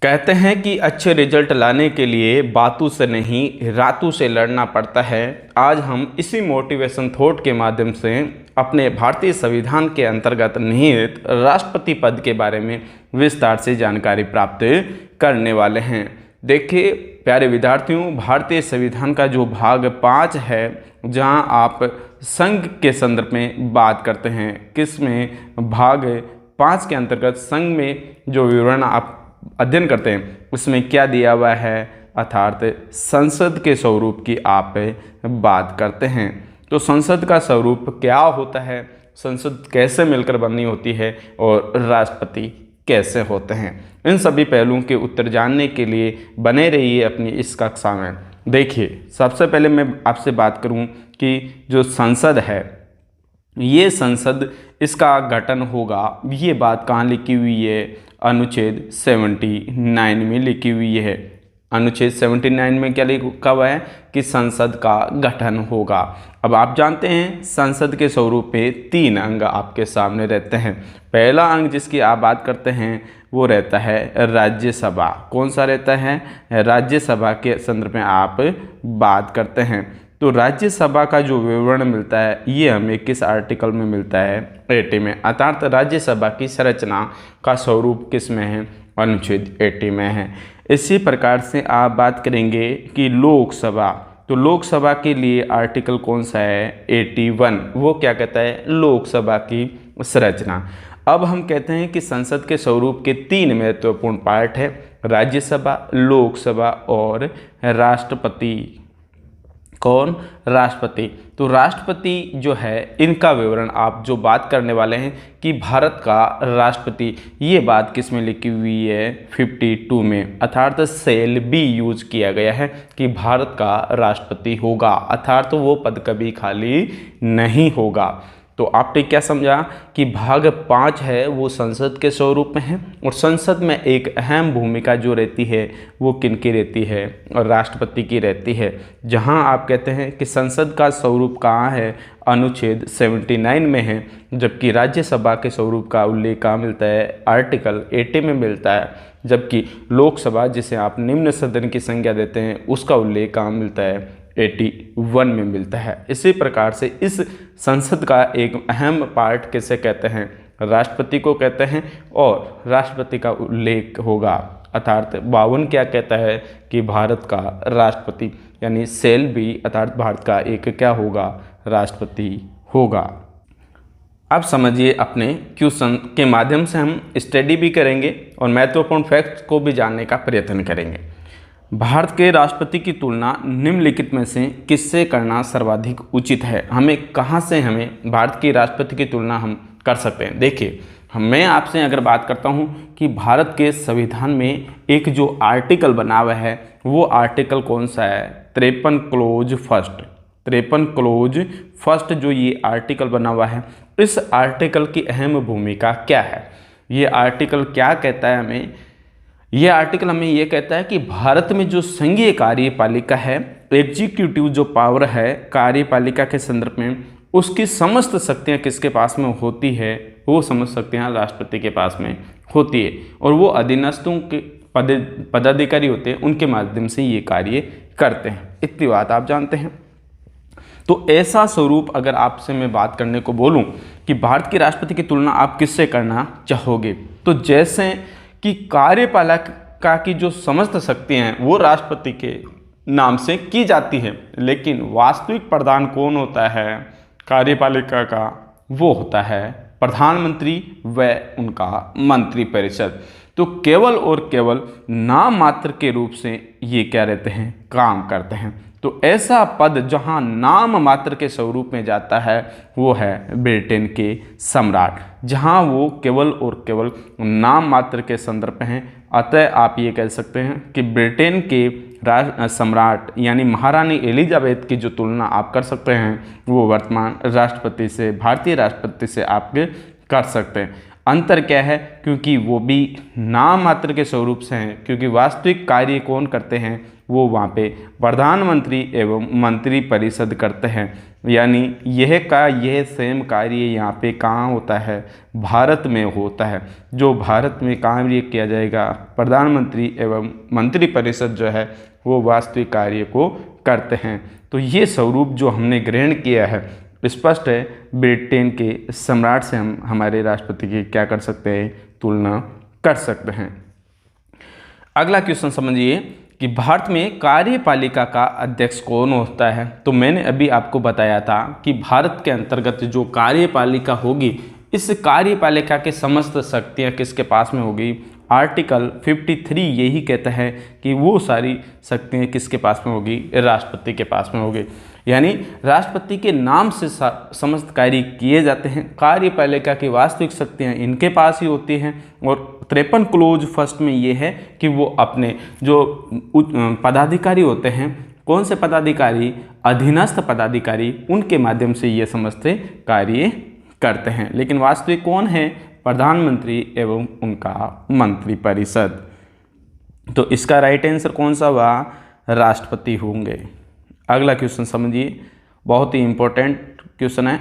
कहते हैं कि अच्छे रिजल्ट लाने के लिए बातों से नहीं रातों से लड़ना पड़ता है। आज हम इसी मोटिवेशन थॉट के माध्यम से अपने भारतीय संविधान के अंतर्गत निहित राष्ट्रपति पद के बारे में विस्तार से जानकारी प्राप्त करने वाले हैं। देखिए प्यारे विद्यार्थियों, भारतीय संविधान का जो भाग 5 है, जहां आप संघ के संदर्भ में बात करते हैं, किसमें भाग 5 के अंतर्गत संघ में जो विवरण आप अध्ययन करते हैं उसमें क्या दिया हुआ है, अर्थात संसद के स्वरूप की आप बात करते हैं। तो संसद का स्वरूप क्या होता है, संसद कैसे मिलकर बननी होती है और राष्ट्रपति कैसे होते हैं, इन सभी पहलुओं के उत्तर जानने के लिए बने रहिए अपनी इस कक्षा में। देखिए सबसे पहले मैं आपसे बात करूं कि जो संसद है, ये संसद इसका गठन होगा, ये बात कहाँ लिखी हुई है, अनुच्छेद 79 में लिखी हुई है। अनुच्छेद 79 में क्या लिखा हुआ है कि संसद का गठन होगा। अब आप जानते हैं संसद के स्वरूप पे 3 अंग आपके सामने रहते हैं। पहला अंग जिसकी आप बात करते हैं वो रहता है राज्यसभा। कौन सा रहता है? राज्यसभा के संदर्भ में आप बात करते हैं। तो राज्यसभा का जो विवरण मिलता है ये हमें किस आर्टिकल में मिलता है? 80 में। अर्थात राज्यसभा की संरचना का स्वरूप किस में है? अनुच्छेद 80 में है। इसी प्रकार से आप बात करेंगे कि लोकसभा, तो लोकसभा के लिए आर्टिकल कौन सा है? 81। वो क्या कहता है? लोकसभा की संरचना। अब हम कहते हैं कि संसद के स्वरूप के 3 महत्वपूर्ण पार्ट है, राज्यसभा, लोकसभा और राष्ट्रपति। कौन? राष्ट्रपति। तो राष्ट्रपति जो है इनका विवरण आप जो बात करने वाले हैं कि भारत का राष्ट्रपति, ये बात किस में लिखी हुई है? 52 में। अर्थात सेल बी यूज किया गया है कि भारत का राष्ट्रपति होगा, अर्थात वो पद कभी खाली नहीं होगा। तो आपने क्या समझा कि भाग 5 है वो संसद के स्वरूप में है, और संसद में एक अहम भूमिका जो रहती है वो किनकी रहती है? और राष्ट्रपति की रहती है। जहां आप कहते हैं कि संसद का स्वरूप कहाँ है? अनुच्छेद 79 में है, जबकि राज्यसभा के स्वरूप का उल्लेख कहाँ मिलता है? आर्टिकल 80 में मिलता है। जबकि लोकसभा, जिसे आप निम्न सदन की संज्ञा देते हैं, उसका उल्लेख कहाँ मिलता है? 81 में मिलता है। इसी प्रकार से इस संसद का एक अहम पार्ट किसे कहते हैं? राष्ट्रपति को कहते हैं, और राष्ट्रपति का उल्लेख होगा। अर्थात 52 क्या कहता है कि भारत का राष्ट्रपति यानी सेल बी, अर्थात भारत का एक क्या होगा? राष्ट्रपति होगा। अब समझिए, अपने क्वेश्चन के माध्यम से हम स्टडी भी करेंगे और महत्वपूर्ण फैक्ट्स को भी जानने का प्रयत्न करेंगे। भारत के राष्ट्रपति की तुलना निम्नलिखित में से किससे करना सर्वाधिक उचित है? हमें कहां से हमें भारत के राष्ट्रपति की तुलना हम कर सकते हैं? देखिए, मैं आपसे अगर बात करता हूं कि भारत के संविधान में एक जो आर्टिकल बना हुआ है वो आर्टिकल कौन सा है? 53 क्लोज फर्स्ट। 53 क्लोज फर्स्ट जो ये आर्टिकल बना हुआ है, इस आर्टिकल की अहम भूमिका क्या है? ये आर्टिकल क्या कहता है हमें? यह आर्टिकल हमें यह कहता है कि भारत में जो संघीय कार्यपालिका है, एग्जीक्यूटिव जो पावर है कार्यपालिका के संदर्भ में, उसकी समस्त शक्तियां किसके पास में होती है? वो समस्त शक्तियां राष्ट्रपति के पास में होती है, और वो अधीनस्थों के पदाधिकारी होते हैं, उनके माध्यम से ये कार्य करते हैं। इतनी बात आप जानते हैं। तो ऐसा स्वरूप अगर आपसे मैं बात करने को बोलूँ कि भारत के राष्ट्रपति की तुलना आप किससे करना चाहोगे, तो जैसे कि कार्यपालिका की जो समस्त शक्तियां हैं वो राष्ट्रपति के नाम से की जाती है, लेकिन वास्तविक प्रधान कौन होता है कार्यपालिका का? वो होता है प्रधानमंत्री व उनका मंत्रिपरिषद। तो केवल और केवल नाम मात्र के रूप से ये क्या रहते हैं? काम करते हैं। तो ऐसा पद जहां नाम मात्र के स्वरूप में जाता है वो है ब्रिटेन के सम्राट, जहां वो केवल और केवल नाम मात्र के संदर्भ में हैं। अतः आप ये कह सकते हैं कि ब्रिटेन के सम्राट यानी महारानी एलिजाबेथ की जो तुलना आप कर सकते हैं वो वर्तमान राष्ट्रपति से, भारतीय राष्ट्रपति से आप कर सकते हैं। अंतर क्या है? क्योंकि वो भी नाम मात्र के स्वरूप से हैं, क्योंकि वास्तविक कार्य कौन करते हैं? वो वहाँ पे प्रधानमंत्री एवं मंत्री परिषद करते हैं। यानी यह सेम कार्य यहाँ पे कहाँ होता है, भारत में होता है। जो भारत में कार्य किया जाएगा, प्रधानमंत्री एवं मंत्री परिषद जो है वो वास्तविक कार्य को करते हैं। तो ये स्वरूप जो हमने ग्रहण किया है, स्पष्ट है ब्रिटेन के सम्राट से हम हमारे राष्ट्रपति की क्या कर सकते हैं, तुलना कर सकते हैं। अगला क्वेश्चन समझिए कि भारत में कार्यपालिका का अध्यक्ष कौन होता है। तो मैंने अभी आपको बताया था कि भारत के अंतर्गत जो कार्यपालिका होगी, इस कार्यपालिका के समस्त शक्तियां किसके पास में होगी। आर्टिकल 53 यही कहता है कि वो सारी शक्तियां किसके पास में होगी, राष्ट्रपति के पास में होगी। यानी राष्ट्रपति के नाम से समस्त कार्य किए जाते हैं। कार्यपालिका की वास्तविक शक्तियां इनके पास ही होती हैं। और 53 क्लोज फर्स्ट में ये है कि वो अपने जो पदाधिकारी होते हैं, कौन से पदाधिकारी, अधीनस्थ पदाधिकारी, उनके माध्यम से ये समस्त कार्य करते हैं। लेकिन वास्तविक कौन है, प्रधानमंत्री एवं उनका मंत्री परिषद। तो इसका राइट आंसर कौन सा हुआ, राष्ट्रपति होंगे। अगला क्वेश्चन समझिए, बहुत ही इंपॉर्टेंट क्वेश्चन है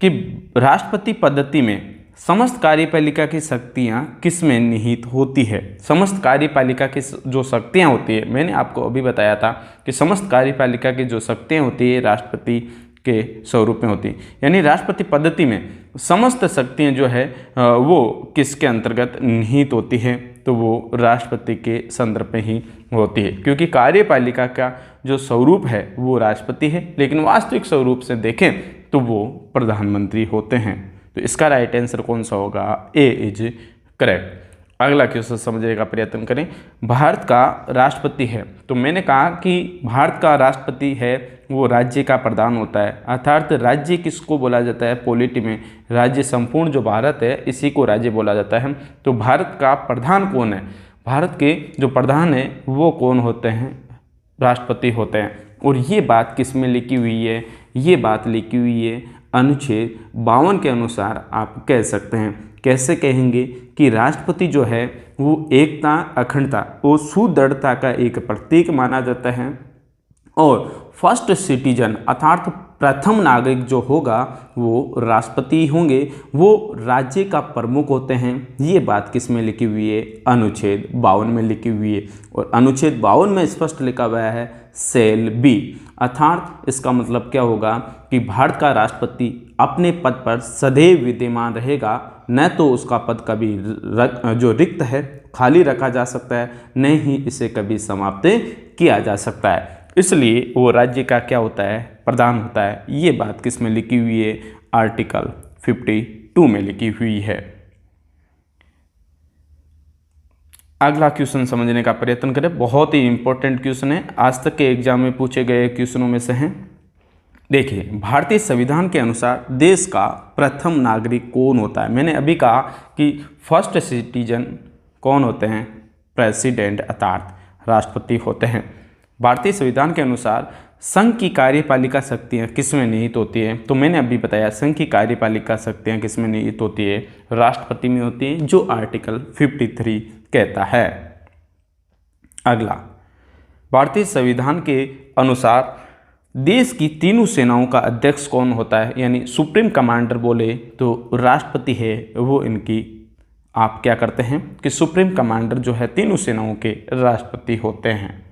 कि राष्ट्रपति पद्धति में समस्त कार्यपालिका की शक्तियां किस में निहित होती है। समस्त कार्यपालिका की जो शक्तियां होती है, मैंने आपको अभी बताया था कि समस्त कार्यपालिका की जो शक्तियां होती है राष्ट्रपति के स्वरूप में होती है। यानी राष्ट्रपति पद्धति में समस्त शक्तियां जो है वो किसके अंतर्गत निहित होती है, तो वो राष्ट्रपति के संदर्भ में ही होती है। क्योंकि कार्यपालिका का जो स्वरूप है वो राष्ट्रपति है, लेकिन वास्तविक स्वरूप से देखें तो वो प्रधानमंत्री होते हैं। तो इसका राइट आंसर कौन सा होगा, ए इज करेक्ट। अगला क्वेश्चन समझने का प्रयत्न करें। भारत का राष्ट्रपति है, तो मैंने कहा कि भारत का राष्ट्रपति है वो राज्य का प्रधान होता है। अर्थात राज्य किसको बोला जाता है, पॉलिटी में राज्य संपूर्ण जो भारत है इसी को राज्य बोला जाता है। तो भारत का प्रधान कौन है, भारत के जो प्रधान है वो कौन होते हैं, राष्ट्रपति होते हैं। और ये बात किस में लिखी हुई है, ये बात लिखी हुई है अनुच्छेद 52 के अनुसार। आप कह सकते हैं, कैसे कहेंगे कि राष्ट्रपति जो है वो एकता, अखंडता और सुदृढ़ता का एक प्रतीक माना जाता है। और फर्स्ट सिटीजन अर्थात प्रथम नागरिक जो होगा वो राष्ट्रपति होंगे, वो राज्य का प्रमुख होते हैं। ये बात किस में लिखी हुई है, अनुच्छेद 52 में लिखी हुई है। और अनुच्छेद 52 में स्पष्ट लिखा हुआ है सेल बी, अर्थात इसका मतलब क्या होगा कि भारत का राष्ट्रपति अपने पद पर सदैव विद्यमान रहेगा, न तो उसका पद कभी जो रिक्त है खाली रखा जा सकता है, न ही इसे कभी समाप्त किया जा सकता है। इसलिए वो राज्य का क्या होता है, प्रधान होता है। ये बात किस में लिखी हुई है, आर्टिकल 52 में लिखी हुई है। अगला क्वेश्चन समझने का प्रयत्न करें, बहुत ही इंपॉर्टेंट क्वेश्चन है, आज तक के एग्जाम में पूछे गए क्वेश्चनों में से हैं। देखिए, भारतीय संविधान के अनुसार देश का प्रथम नागरिक कौन होता है। मैंने अभी कहा कि फर्स्ट सिटीजन कौन होते हैं, प्रेसिडेंट अर्थात राष्ट्रपति होते हैं। भारतीय संविधान के अनुसार संघ की कार्यपालिका शक्तियाँ किस में निहित होती है, तो मैंने अभी बताया संघ की कार्यपालिका शक्तियाँ किस में निहित होती है, राष्ट्रपति में होती है, जो आर्टिकल 53 कहता है। अगला, भारतीय संविधान के अनुसार देश की तीनों सेनाओं का अध्यक्ष कौन होता है, यानी सुप्रीम कमांडर बोले तो राष्ट्रपति है वो। इनकी आप क्या करते हैं कि सुप्रीम कमांडर जो है तीनों सेनाओं के राष्ट्रपति होते हैं।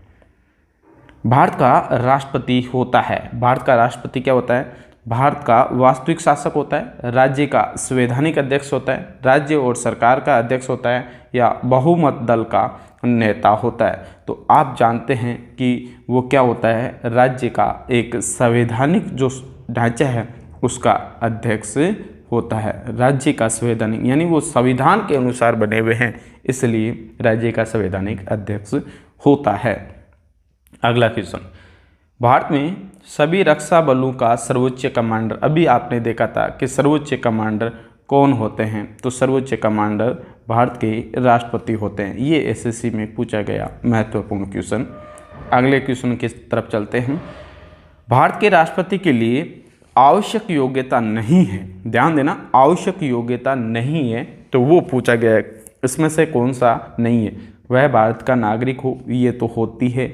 भारत का राष्ट्रपति होता है, भारत का राष्ट्रपति क्या होता है, भारत का वास्तविक शासक होता है, राज्य का संवैधानिक अध्यक्ष होता है, राज्य और सरकार का अध्यक्ष होता है, या बहुमत दल का नेता होता है। तो आप जानते हैं कि वो क्या होता है, राज्य का एक संवैधानिक जो ढांचा है उसका अध्यक्ष होता है। राज्य का संवैधानिक यानी वो संविधान के अनुसार बने हुए हैं, इसलिए राज्य का संवैधानिक अध्यक्ष होता है। अगला क्वेश्चन, भारत में सभी रक्षा बलों का सर्वोच्च कमांडर, अभी आपने देखा था कि सर्वोच्च कमांडर कौन होते हैं, तो सर्वोच्च कमांडर भारत के राष्ट्रपति होते हैं। ये एसएससी में पूछा गया महत्वपूर्ण क्वेश्चन। अगले क्वेश्चन की तरफ चलते हैं। भारत के राष्ट्रपति के लिए आवश्यक योग्यता नहीं है, ध्यान देना, आवश्यक योग्यता नहीं है, तो वो पूछा गया इसमें से कौन सा नहीं है, वह भारत का नागरिक हो, ये तो होती है।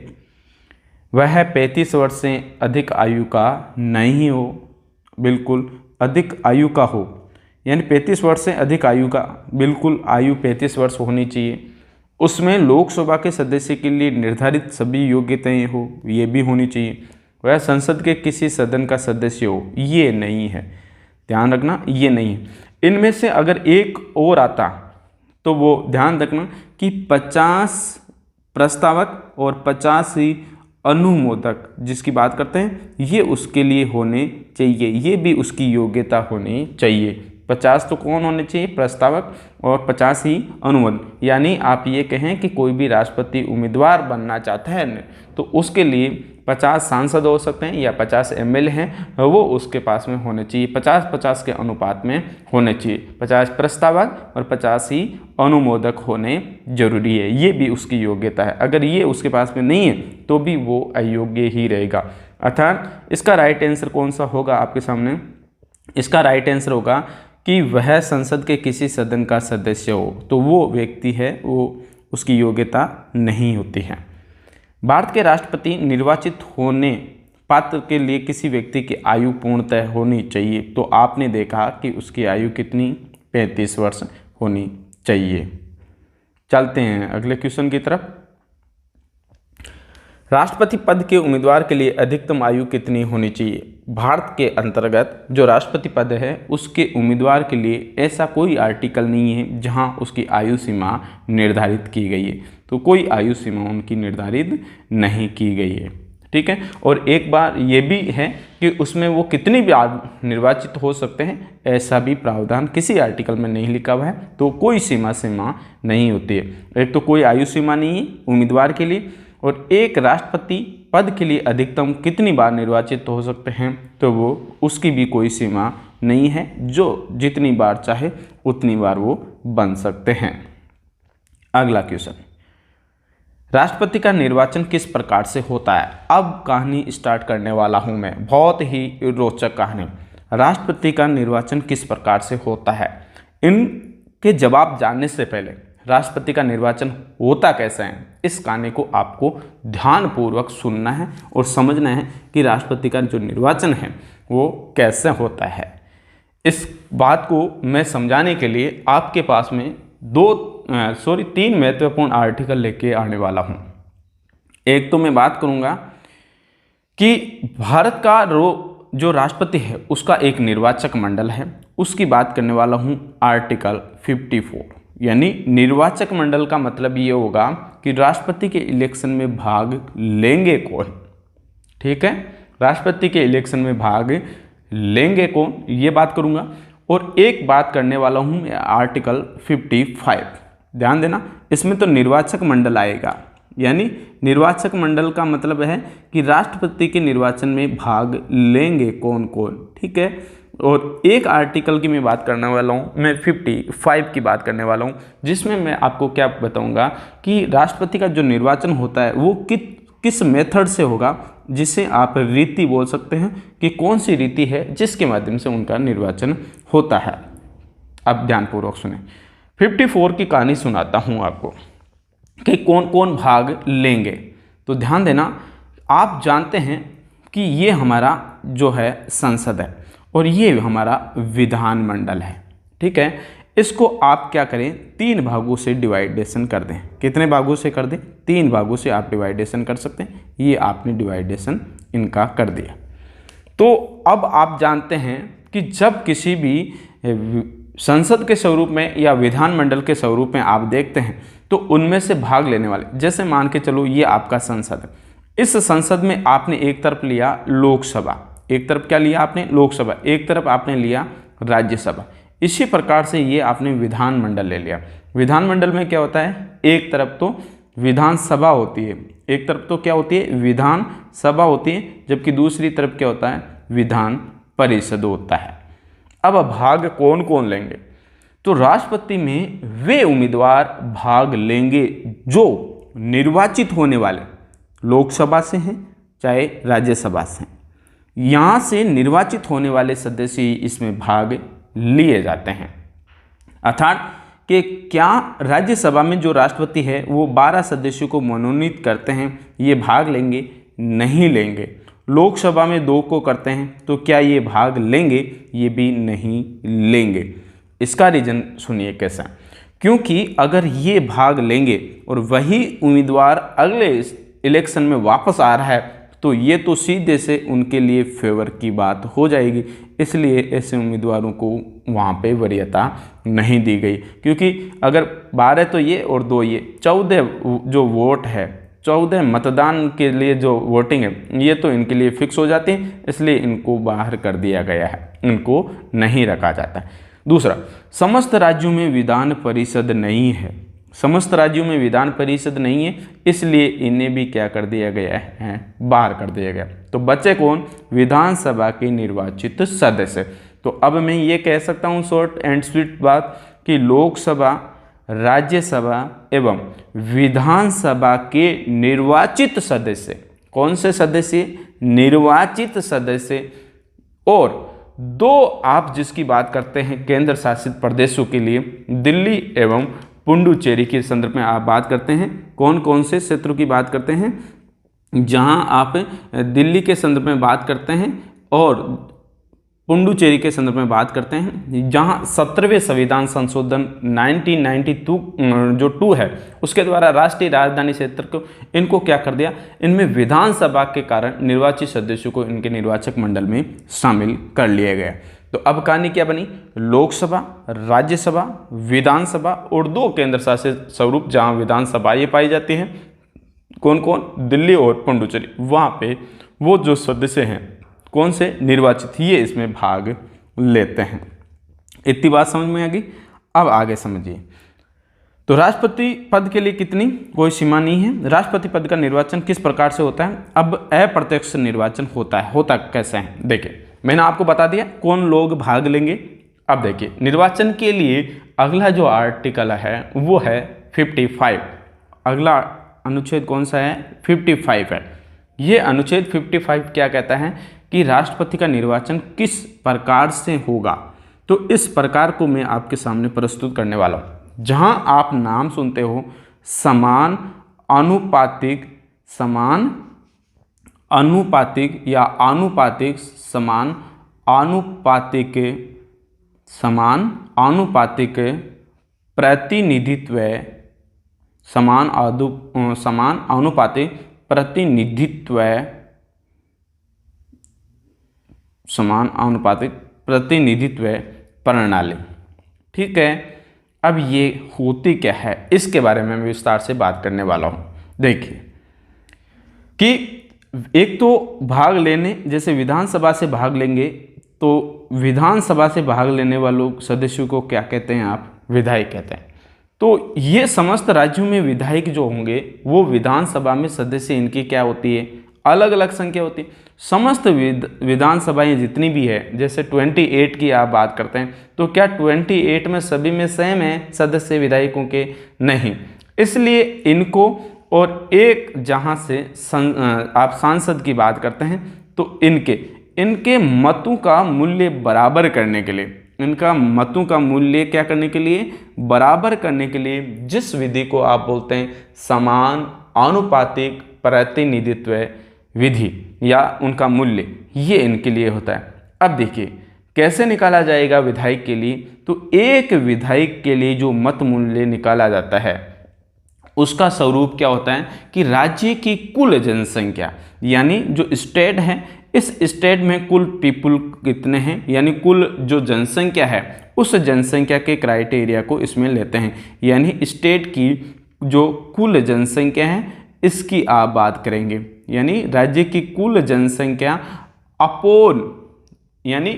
वह 35 वर्ष से अधिक आयु का नहीं हो, बिल्कुल अधिक आयु का हो, यानी 35 वर्ष से अधिक आयु का, बिल्कुल आयु 35 वर्ष होनी चाहिए। उसमें लोकसभा के सदस्य के लिए निर्धारित सभी योग्यताएं हो, ये भी होनी चाहिए। वह संसद के किसी सदन का सदस्य हो, ये नहीं है, ध्यान रखना ये नहीं है। इनमें से अगर एक और आता तो वो ध्यान रखना कि 50 प्रस्तावक और 50 ही अनुमोदक जिसकी बात करते हैं, ये उसके लिए होने चाहिए, ये भी उसकी योग्यता होनी चाहिए। 50 तो कौन होने चाहिए? प्रस्तावक, और 50 ही अनुमोदन। यानी आप ये कहें कि कोई भी राष्ट्रपति उम्मीदवार बनना चाहता है तो उसके लिए 50 सांसद हो सकते हैं या 50 एमएलए हैं, वो उसके पास में होने चाहिए, 50-50 के अनुपात में होने चाहिए। 50 प्रस्तावक और 50 ही अनुमोदक होने जरूरी है, ये भी उसकी योग्यता है। अगर ये उसके पास में नहीं है तो भी वो अयोग्य ही रहेगा। अर्थात इसका राइट आंसर कौन सा होगा आपके सामने? इसका राइट आंसर होगा कि वह संसद के किसी सदन का सदस्य हो, तो वो व्यक्ति है, वो उसकी योग्यता नहीं होती है। भारत के राष्ट्रपति निर्वाचित होने पात्र के लिए किसी व्यक्ति की आयु पूर्णतः होनी चाहिए, तो आपने देखा कि उसकी आयु कितनी? 35 वर्ष होनी चाहिए। चलते हैं अगले क्वेश्चन की तरफ। राष्ट्रपति पद के उम्मीदवार के लिए अधिकतम आयु कितनी होनी चाहिए? भारत के अंतर्गत जो राष्ट्रपति पद है उसके उम्मीदवार के लिए ऐसा कोई आर्टिकल नहीं है जहां उसकी आयु सीमा निर्धारित की गई है, तो कोई आयु सीमा उनकी निर्धारित नहीं की गई है, ठीक है। और एक बार ये भी है कि उसमें वो कितनी बार निर्वाचित हो सकते हैं, ऐसा भी प्रावधान किसी आर्टिकल में नहीं लिखा हुआ है, तो कोई सीमा नहीं होती है। एक तो कोई आयु सीमा नहीं है उम्मीदवार के लिए, और एक राष्ट्रपति पद के लिए अधिकतम कितनी बार निर्वाचित हो सकते हैं, तो वो उसकी भी कोई सीमा नहीं है, जो जितनी बार चाहे उतनी बार वो बन सकते हैं। अगला क्वेश्चन, राष्ट्रपति का निर्वाचन किस प्रकार से होता है? अब कहानी स्टार्ट करने वाला हूं मैं, बहुत ही रोचक कहानी। राष्ट्रपति का निर्वाचन किस प्रकार से होता है, इनके जवाब जानने से पहले राष्ट्रपति का निर्वाचन होता कैसे है, इस कहानी को आपको ध्यानपूर्वक सुनना है और समझना है कि राष्ट्रपति का जो निर्वाचन है वो कैसे होता है। इस बात को मैं समझाने के लिए आपके पास में 3 महत्वपूर्ण आर्टिकल लेके आने वाला हूं। एक तो मैं बात करूंगा कि भारत का जो राष्ट्रपति है उसका एक निर्वाचक मंडल है, उसकी बात करने वाला हूं आर्टिकल 54। यानी निर्वाचक मंडल का मतलब ये होगा कि राष्ट्रपति के इलेक्शन में भाग लेंगे कौन, ठीक है, राष्ट्रपति के इलेक्शन में भाग लेंगे कौन, ये बात करूंगा। और एक बात करने वाला हूं आर्टिकल 55, ध्यान देना, इसमें तो निर्वाचक मंडल आएगा, यानी निर्वाचक मंडल का मतलब है कि राष्ट्रपति के निर्वाचन में भाग लेंगे कौन कौन, ठीक है। और एक आर्टिकल की मैं बात करने वाला हूँ, मैं 55 की बात करने वाला हूँ, जिसमें मैं आपको क्या बताऊँगा कि राष्ट्रपति का जो निर्वाचन होता है वो किस मेथड से होगा, जिसे आप रीति बोल सकते हैं कि कौन सी रीति है जिसके माध्यम से उनका निर्वाचन होता है। अब ध्यानपूर्वक सुने, 54 की कहानी सुनाता हूँ आपको कि कौन कौन भाग लेंगे। तो ध्यान देना, आप जानते हैं कि ये हमारा जो है संसद है और ये हमारा विधानमंडल है, ठीक है। इसको आप क्या करें, 3 भागों से डिवाइडेशन कर दें। कितने भागों से कर दें? 3 भागों से आप डिवाइडेशन कर सकते हैं। ये आपने डिवाइडेशन इनका कर दिया। तो अब आप जानते हैं कि जब किसी भी संसद के स्वरूप में या विधानमंडल के स्वरूप में आप देखते हैं तो उनमें से भाग लेने वाले, जैसे मान के चलो ये आपका संसद है, इस संसद में आपने एक तरफ लिया लोकसभा, एक तरफ क्या लिया आपने? लोकसभा, एक तरफ आपने लिया राज्यसभा। इसी प्रकार से ये आपने विधानमंडल ले लिया। विधानमंडल में क्या होता है, एक तरफ तो विधानसभा होती है, एक तरफ तो क्या होती है, विधानसभा होती है, जबकि दूसरी तरफ क्या होता है, विधान परिषद होता है। अब भाग कौन कौन लेंगे? तो राष्ट्रपति में वे उम्मीदवार भाग लेंगे जो निर्वाचित होने वाले लोकसभा से हैं चाहे राज्यसभा से हैं। यहाँ से निर्वाचित होने वाले सदस्य ही इसमें भाग लिए जाते हैं। अर्थात कि क्या राज्यसभा में जो राष्ट्रपति है वो 12 सदस्यों को मनोनीत करते हैं, ये भाग लेंगे? नहीं लेंगे। लोकसभा में 2 को करते हैं तो क्या ये भाग लेंगे? ये भी नहीं लेंगे। इसका रीज़न सुनिए कैसा, क्योंकि अगर ये भाग लेंगे और वही उम्मीदवार अगले इलेक्शन में वापस आ रहा है तो ये तो सीधे से उनके लिए फेवर की बात हो जाएगी, इसलिए ऐसे उम्मीदवारों को वहाँ पे वरीयता नहीं दी गई। क्योंकि अगर 12 तो ये और 2 ये 14 जो वोट है, 14 मतदान के लिए जो वोटिंग है, ये तो इनके लिए फिक्स हो जाती है, इसलिए इनको बाहर कर दिया गया है, इनको नहीं रखा जाता। दूसरा, समस्त राज्यों में विधान परिषद नहीं है। समस्त राज्यों में विधान परिषद नहीं है, इसलिए इन्हें भी क्या कर दिया गया है? बाहर कर दिया गया। तो बचे कौन? विधानसभा के निर्वाचित सदस्य। तो अब मैं ये कह सकता हूँ शॉर्ट एंड स्वीट बात कि लोकसभा, राज्यसभा एवं विधानसभा के निर्वाचित सदस्य, कौन से सदस्य? निर्वाचित सदस्य। और 2 आप जिसकी बात करते हैं केंद्र शासित प्रदेशों के लिए, दिल्ली एवं पुडुचेरी के संदर्भ में आप बात करते हैं। कौन कौन से क्षेत्रों की बात करते हैं? जहां आप दिल्ली के संदर्भ में बात करते हैं और पुडुचेरी के संदर्भ में बात करते हैं, जहां 17वें संविधान संशोधन 1992 जो 2 है उसके द्वारा राष्ट्रीय राजधानी क्षेत्र को इनको क्या कर दिया? इनमें विधानसभा के कारण निर्वाचित सदस्यों को इनके निर्वाचक मंडल में शामिल कर लिया गया। तो अब कहानी क्या बनी? लोकसभा, राज्यसभा, विधानसभा और 2 केंद्र शासित स्वरूप जहां विधानसभा ये पाई जाती हैं। कौन कौन? दिल्ली और पुडुचेरी। वहाँ पे वो जो सदस्य हैं कौन से? निर्वाचित, ये इसमें भाग लेते हैं। इतनी बात समझ में आ गई। अब आगे समझिए। तो राष्ट्रपति पद के लिए कितनी? कोई सीमा नहीं है। राष्ट्रपति पद का निर्वाचन किस प्रकार से होता है? अब अप्रत्यक्ष निर्वाचन होता है। होता कैसे है? देखिए, मैंने आपको बता दिया कौन लोग भाग लेंगे। अब देखिए, निर्वाचन के लिए अगला जो आर्टिकल है वो है 55। अगला अनुच्छेद कौन सा है? 55 है। ये अनुच्छेद 55 क्या कहता है कि राष्ट्रपति का निर्वाचन किस प्रकार से होगा। तो इस प्रकार को मैं आपके सामने प्रस्तुत करने वाला हूँ। जहाँ आप नाम सुनते हो समान अनुपातिक, समान अनुपातिक या आनुपातिक, समान अनुपातिक, समान अनुपातिक प्रतिनिधित्व, समान अनुपातिक प्रतिनिधित्व, समान अनुपातिक प्रतिनिधित्व प्रणाली। ठीक है, अब ये होती क्या है इसके बारे में मैं विस्तार से बात करने वाला हूँ। देखिए कि एक तो भाग लेने, जैसे विधानसभा से भाग लेंगे तो विधानसभा से भाग लेने वालों सदस्यों को क्या कहते हैं आप? विधायक कहते हैं। तो ये समस्त राज्यों में विधायक जो होंगे वो विधानसभा में सदस्य इनकी क्या होती है? अलग अलग संख्या होती है। समस्त विधानसभाएं जितनी भी है, जैसे 28 की आप बात करते हैं तो क्या 28 में सभी में सेम है सदस्य विधायकों के? नहीं। इसलिए इनको और एक जहां से आप सांसद की बात करते हैं तो इनके मतों का मूल्य बराबर करने के लिए, इनका मतों का मूल्य क्या करने के लिए? बराबर करने के लिए जिस विधि को आप बोलते हैं समान अनुपातिक प्रतिनिधित्व विधि या उनका मूल्य, ये इनके लिए होता है। अब देखिए कैसे निकाला जाएगा विधायक के लिए। तो एक विधायक के लिए जो मत मूल्य निकाला जाता है उसका स्वरूप क्या होता है कि राज्य की कुल जनसंख्या, यानी जो स्टेट है, इस स्टेट में कुल पीपुल कितने हैं, यानी कुल जो जनसंख्या है उस जनसंख्या के क्राइटेरिया को इसमें लेते हैं। यानी स्टेट की जो कुल जनसंख्या है इसकी आप बात करेंगे, यानी राज्य की कुल जनसंख्या अपोन, यानी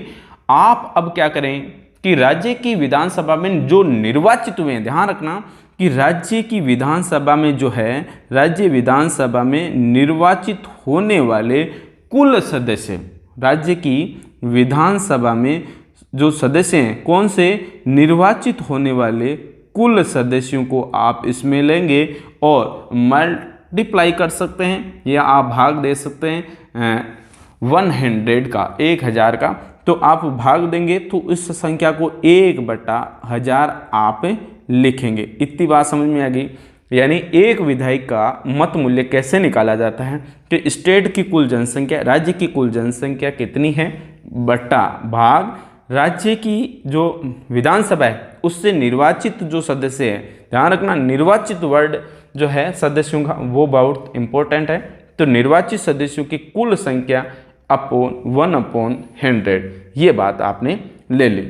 आप अब क्या करें कि राज्य की विधानसभा में जो निर्वाचित हुए हैं, ध्यान रखना कि राज्य की विधानसभा में जो है, राज्य विधानसभा में निर्वाचित होने वाले कुल सदस्य, राज्य की विधानसभा में जो सदस्य हैं कौन से? निर्वाचित होने वाले कुल सदस्यों को आप इसमें लेंगे और मल्टीप्लाई कर सकते हैं या आप भाग दे सकते हैं 100 का, 1000 का। तो आप भाग देंगे तो इस संख्या को 1/1000 आप लिखेंगे। इतनी बात समझ में आ गई। यानी एक विधायक का मत मूल्य कैसे निकाला जाता है कि स्टेट की कुल जनसंख्या, राज्य की कुल जनसंख्या कितनी है बटा भाग राज्य की जो विधानसभा है उससे निर्वाचित जो सदस्य है। ध्यान रखना निर्वाचित वर्ड जो है सदस्यों का वो बहुत इंपॉर्टेंट है। तो निर्वाचित सदस्यों की कुल संख्या अपॉन 1/100, ये बात आपने ले ली।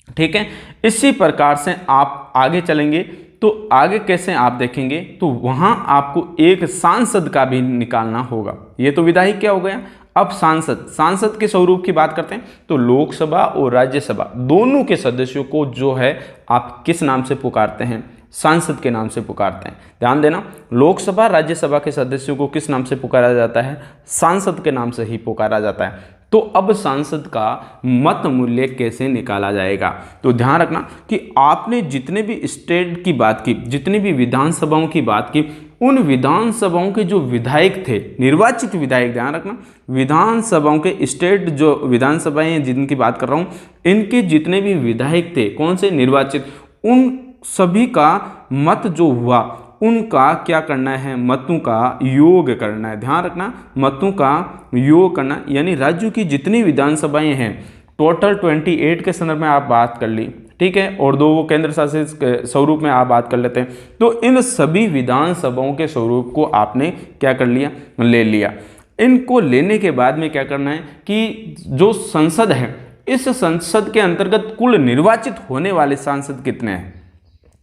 ठीक है, इसी प्रकार से आप आगे चलेंगे तो आगे कैसे आप देखेंगे तो वहां आपको एक सांसद का भी निकालना होगा। ये तो विधायक क्या हो गया। अब सांसद के स्वरूप की बात करते हैं तो लोकसभा और राज्यसभा दोनों के सदस्यों को जो है आप किस नाम से पुकारते हैं, सांसद के नाम से पुकारते हैं। ध्यान देना, लोकसभा राज्यसभा के सदस्यों को किस नाम से पुकारा जाता है, सांसद के नाम से ही पुकारा जाता है। तो अब सांसद का मत मूल्य कैसे निकाला जाएगा, तो ध्यान रखना कि आपने जितने भी स्टेट की बात की, जितनी भी विधानसभाओं की बात की, उन विधानसभाओं के जो विधायक थे, निर्वाचित विधायक, ध्यान रखना विधानसभाओं के स्टेट जो विधानसभाएं हैं जिनकी बात कर रहा हूं, इनके जितने भी विधायक थे कौन से निर्वाचित, उन सभी का मत जो हुआ उनका क्या करना है, मतों का योग करना है। ध्यान रखना मतों का योग करना, यानी राज्यों की जितनी विधानसभाएं हैं टोटल 28 के संदर्भ में आप बात कर ली, ठीक है, और 2 केंद्र शासित स्वरूप में आप बात कर लेते हैं। तो इन सभी विधानसभाओं के स्वरूप को आपने क्या कर लिया, ले लिया। इनको लेने के बाद में क्या करना है कि जो संसद है, इस संसद के अंतर्गत कुल निर्वाचित होने वाले सांसद कितने हैं,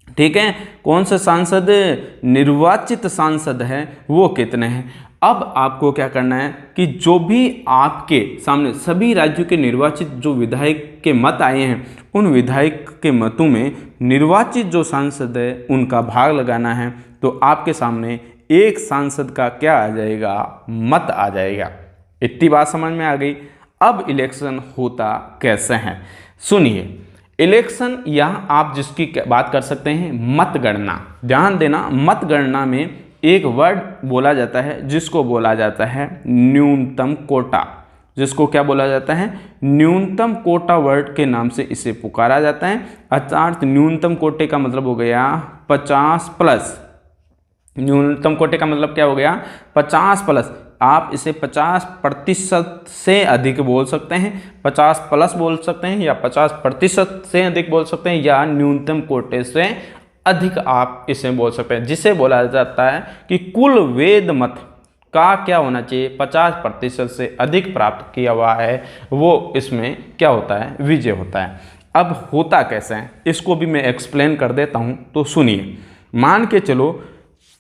ठीक है, कौन से सांसद निर्वाचित सांसद हैं वो कितने हैं। अब आपको क्या करना है कि जो भी आपके सामने सभी राज्यों के निर्वाचित जो विधायक के मत आए हैं, उन विधायक के मतों में निर्वाचित जो सांसद है उनका भाग लगाना है। तो आपके सामने एक सांसद का क्या आ जाएगा, मत आ जाएगा। इतनी बात समझ में आ गई। अब इलेक्शन होता कैसे है, सुनिए। इलेक्शन यहाँ आप जिसकी बात कर सकते हैं मतगणना। ध्यान देना, मतगणना में एक वर्ड बोला जाता है जिसको बोला जाता है न्यूनतम कोटा। जिसको क्या बोला जाता है, न्यूनतम कोटा वर्ड के नाम से इसे पुकारा जाता है। अर्थात न्यूनतम कोटे का मतलब हो गया 50+। न्यूनतम कोटे का मतलब क्या हो गया, 50+। आप इसे 50% से अधिक बोल सकते हैं, 50+ बोल सकते हैं, या 50% से अधिक बोल सकते हैं, या न्यूनतम कोटे से अधिक आप इसे बोल सकते हैं। जिसे बोला जाता है कि कुल वेद मत का क्या होना चाहिए, 50% से अधिक प्राप्त किया हुआ है, वो इसमें क्या होता है, विजय होता है। अब होता कैसे है इसको भी मैं एक्सप्लेन कर देता हूँ, तो सुनिए। मान के चलो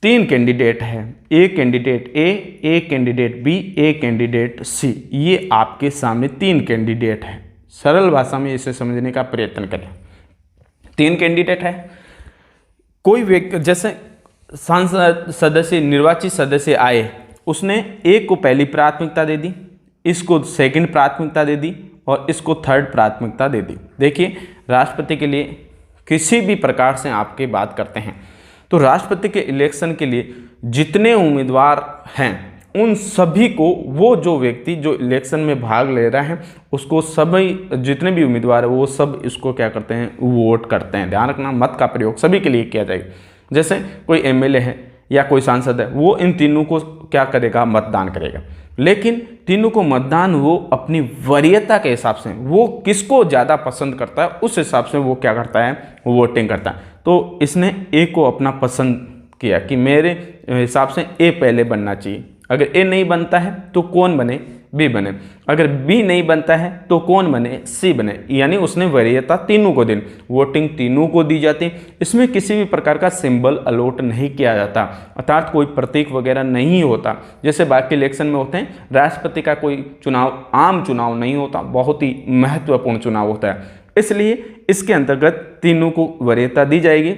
3 कैंडिडेट हैं, एक कैंडिडेट ए, एक कैंडिडेट बी, एक कैंडिडेट सी। ये आपके सामने 3 कैंडिडेट हैं। सरल भाषा में इसे समझने का प्रयत्न करें। 3 कैंडिडेट है, कोई व्यक्ति जैसे सांसद सदस्य, निर्वाचित सदस्य आए, उसने एक को पहली प्राथमिकता दे दी, इसको सेकंड प्राथमिकता दे दी और इसको थर्ड प्राथमिकता दे दी। देखिए, राष्ट्रपति के लिए किसी भी प्रकार से आपके बात करते हैं तो राष्ट्रपति के इलेक्शन के लिए जितने उम्मीदवार हैं उन सभी को, वो जो व्यक्ति जो इलेक्शन में भाग ले रहा है उसको सभी, जितने भी उम्मीदवार है वो सब इसको क्या करते हैं, वोट करते हैं। ध्यान रखना, मत का प्रयोग सभी के लिए किया जाएगा। जैसे कोई एमएलए है या कोई सांसद है, वो इन तीनों को क्या करेगा, मतदान करेगा। लेकिन तीनों को मतदान वो अपनी वरीयता के हिसाब से, वो किसको ज़्यादा पसंद करता है उस हिसाब से वो क्या करता है, वोटिंग करता है। तो इसने ए को अपना पसंद किया कि मेरे हिसाब से ए पहले बनना चाहिए। अगर ए नहीं बनता है तो कौन बने, बी बने। अगर बी नहीं बनता है तो कौन बने, सी बने। यानी उसने वरीयता तीनों को दी, वोटिंग तीनों को दी जाती। इसमें किसी भी प्रकार का सिंबल अलॉट नहीं किया जाता, अर्थात कोई प्रतीक वगैरह नहीं होता जैसे बाकी इलेक्शन में होते हैं। राष्ट्रपति का कोई चुनाव आम चुनाव नहीं होता, बहुत ही महत्वपूर्ण चुनाव होता है। इसलिए इसके अंतर्गत तीनों को वरीयता दी जाएगी।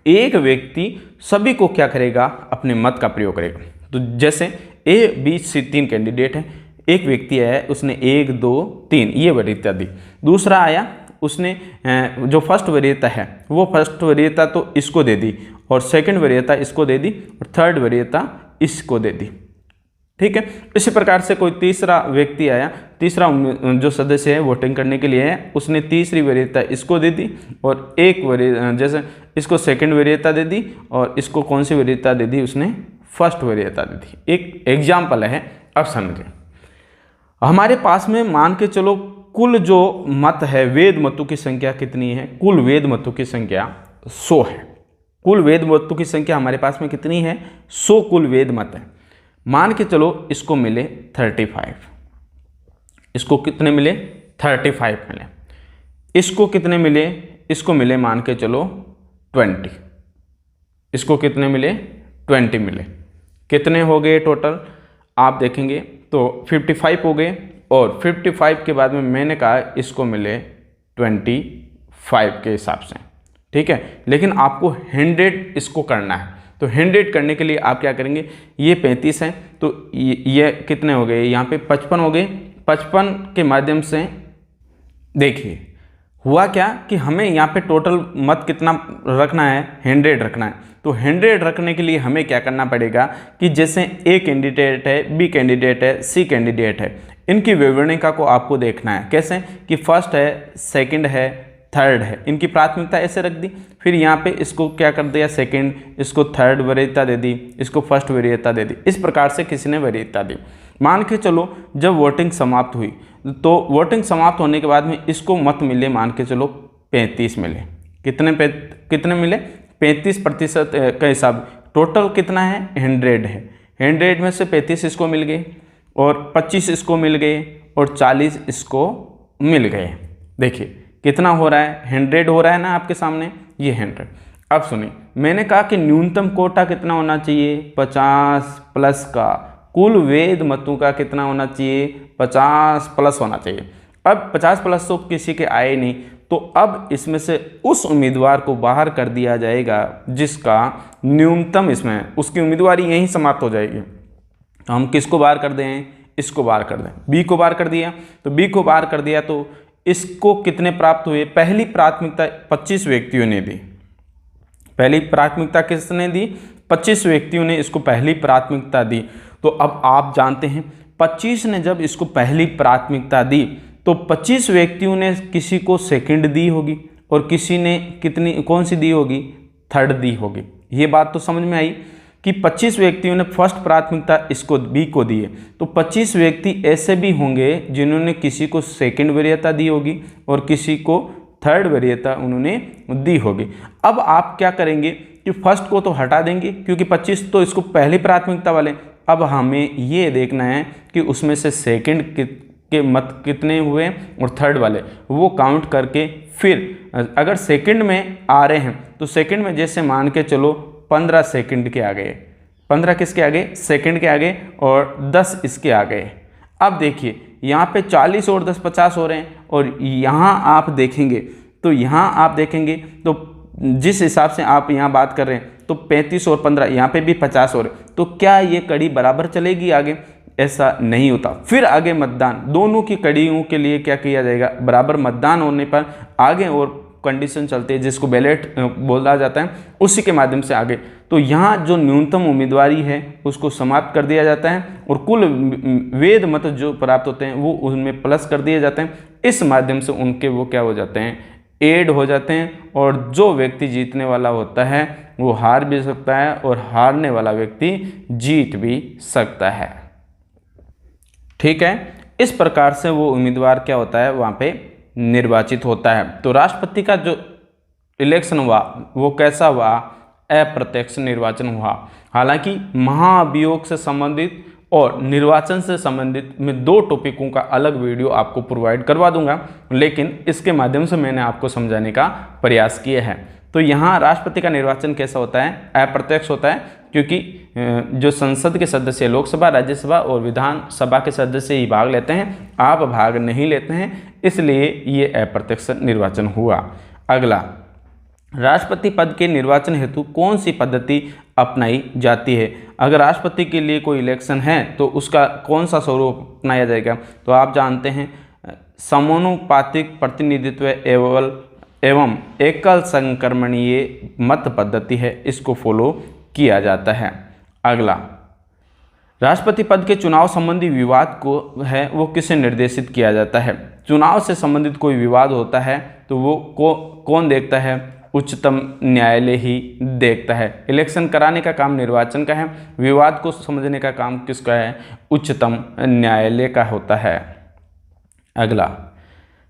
एक व्यक्ति सभी को क्या करेगा, अपने मत का प्रयोग करेगा। तो जैसे ए बी सी 3 कैंडिडेट हैं, एक व्यक्ति आया उसने 1 2 3 ये वरीयता दी। दूसरा आया उसने जो फर्स्ट वरीयता है वो फर्स्ट वरीयता तो इसको दे दी, और सेकंड वरीयता इसको दे दी, और थर्ड वरीयता इसको दे दी। ठीक है। इसी प्रकार से कोई तीसरा व्यक्ति आया, तीसरा जो सदस्य है वोटिंग करने के लिए है, उसने तीसरी वरीयता इसको दे दी और एक जैसे इसको सेकंड वरीयता दे दी और इसको कौन सी वरीयता दे दी, उसने फर्स्ट वरीयता दे दी। एक एग्जाम्पल है, अब समझें। हमारे पास में मान के चलो कुल जो मत है, वेद मतों की संख्या कितनी है? कुल वेद मतों की संख्या 100 है। कुल वेद मतों की संख्या हमारे पास में कितनी है? 100 कुल वेद मत है। मान के चलो इसको मिले 35, इसको कितने मिले? 35 मिले। इसको कितने मिले? इसको मिले मान के चलो 20। इसको कितने मिले? 20 मिले। कितने हो गए टोटल? आप देखेंगे तो 55 हो गए और 55 के बाद में मैंने कहा इसको मिले 25 के हिसाब से, ठीक है। लेकिन आपको 100 इसको करना है, तो 100 करने के लिए आप क्या करेंगे? ये 35 है तो ये कितने हो गए? यहाँ पे 55 हो गए। 55 के माध्यम से देखिए हुआ क्या कि हमें यहाँ पे टोटल मत कितना रखना है? 100 रखना है। तो 100 रखने के लिए हमें क्या करना पड़ेगा कि जैसे ए कैंडिडेट है, बी कैंडिडेट है, सी कैंडिडेट है, इनकी विवरणिका को आपको देखना है। कैसे कि फर्स्ट है, सेकंड है, थर्ड है, इनकी प्राथमिकता ऐसे रख दी। फिर यहाँ पे इसको क्या कर दिया? सेकंड, इसको थर्ड वरीयता दे दी, इसको फर्स्ट वरीयता दे दी। इस प्रकार से किसी ने वरीयता दी। मान के चलो जब वोटिंग समाप्त हुई तो वोटिंग समाप्त होने के बाद में इसको मत मिले, मान के चलो 35 मिले। कितने मिले? 35% का हिसाब। टोटल कितना है? 100 है। 100 में से 35 इसको मिल गए और 25 इसको मिल गए और 40 इसको मिल गए। देखिए कितना हो रहा है? 100 हो रहा है ना आपके सामने, ये 100। अब सुनिए, मैंने कहा कि न्यूनतम कोटा कितना होना चाहिए? 50 प्लस का। कुल वेद मतों का कितना होना चाहिए? 50 प्लस होना चाहिए। अब 50 प्लस तो किसी के आए नहीं, तो अब इसमें से उस उम्मीदवार को बाहर कर दिया जाएगा जिसका न्यूनतम इसमें है, उसकी उम्मीदवारी यहीं समाप्त हो जाएगी। तो हम किसको बाहर कर दें? इसको बाहर कर दें। बी को बाहर कर दिया, तो बी को बाहर कर दिया तो इसको कितने प्राप्त हुए? पहली प्राथमिकता 25 व्यक्तियों ने दी। पहली प्राथमिकता किसने दी? 25 व्यक्तियों ने इसको पहली प्राथमिकता दी। तो अब आप जानते हैं 25 ने जब इसको पहली प्राथमिकता दी तो 25 व्यक्तियों ने किसी को सेकंड दी होगी और किसी ने कौन सी दी होगी? थर्ड दी होगी। ये बात तो समझ में आई कि 25 व्यक्तियों ने फर्स्ट प्राथमिकता इसको बी को दी है, तो 25 व्यक्ति ऐसे भी होंगे जिन्होंने किसी को सेकंड वरीयता दी होगी और किसी को थर्ड वरीयता उन्होंने दी होगी। अब आप क्या करेंगे कि फर्स्ट को तो हटा देंगे क्योंकि 25 तो इसको पहली प्राथमिकता वाले। अब हमें ये देखना है कि उसमें से सेकंड के मत कितने हुए और थर्ड वाले वो काउंट करके, फिर अगर सेकंड में आ रहे हैं तो सेकंड में जैसे मान के चलो 15 सेकंड के आ गए, 15 किसके आ गए? सेकंड के आ गए और 10 इसके आ गए। अब देखिए यहाँ पे 40 और 10 50 हो रहे हैं और यहाँ आप देखेंगे तो जिस हिसाब से आप यहाँ बात कर रहे हैं तो 35 और 15 यहाँ पे भी 50 हो रहे, तो क्या ये कड़ी बराबर चलेगी आगे? ऐसा नहीं होता। फिर आगे मतदान, दोनों की कड़ियों के लिए क्या किया जाएगा? बराबर मतदान होने पर आगे और कंडीशन चलती है जिसको बैलेट बोला जाता है, उसी के माध्यम से आगे। तो यहाँ जो न्यूनतम उम्मीदवारी है उसको समाप्त कर दिया जाता है और कुल वेद मत जो प्राप्त होते हैं वो उनमें प्लस कर दिए जाते हैं। इस माध्यम से उनके वो क्या हो जाते हैं? एड हो जाते हैं और जो व्यक्ति जीतने वाला होता है वो हार भी सकता है और हारने वाला व्यक्ति जीत भी सकता है। ठीक है, इस प्रकार से वो उम्मीदवार क्या होता है? वहाँ पे निर्वाचित होता है। तो राष्ट्रपति का जो इलेक्शन हुआ वो कैसा हुआ? अप्रत्यक्ष निर्वाचन हुआ। हालांकि महाभियोग से संबंधित और निर्वाचन से संबंधित मैं 2 टॉपिकों का अलग वीडियो आपको प्रोवाइड करवा दूंगा, लेकिन इसके माध्यम से मैंने आपको समझाने का प्रयास किया है। तो यहाँ राष्ट्रपति का निर्वाचन कैसा होता है? अप्रत्यक्ष होता है, क्योंकि जो संसद के सदस्य, लोकसभा, राज्यसभा और विधानसभा के सदस्य ही भाग लेते हैं, आप भाग नहीं लेते हैं, इसलिए ये अप्रत्यक्ष निर्वाचन हुआ। अगला, राष्ट्रपति पद के निर्वाचन हेतु कौन सी पद्धति अपनाई जाती है? अगर राष्ट्रपति के लिए कोई इलेक्शन है तो उसका कौन सा स्वरूप अपनाया जाएगा? तो आप जानते हैं समानुपातिक प्रतिनिधित्व एवं एकल संक्रमणीय मत पद्धति है, इसको फॉलो किया जाता है। अगला, राष्ट्रपति पद के चुनाव संबंधी विवाद को है वो किसे निर्देशित किया जाता है? चुनाव से संबंधित कोई विवाद होता है तो वो कौन देखता है? उच्चतम न्यायालय ही देखता है। इलेक्शन कराने का काम निर्वाचन का है, विवाद को समझने का काम किसका है? उच्चतम न्यायालय का होता है। अगला,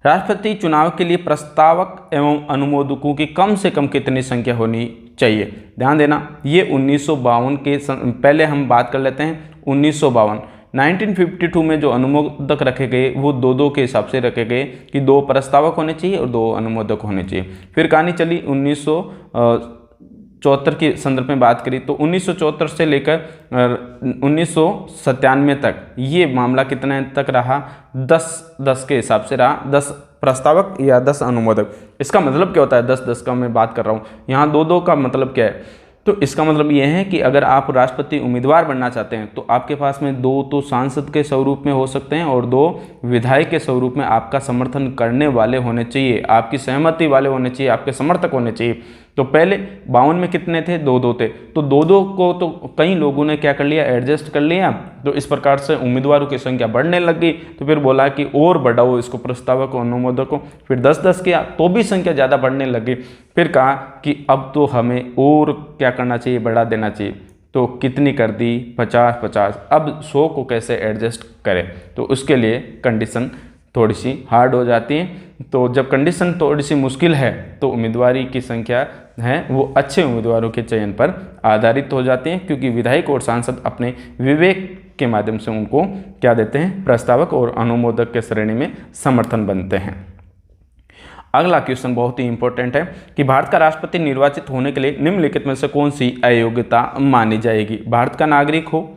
राष्ट्रपति चुनाव के लिए प्रस्तावक एवं अनुमोदकों की कम से कम कितनी संख्या होनी चाहिए? ध्यान देना, ये 1952 के पहले हम बात कर लेते हैं 1952। 1952 में जो अनुमोदक रखे गए वो दो के हिसाब से रखे गए कि 2 प्रस्तावक होने चाहिए और 2 अनुमोदक होने चाहिए। फिर कहानी चली 1974 के संदर्भ में बात करी तो 1974 से लेकर 1997 तक ये मामला कितने तक रहा? 10 के हिसाब से रहा, 10 प्रस्तावक या 10 अनुमोदक। इसका मतलब क्या होता है? 10 का मैं बात कर रहा हूँ, यहाँ 2 का मतलब क्या है? तो इसका मतलब ये है कि अगर आप राष्ट्रपति उम्मीदवार बनना चाहते हैं तो आपके पास में 2 तो सांसद के स्वरूप में हो सकते हैं और 2 विधायक के स्वरूप में आपका समर्थन करने वाले होने चाहिए, आपकी सहमति वाले होने चाहिए, आपके समर्थक होने चाहिए। तो पहले 52 में कितने थे? 2 थे। तो 2 को तो कई लोगों ने क्या कर लिया? एडजस्ट कर लिया। तो इस प्रकार से उम्मीदवारों की संख्या बढ़ने लगी। तो फिर बोला कि और बढ़ाओ इसको, प्रस्तावक और अनुमोदक को। फिर 10 किया तो भी संख्या ज़्यादा बढ़ने लगी। फिर कहा कि अब तो हमें और क्या करना चाहिए? बढ़ा देना चाहिए। तो कितनी कर दी? 50। अब 100 को कैसे एडजस्ट करें? तो उसके लिए कंडीशन थोड़ी सी हार्ड हो जाती है। तो जब कंडीशन थोड़ी सी मुश्किल है तो उम्मीदवारी की संख्या है वो अच्छे उम्मीदवारों के चयन पर आधारित हो जाते हैं, क्योंकि विधायक और सांसद अपने विवेक के माध्यम से उनको क्या देते हैं? प्रस्तावक और अनुमोदक के श्रेणी में समर्थन बनते हैं। अगला क्वेश्चन बहुत ही इंपॉर्टेंट है कि भारत का राष्ट्रपति निर्वाचित होने के लिए निम्नलिखित में से कौन सी अयोग्यता मानी जाएगी? भारत का नागरिक हो,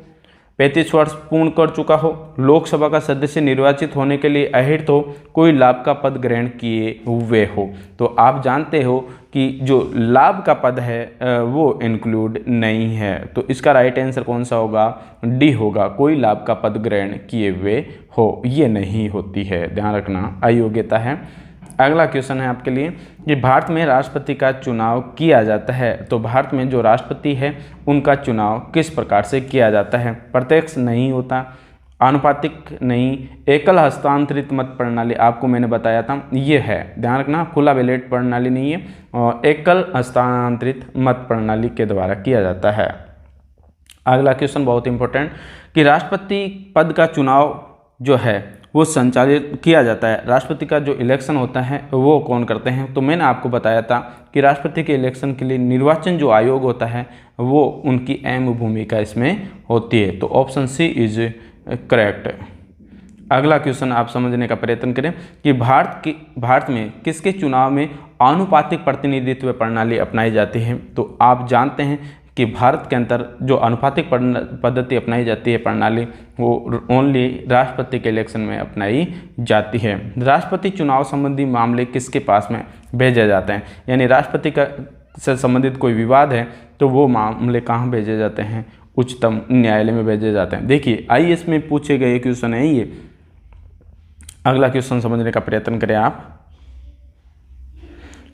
35 वर्ष पूर्ण कर चुका हो, लोकसभा का सदस्य निर्वाचित होने के लिए अहिर्त हो, कोई लाभ का पद ग्रहण किए हुए हो। तो आप जानते हो कि जो लाभ का पद है वो इंक्लूड नहीं है। तो इसका राइट आंसर कौन सा होगा? डी होगा, कोई लाभ का पद ग्रहण किए हुए हो, ये नहीं होती है, ध्यान रखना, अयोग्यता है। अगला क्वेश्चन है आपके लिए कि भारत में राष्ट्रपति का चुनाव किया जाता है, तो भारत में जो राष्ट्रपति है उनका चुनाव किस प्रकार से किया जाता है? प्रत्यक्ष नहीं होता, आनुपातिक नहीं, एकल हस्तांतरित मत प्रणाली, आपको मैंने बताया था ये है, ध्यान रखना, खुला बैलेट प्रणाली नहीं है, और एकल हस्तांतरित मत प्रणाली के द्वारा किया जाता है। अगला क्वेश्चन बहुत इंपॉर्टेंट कि राष्ट्रपति पद का चुनाव जो है वो संचालित किया जाता है, राष्ट्रपति का जो इलेक्शन होता है वो कौन करते हैं? तो मैंने आपको बताया था कि राष्ट्रपति के इलेक्शन के लिए निर्वाचन जो आयोग होता है वो उनकी अहम भूमिका इसमें होती है। तो ऑप्शन सी इज करेक्ट। अगला क्वेश्चन आप समझने का प्रयत्न करें कि भारत में किसके चुनाव में आनुपातिक प्रतिनिधित्व प्रणाली अपनाई जाती है? तो आप जानते हैं कि भारत के अंदर जो अनुपातिक पद्धति अपनाई जाती है प्रणाली वो ओनली राष्ट्रपति के इलेक्शन में अपनाई जाती है। राष्ट्रपति चुनाव संबंधी मामले किसके पास में भेजे जाते हैं? यानी राष्ट्रपति का से संबंधित कोई विवाद है तो वो मामले कहाँ भेजे जाते हैं? उच्चतम न्यायालय में भेजे जाते हैं। देखिए आईएएस में पूछे गए क्वेश्चन है ये। अगला क्वेश्चन समझने का प्रयत्न करें आप।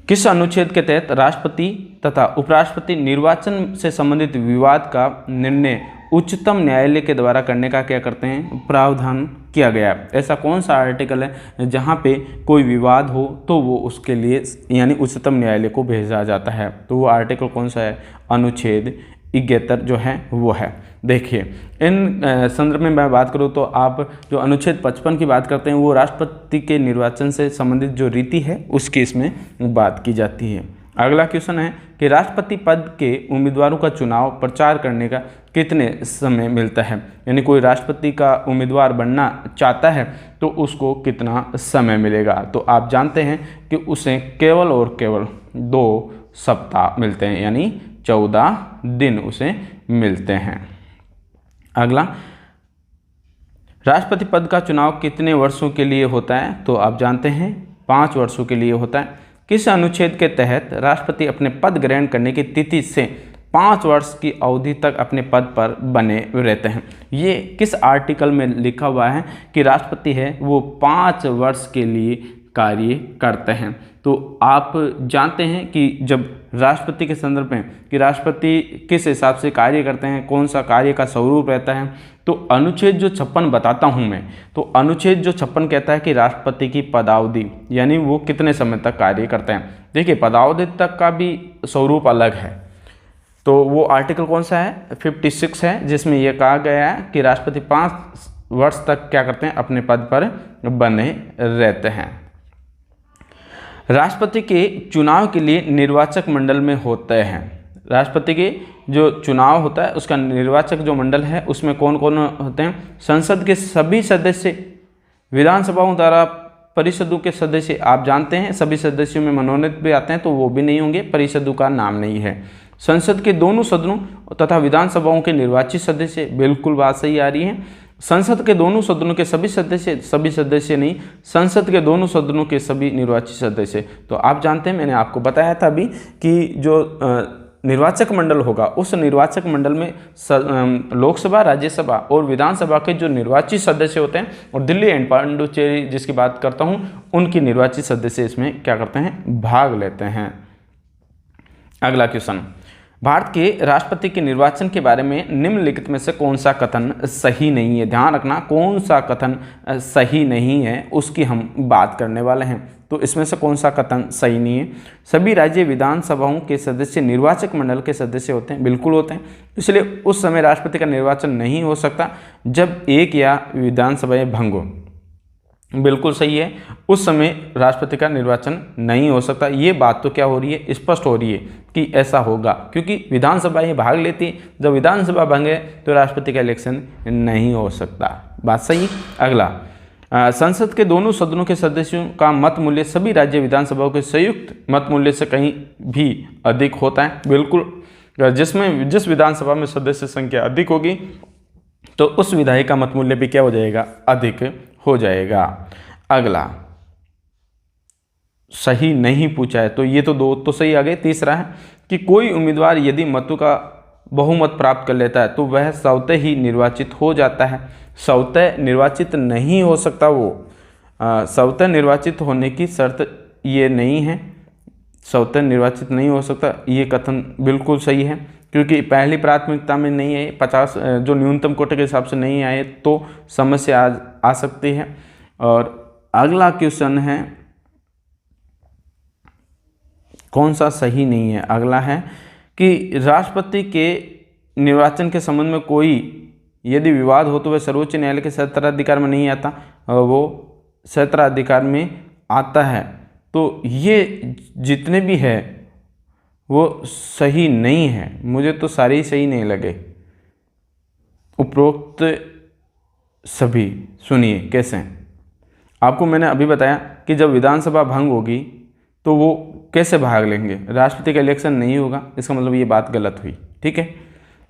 किस अनुच्छेद के तहत राष्ट्रपति तथा उपराष्ट्रपति निर्वाचन से संबंधित विवाद का निर्णय उच्चतम न्यायालय के द्वारा करने का क्या करते हैं? प्रावधान किया गया? ऐसा कौन सा आर्टिकल है जहां पे कोई विवाद हो तो वो उसके लिए यानी उच्चतम न्यायालय को भेजा जाता है? तो वो आर्टिकल कौन सा है? अनुच्छेद 71 जो है वो है। देखिए इन संदर्भ में मैं बात करूँ तो आप जो अनुच्छेद 55 की बात करते हैं वो राष्ट्रपति के निर्वाचन से संबंधित जो रीति है उसकी इसमें बात की जाती है। अगला क्वेश्चन है कि राष्ट्रपति पद के उम्मीदवारों का चुनाव प्रचार करने का कितने समय मिलता है? यानी कोई राष्ट्रपति का उम्मीदवार बनना चाहता है तो उसको कितना समय मिलेगा? तो आप जानते हैं कि उसे केवल और केवल 2 सप्ताह मिलते हैं, यानी 14 दिन उसे मिलते हैं। अगला, राष्ट्रपति पद का चुनाव कितने वर्षों के लिए होता है? तो आप जानते हैं 5 वर्षों के लिए होता है। किस अनुच्छेद के तहत राष्ट्रपति अपने पद ग्रहण करने की तिथि से 5 वर्ष की अवधि तक अपने पद पर बने रहते हैं? ये किस आर्टिकल में लिखा हुआ है कि राष्ट्रपति है वो 5 वर्ष के लिए कार्य करते हैं। तो आप जानते हैं कि जब राष्ट्रपति के संदर्भ में कि राष्ट्रपति किस हिसाब से कार्य करते हैं, कौन सा कार्य का स्वरूप रहता है, तो अनुच्छेद जो 56 बताता हूं मैं, तो अनुच्छेद जो 56 कहता है कि राष्ट्रपति की पदावधि यानी वो कितने समय तक कार्य करते हैं। देखिए पदावधि तक का भी स्वरूप अलग है, तो वो आर्टिकल कौन सा है, 56 है, जिसमें यह कहा गया है कि राष्ट्रपति 5 वर्ष तक क्या करते हैं, अपने पद पर बने रहते हैं। राष्ट्रपति के चुनाव के लिए निर्वाचक मंडल में होते हैं। राष्ट्रपति के जो चुनाव होता है उसका निर्वाचक जो मंडल है उसमें कौन कौन होते हैं, संसद के सभी सदस्य, विधानसभाओं द्वारा परिषदों के सदस्य, आप जानते हैं सभी सदस्यों में मनोनीत भी आते हैं तो वो भी नहीं होंगे, परिषदों का नाम नहीं है। संसद के दोनों सदनों तथा विधानसभाओं के निर्वाचित सदस्य, बिल्कुल बात सही आ रही है। संसद के दोनों सदनों के सभी सदस्य नहीं, संसद के दोनों सदनों के सभी निर्वाचित सदस्य। तो आप जानते हैं मैंने आपको बताया था अभी कि जो निर्वाचक मंडल होगा उस निर्वाचक मंडल में लोकसभा, राज्यसभा और विधानसभा के जो निर्वाचित सदस्य होते हैं और दिल्ली एंड पांडुचेरी जिसकी बात करता हूं उनकी निर्वाचित सदस्य इसमें क्या करते हैं, भाग लेते हैं। अगला क्वेश्चन, भारत के राष्ट्रपति के निर्वाचन के बारे में निम्नलिखित में से कौन सा कथन सही नहीं है। ध्यान रखना कौन सा कथन सही नहीं है उसकी हम बात करने वाले हैं। तो इसमें से कौन सा कथन सही नहीं है, सभी राज्य विधानसभाओं के सदस्य निर्वाचक मंडल के सदस्य होते हैं, बिल्कुल होते हैं, इसलिए उस समय राष्ट्रपति का निर्वाचन नहीं हो सकता जब एक या विधानसभाएं भंग हो, बिल्कुल सही है, उस समय राष्ट्रपति का निर्वाचन नहीं हो सकता। ये बात तो क्या हो रही है, स्पष्ट हो रही है कि ऐसा होगा क्योंकि विधानसभाएं भाग लेती है, जब विधानसभा भंग है तो राष्ट्रपति का इलेक्शन नहीं हो सकता, बात सही। अगला, संसद के दोनों सदनों के सदस्यों का मत मूल्य सभी राज्य विधानसभाओं के संयुक्त मत मूल्य से कहीं भी अधिक होता है, बिल्कुल। जिस विधानसभा में सदस्य संख्या अधिक होगी तो उस विधायक का मत मूल्य भी क्या हो जाएगा, अधिक हो जाएगा। अगला, सही नहीं पूछा है तो ये तो दो तो सही आ गए। तीसरा है कि कोई उम्मीदवार यदि मतों का बहुमत प्राप्त कर लेता है तो वह स्वतः ही निर्वाचित हो जाता है। स्वतः निर्वाचित नहीं हो सकता, वो स्वतः निर्वाचित होने की शर्त ये नहीं है, स्वतः निर्वाचित नहीं हो सकता, ये कथन बिल्कुल सही है क्योंकि पहली प्राथमिकता में नहीं है, 50 जो न्यूनतम कोटे के हिसाब से नहीं आए तो समस्या आ सकती है। और अगला क्वेश्चन है कौन सा सही नहीं है, अगला है कि राष्ट्रपति के निर्वाचन के संबंध में कोई यदि विवाद हो तो वह सर्वोच्च न्यायालय के क्षेत्राधिकार में नहीं आता, वो क्षेत्राधिकार में आता है। तो ये जितने भी है वो सही नहीं है, मुझे तो सारे ही सही नहीं लगे उपरोक्त सभी। सुनिए कैसे, आपको मैंने अभी बताया कि जब विधानसभा भंग होगी तो वो कैसे भाग लेंगे, राष्ट्रपति का इलेक्शन नहीं होगा, इसका मतलब ये बात गलत हुई, ठीक है।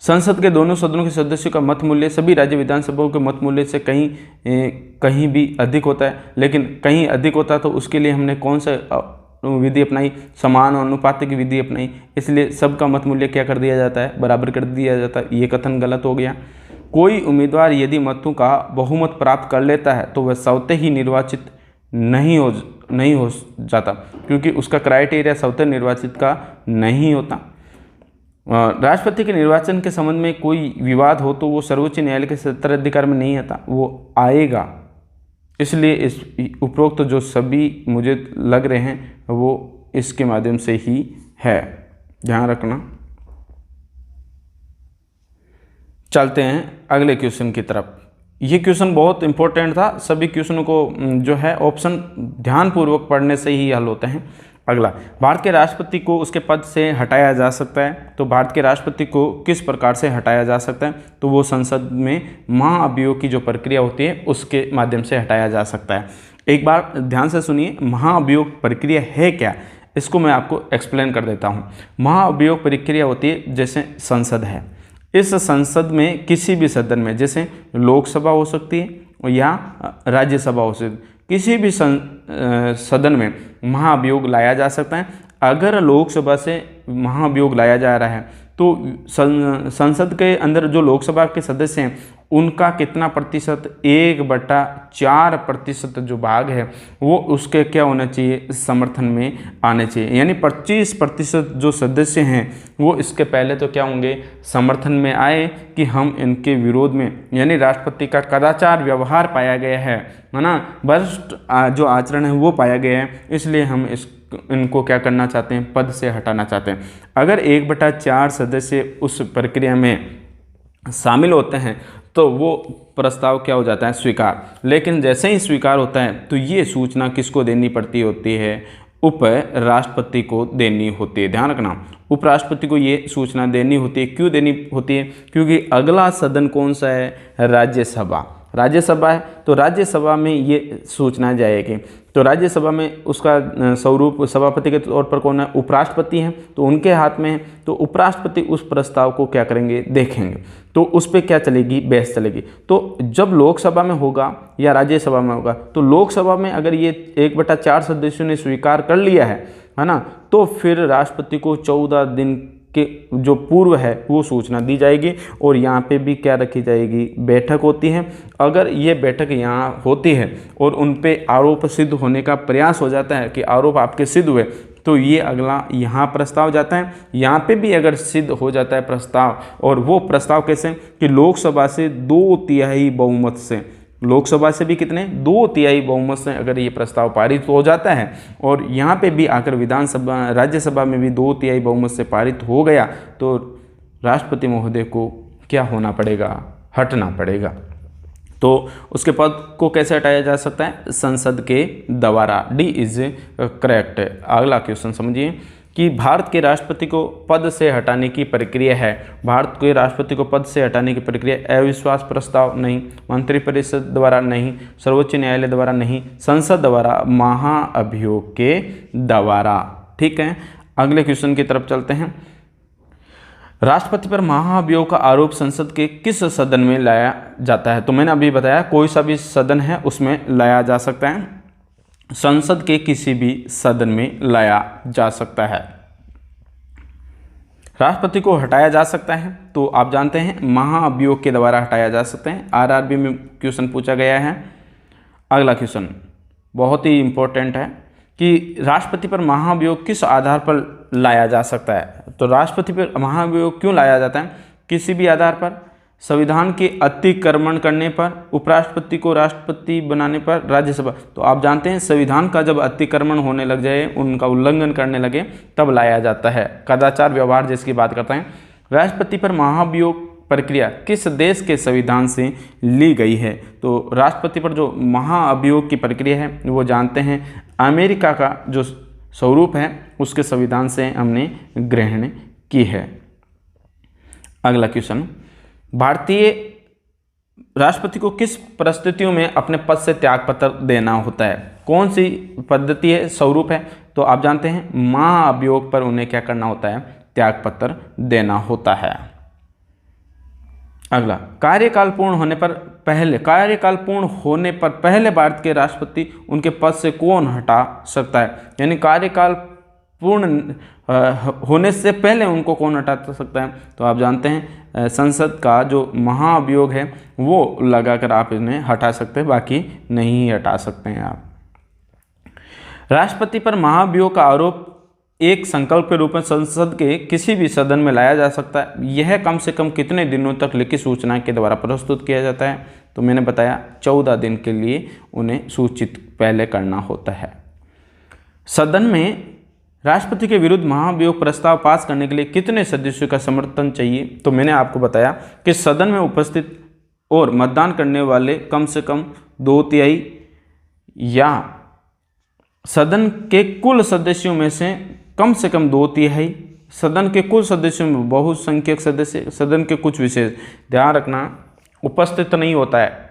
संसद के दोनों सदनों के सदस्यों का मत मूल्य सभी राज्य विधानसभाओं के मत मूल्य से कहीं भी अधिक होता है, लेकिन कहीं अधिक होता तो उसके लिए हमने कौन सा विधि अपनाई, समान अनुपात की विधि अपनाई, इसलिए सबका मत मूल्य क्या कर दिया जाता है, बराबर कर दिया जाता है, ये कथन गलत हो गया। कोई उम्मीदवार यदि मतों का बहुमत प्राप्त कर लेता है तो वह स्वतः ही निर्वाचित नहीं हो जाता क्योंकि उसका क्राइटेरिया स्वतः निर्वाचित का नहीं होता। राष्ट्रपति के निर्वाचन के संबंध में कोई विवाद हो तो वो सर्वोच्च न्यायालय के क्षेत्राधिकार में नहीं आता, वो आएगा, इसलिए इस उपरोक्त जो सभी मुझे लग रहे हैं वो इसके माध्यम से ही है, ध्यान रखना। चलते हैं अगले क्वेश्चन की तरफ। ये क्वेश्चन बहुत इंपॉर्टेंट था, सभी क्वेश्चनों को जो है ऑप्शन ध्यानपूर्वक पढ़ने से ही हल होते हैं। अगला, भारत के राष्ट्रपति को उसके पद से हटाया जा सकता है, तो भारत के राष्ट्रपति को किस प्रकार से हटाया जा सकता है, तो वो संसद में महाअभियोग की जो प्रक्रिया होती है उसके माध्यम से हटाया जा सकता है। एक बार ध्यान से सुनिए, महाअभियोग प्रक्रिया है क्या, इसको मैं आपको एक्सप्लेन कर देता हूँ। महाअभियोग प्रक्रिया होती है जैसे संसद है, इस संसद में किसी भी सदन में, जैसे लोकसभा हो सकती है या राज्यसभा हो सकती है, किसी भी सदन में महाअभियोग लाया जा सकता है। अगर लोकसभा से महाअभियोग लाया जा रहा है तो संसद के अंदर जो लोकसभा के सदस्य हैं उनका कितना प्रतिशत, 1/4% जो भाग है वो उसके क्या होना चाहिए, समर्थन में आने चाहिए। यानी 25% जो सदस्य हैं वो इसके पहले तो क्या होंगे, समर्थन में आए कि हम इनके विरोध में, यानी राष्ट्रपति का कदाचार व्यवहार पाया गया है ना, भ्रष्ट जो आचरण है वो पाया गया है, इसलिए हम इनको क्या करना चाहते हैं, पद से हटाना चाहते हैं। अगर 1/4 सदस्य उस प्रक्रिया में शामिल होते हैं तो वो प्रस्ताव क्या हो जाता है, स्वीकार। लेकिन जैसे ही स्वीकार होता है तो ये सूचना किसको देनी पड़ती होती है, उपराष्ट्रपति को देनी होती है। ध्यान रखना, उपराष्ट्रपति को ये सूचना देनी होती है। क्यों देनी होती है, क्योंकि अगला सदन कौन सा है, राज्यसभा। राज्यसभा है तो राज्यसभा में ये सूचना जाएगी। तो राज्यसभा में उसका स्वरूप सभापति के तौर पर कौन है, उपराष्ट्रपति हैं, तो उनके हाथ में है। तो उपराष्ट्रपति उस प्रस्ताव को क्या करेंगे, देखेंगे, तो उस पर क्या चलेगी, बहस चलेगी। तो जब लोकसभा में होगा या राज्यसभा में होगा, तो लोकसभा में अगर ये 1/4 सदस्यों ने स्वीकार कर लिया है ना, तो फिर राष्ट्रपति को 14 दिन के जो पूर्व है वो सूचना दी जाएगी और यहाँ पे भी क्या रखी जाएगी, बैठक होती है। अगर ये बैठक यहाँ होती है और उन पे आरोप सिद्ध होने का प्रयास हो जाता है कि आरोप आपके सिद्ध हुए, तो ये अगला यहाँ प्रस्ताव जाता है। यहाँ पे भी अगर सिद्ध हो जाता है प्रस्ताव, और वो प्रस्ताव कैसे कि लोकसभा से 2/3 बहुमत से, लोकसभा से भी कितने, 2/3 बहुमत से अगर ये प्रस्ताव पारित हो जाता है, और यहाँ पे भी आकर विधानसभा राज्यसभा में भी 2/3 बहुमत से पारित हो गया, तो राष्ट्रपति महोदय को क्या होना पड़ेगा, हटना पड़ेगा। तो उसके पद को कैसे हटाया जा सकता है, संसद के द्वारा। D is correct. अगला क्वेश्चन समझिए कि भारत के राष्ट्रपति को पद से हटाने की प्रक्रिया है। भारत के राष्ट्रपति को पद से हटाने की प्रक्रिया, अविश्वास प्रस्ताव नहीं, मंत्रिपरिषद द्वारा नहीं, सर्वोच्च न्यायालय द्वारा नहीं, संसद द्वारा, महाअभियोग के द्वारा। ठीक है, अगले क्वेश्चन की तरफ चलते हैं। राष्ट्रपति पर महाअभियोग का आरोप संसद के किस सदन में लाया जाता है? तो मैंने अभी बताया कोई सा भी सदन है उसमें लाया जा सकता है, संसद के किसी भी सदन में लाया जा सकता है। राष्ट्रपति को हटाया जा सकता है तो आप जानते हैं महाअभियोग के द्वारा हटाया जा सकते हैं। आरआरबी में क्वेश्चन पूछा गया है। अगला क्वेश्चन बहुत ही इंपॉर्टेंट है कि राष्ट्रपति पर महाअभियोग किस आधार पर लाया जा सकता है। तो राष्ट्रपति पर महाअभियोग क्यों लाया जाता है, किसी भी आधार पर, संविधान के अतिक्रमण करने पर, उपराष्ट्रपति को राष्ट्रपति बनाने पर, राज्यसभा। तो आप जानते हैं संविधान का जब अतिक्रमण होने लग जाए, उनका उल्लंघन करने लगे, तब लाया जाता है। कदाचार व्यवहार जिसकी बात करते हैं। राष्ट्रपति पर महाअभियोग प्रक्रिया किस देश के संविधान से ली गई है? तो राष्ट्रपति पर जो महाअभियोग की प्रक्रिया है वो जानते हैं अमेरिका का जो स्वरूप है उसके संविधान से हमने ग्रहण की है। अगला क्वेश्चन, भारतीय राष्ट्रपति को किस परिस्थितियों में अपने पद से त्यागपत्र देना होता है? कौन सी पद्धति है, स्वरूप है? तो आप जानते हैं महाअभियोग पर उन्हें क्या करना होता है, त्यागपत्र देना होता है। अगला, कार्यकाल पूर्ण होने पर पहले भारत के राष्ट्रपति उनके पद से कौन हटा सकता है? यानी कार्यकाल पूर्ण होने से पहले उनको कौन हटा सकता है? तो आप जानते हैं संसद का जो महाअभियोग है वो लगाकर आप इन्हें हटा सकते हैं, बाकी नहीं हटा सकते हैं आप। राष्ट्रपति पर महाअभियोग का आरोप एक संकल्प के रूप में संसद के किसी भी सदन में लाया जा सकता है। यह कम से कम कितने दिनों तक लिखित सूचना के द्वारा प्रस्तुत किया जाता है? तो मैंने बताया 14 दिन के लिए उन्हें सूचित पहले करना होता है। सदन में राष्ट्रपति के विरुद्ध महाअभियोग प्रस्ताव पास करने के लिए कितने सदस्यों का समर्थन चाहिए? तो मैंने आपको बताया कि सदन में उपस्थित और मतदान करने वाले कम से कम 2/3 या सदन के कुल सदस्यों में से कम 2/3, सदन के कुल सदस्यों में बहुसंख्यक सदस्य, सदन के कुछ विशेष, ध्यान रखना उपस्थित नहीं होता है,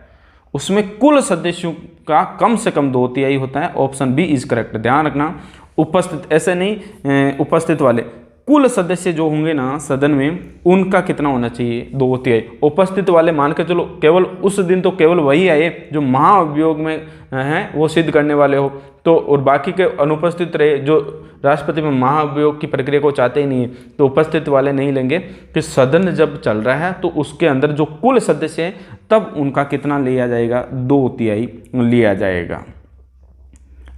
उसमें कुल सदस्यों का कम से कम 2/3 होता है। Option B is correct. ध्यान रखना उपस्थित, ऐसे नहीं उपस्थित वाले, कुल सदस्य जो होंगे ना सदन में उनका कितना होना चाहिए, 2/3। उपस्थित वाले मान के चलो केवल उस दिन तो केवल वही आए जो महाअभियोग में हैं वो सिद्ध करने वाले हो, तो और बाकी के अनुपस्थित रहे जो राष्ट्रपति में महाभियोग की प्रक्रिया को चाहते ही नहीं है, तो उपस्थित वाले नहीं लेंगे कि सदन जब चल रहा है तो उसके अंदर जो कुल सदस्य हैं तब उनका कितना लिया जाएगा, 2/3 लिया जाएगा।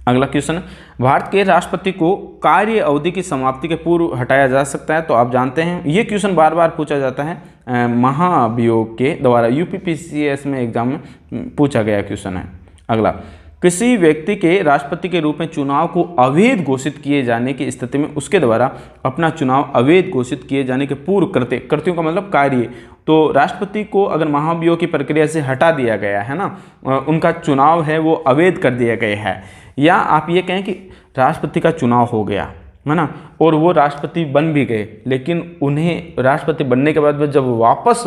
अगला क्वेश्चन, भारत के राष्ट्रपति को कार्य अवधि की समाप्ति के पूर्व हटाया जा सकता है? तो आप जानते हैं ये क्वेश्चन बार बार पूछा जाता है महाभियोग के द्वारा, यूपीपीसीएस में एग्जाम में पूछा गया क्वेश्चन है। अगला, किसी व्यक्ति के राष्ट्रपति के रूप में चुनाव को अवैध घोषित किए जाने की स्थिति में उसके द्वारा अपना चुनाव अवैध घोषित किए जाने के पूर्व कृत्यों का मतलब कार्य, तो राष्ट्रपति को अगर महाभियोग की प्रक्रिया से हटा दिया गया है ना, उनका चुनाव है वो अवैध कर दिया गया है, या आप ये कहें कि राष्ट्रपति का चुनाव हो गया है ना और वो राष्ट्रपति बन भी गए, लेकिन उन्हें राष्ट्रपति बनने के बाद जब वापस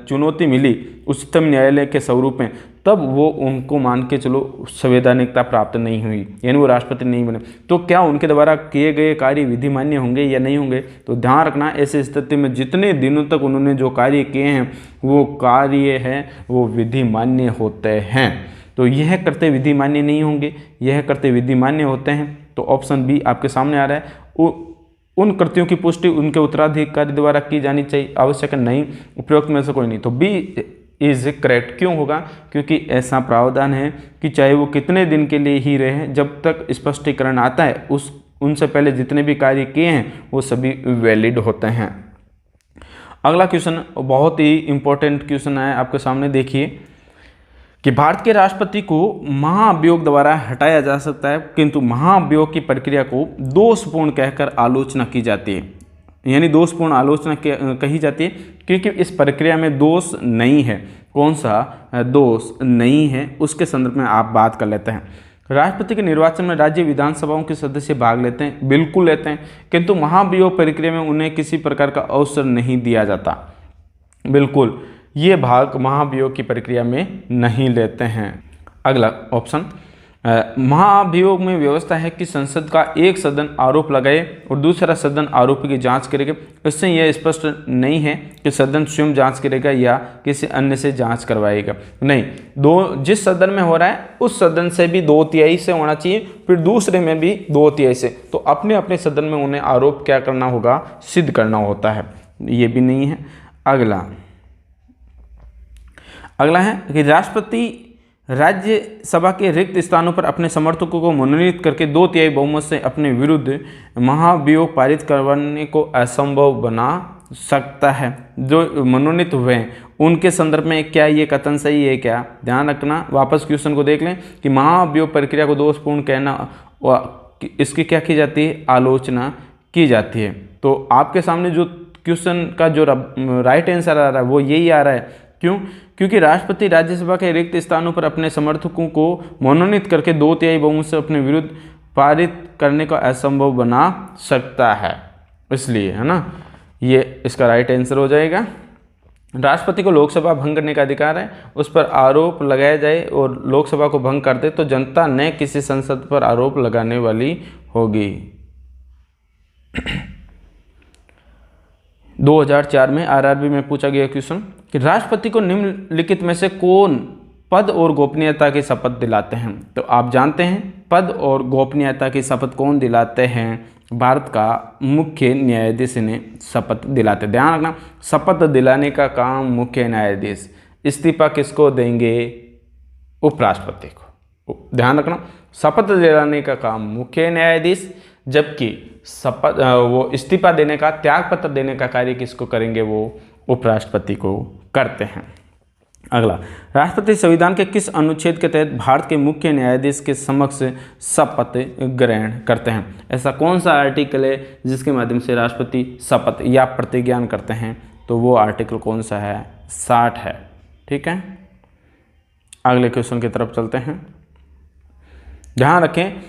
चुनौती मिली उच्चतम न्यायालय के स्वरूप में, तब वो उनको मान के चलो संवैधानिकता प्राप्त नहीं हुई, यानी वो राष्ट्रपति नहीं बने, तो क्या उनके द्वारा किए गए कार्य विधि मान्य होंगे या नहीं होंगे? तो ध्यान रखना, ऐसी स्थिति में जितने दिनों तक उन्होंने जो कार्य किए हैं वो कार्य है वो विधि मान्य होते हैं। तो यह करते विधि मान्य नहीं होंगे, यह करते विधि मान्य होते हैं, तो ऑप्शन बी आपके सामने आ रहा है। उन कृत्यों की पुष्टि उनके उत्तराधिकारी द्वारा की जानी चाहिए, आवश्यक नहीं, उपयुक्त में से कोई नहीं, तो बी इज करेक्ट। क्यों होगा? क्योंकि ऐसा प्रावधान है कि चाहे वो कितने दिन के लिए ही रहे, जब तक स्पष्टीकरण आता है उनसे पहले जितने भी कार्य किए हैं वो सभी वैलिड होते हैं। अगला क्वेश्चन बहुत ही इंपॉर्टेंट क्वेश्चन है आपके सामने, देखिए कि भारत के राष्ट्रपति को महाभियोग द्वारा हटाया जा सकता है, किंतु महाभियोग की प्रक्रिया को दोषपूर्ण कहकर आलोचना की जाती है, यानी दोषपूर्ण आलोचना कही जाती है क्योंकि इस प्रक्रिया में दोष नहीं है। कौन सा दोष नहीं है उसके संदर्भ में आप बात कर लेते हैं। राष्ट्रपति के निर्वाचन में राज्य विधानसभाओं के सदस्य भाग लेते हैं, बिल्कुल लेते हैं, किंतु महाभियोग प्रक्रिया में उन्हें किसी प्रकार का अवसर नहीं दिया जाता, बिल्कुल ये भाग महाभियोग की प्रक्रिया में नहीं लेते हैं। अगला ऑप्शन, महाभियोग में व्यवस्था है कि संसद का एक सदन आरोप लगाए और दूसरा सदन आरोपी की जांच करेगा। इससे यह स्पष्ट नहीं है कि सदन स्वयं जांच करेगा या किसी अन्य से जांच करवाएगा, नहीं, जिस सदन में हो रहा है उस सदन से भी 2/3 से होना चाहिए, फिर दूसरे में भी 2/3 से, तो अपने अपने सदन में उन्हें आरोप क्या करना होगा, सिद्ध करना होता है, ये भी नहीं है। अगला है कि राष्ट्रपति राज्यसभा के रिक्त स्थानों पर अपने समर्थकों को मनोनीत करके 2/3 बहुमत से अपने विरुद्ध महाभियोग पारित करवाने को असंभव बना सकता है। जो मनोनीत हुए हैं उनके संदर्भ में क्या ये कथन सही है क्या? ध्यान रखना, वापस क्वेश्चन को देख लें कि महाभियोग प्रक्रिया को दोषपूर्ण कहना, इसकी क्या की जाती है, आलोचना की जाती है। तो आपके सामने जो क्वेश्चन का जो राइट आंसर आ रहा है वो यही आ रहा है। क्यों? क्योंकि राष्ट्रपति राज्यसभा के रिक्त स्थानों पर अपने समर्थकों को मनोनीत करके 2/3 बहुमत से अपने विरुद्ध पारित करने का असंभव बना सकता है, इसलिए, है ना, ये इसका राइट आंसर हो जाएगा। राष्ट्रपति को लोकसभा भंग करने का अधिकार है, उस पर आरोप लगाया जाए और लोकसभा को भंग कर दे तो जनता न किसी संसद पर आरोप लगाने वाली होगी। 2004 में आरआरबी में पूछा गया क्वेश्चन कि राष्ट्रपति को निम्नलिखित में से कौन पद और गोपनीयता की शपथ दिलाते हैं? तो आप जानते हैं पद और गोपनीयता की शपथ कौन दिलाते हैं? भारत का मुख्य न्यायाधीश ने शपथ दिलाते। ध्यान रखना, शपथ दिलाने का काम मुख्य न्यायाधीश, इस्तीफा किसको देंगे? उपराष्ट्रपति को। ध्यान रखना, शपथ दिलाने का काम मुख्य न्यायाधीश, जबकि शपथ वो इस्तीफा देने का, त्याग पत्र देने का कार्य किसको करेंगे? वो उपराष्ट्रपति को करते हैं। अगला, राष्ट्रपति संविधान के किस अनुच्छेद के तहत भारत के मुख्य न्यायाधीश के समक्ष शपथ ग्रहण करते हैं? ऐसा कौन सा आर्टिकल है जिसके माध्यम से राष्ट्रपति शपथ या प्रतिज्ञान करते हैं? तो वो आर्टिकल कौन सा है? 60 है। ठीक है, अगले क्वेश्चन की तरफ चलते हैं। ध्यान रखें,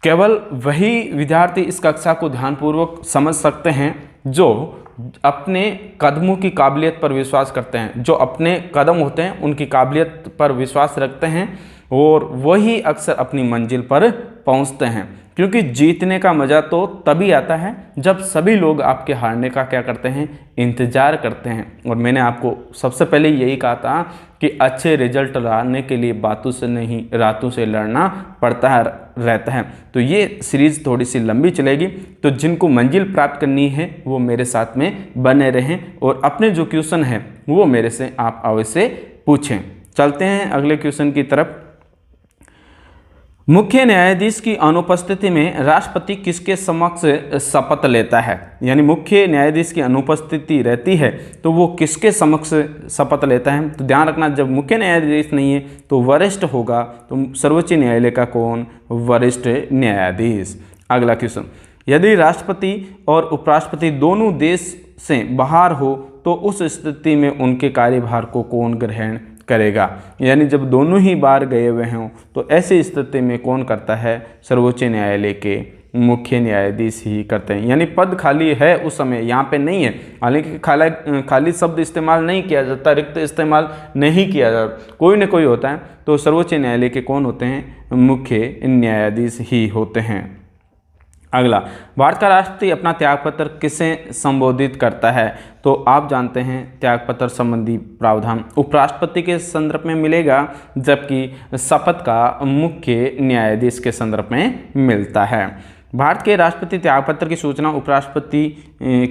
केवल वही विद्यार्थी इस कक्षा को ध्यानपूर्वक समझ सकते हैं जो अपने कदमों की काबिलियत पर विश्वास करते हैं, जो अपने कदम होते हैं उनकी काबिलियत पर विश्वास रखते हैं और वही अक्सर अपनी मंजिल पर पहुंचते हैं। क्योंकि जीतने का मज़ा तो तभी आता है जब सभी लोग आपके हारने का क्या करते हैं, इंतज़ार करते हैं। और मैंने आपको सबसे पहले यही कहा था कि अच्छे रिजल्ट लाने के लिए बातों से नहीं रातों से लड़ना पड़ता है रहता है। तो ये सीरीज़ थोड़ी सी लंबी चलेगी, तो जिनको मंजिल प्राप्त करनी है वो मेरे साथ में बने रहें और अपने जो क्वेश्चन है वो मेरे से आप अवश्य पूछें। चलते हैं अगले क्वेश्चन की तरफ। मुख्य न्यायाधीश की अनुपस्थिति में राष्ट्रपति किसके समक्ष शपथ लेता है? यानी मुख्य न्यायाधीश की अनुपस्थिति रहती है तो वो किसके समक्ष शपथ लेता है? तो ध्यान रखना, जब मुख्य न्यायाधीश नहीं है तो वरिष्ठ होगा। तो सर्वोच्च न्यायालय का कौन? वरिष्ठ न्यायाधीश। अगला क्वेश्चन, यदि राष्ट्रपति और उपराष्ट्रपति दोनों देश से बाहर हो तो उस स्थिति में उनके कार्यभार को कौन ग्रहण करेगा? यानी जब दोनों ही बाहर गए हुए हों तो ऐसी स्थिति में कौन करता है? सर्वोच्च न्यायालय के मुख्य न्यायाधीश ही करते हैं। यानी पद खाली है उस समय, यहाँ पे नहीं है। हालांकि खाली शब्द इस्तेमाल नहीं किया जाता, रिक्त इस्तेमाल नहीं किया जाता, कोई न कोई होता है। तो सर्वोच्च न्यायालय के कौन होते हैं? मुख्य न्यायाधीश ही होते हैं। अगला, भारत का राष्ट्रपति अपना त्यागपत्र किसे संबोधित करता है? तो आप जानते हैं त्यागपत्र संबंधी प्रावधान उपराष्ट्रपति के संदर्भ में मिलेगा, जबकि शपथ का मुख्य न्यायाधीश के संदर्भ में मिलता है। भारत के राष्ट्रपति त्यागपत्र की सूचना उपराष्ट्रपति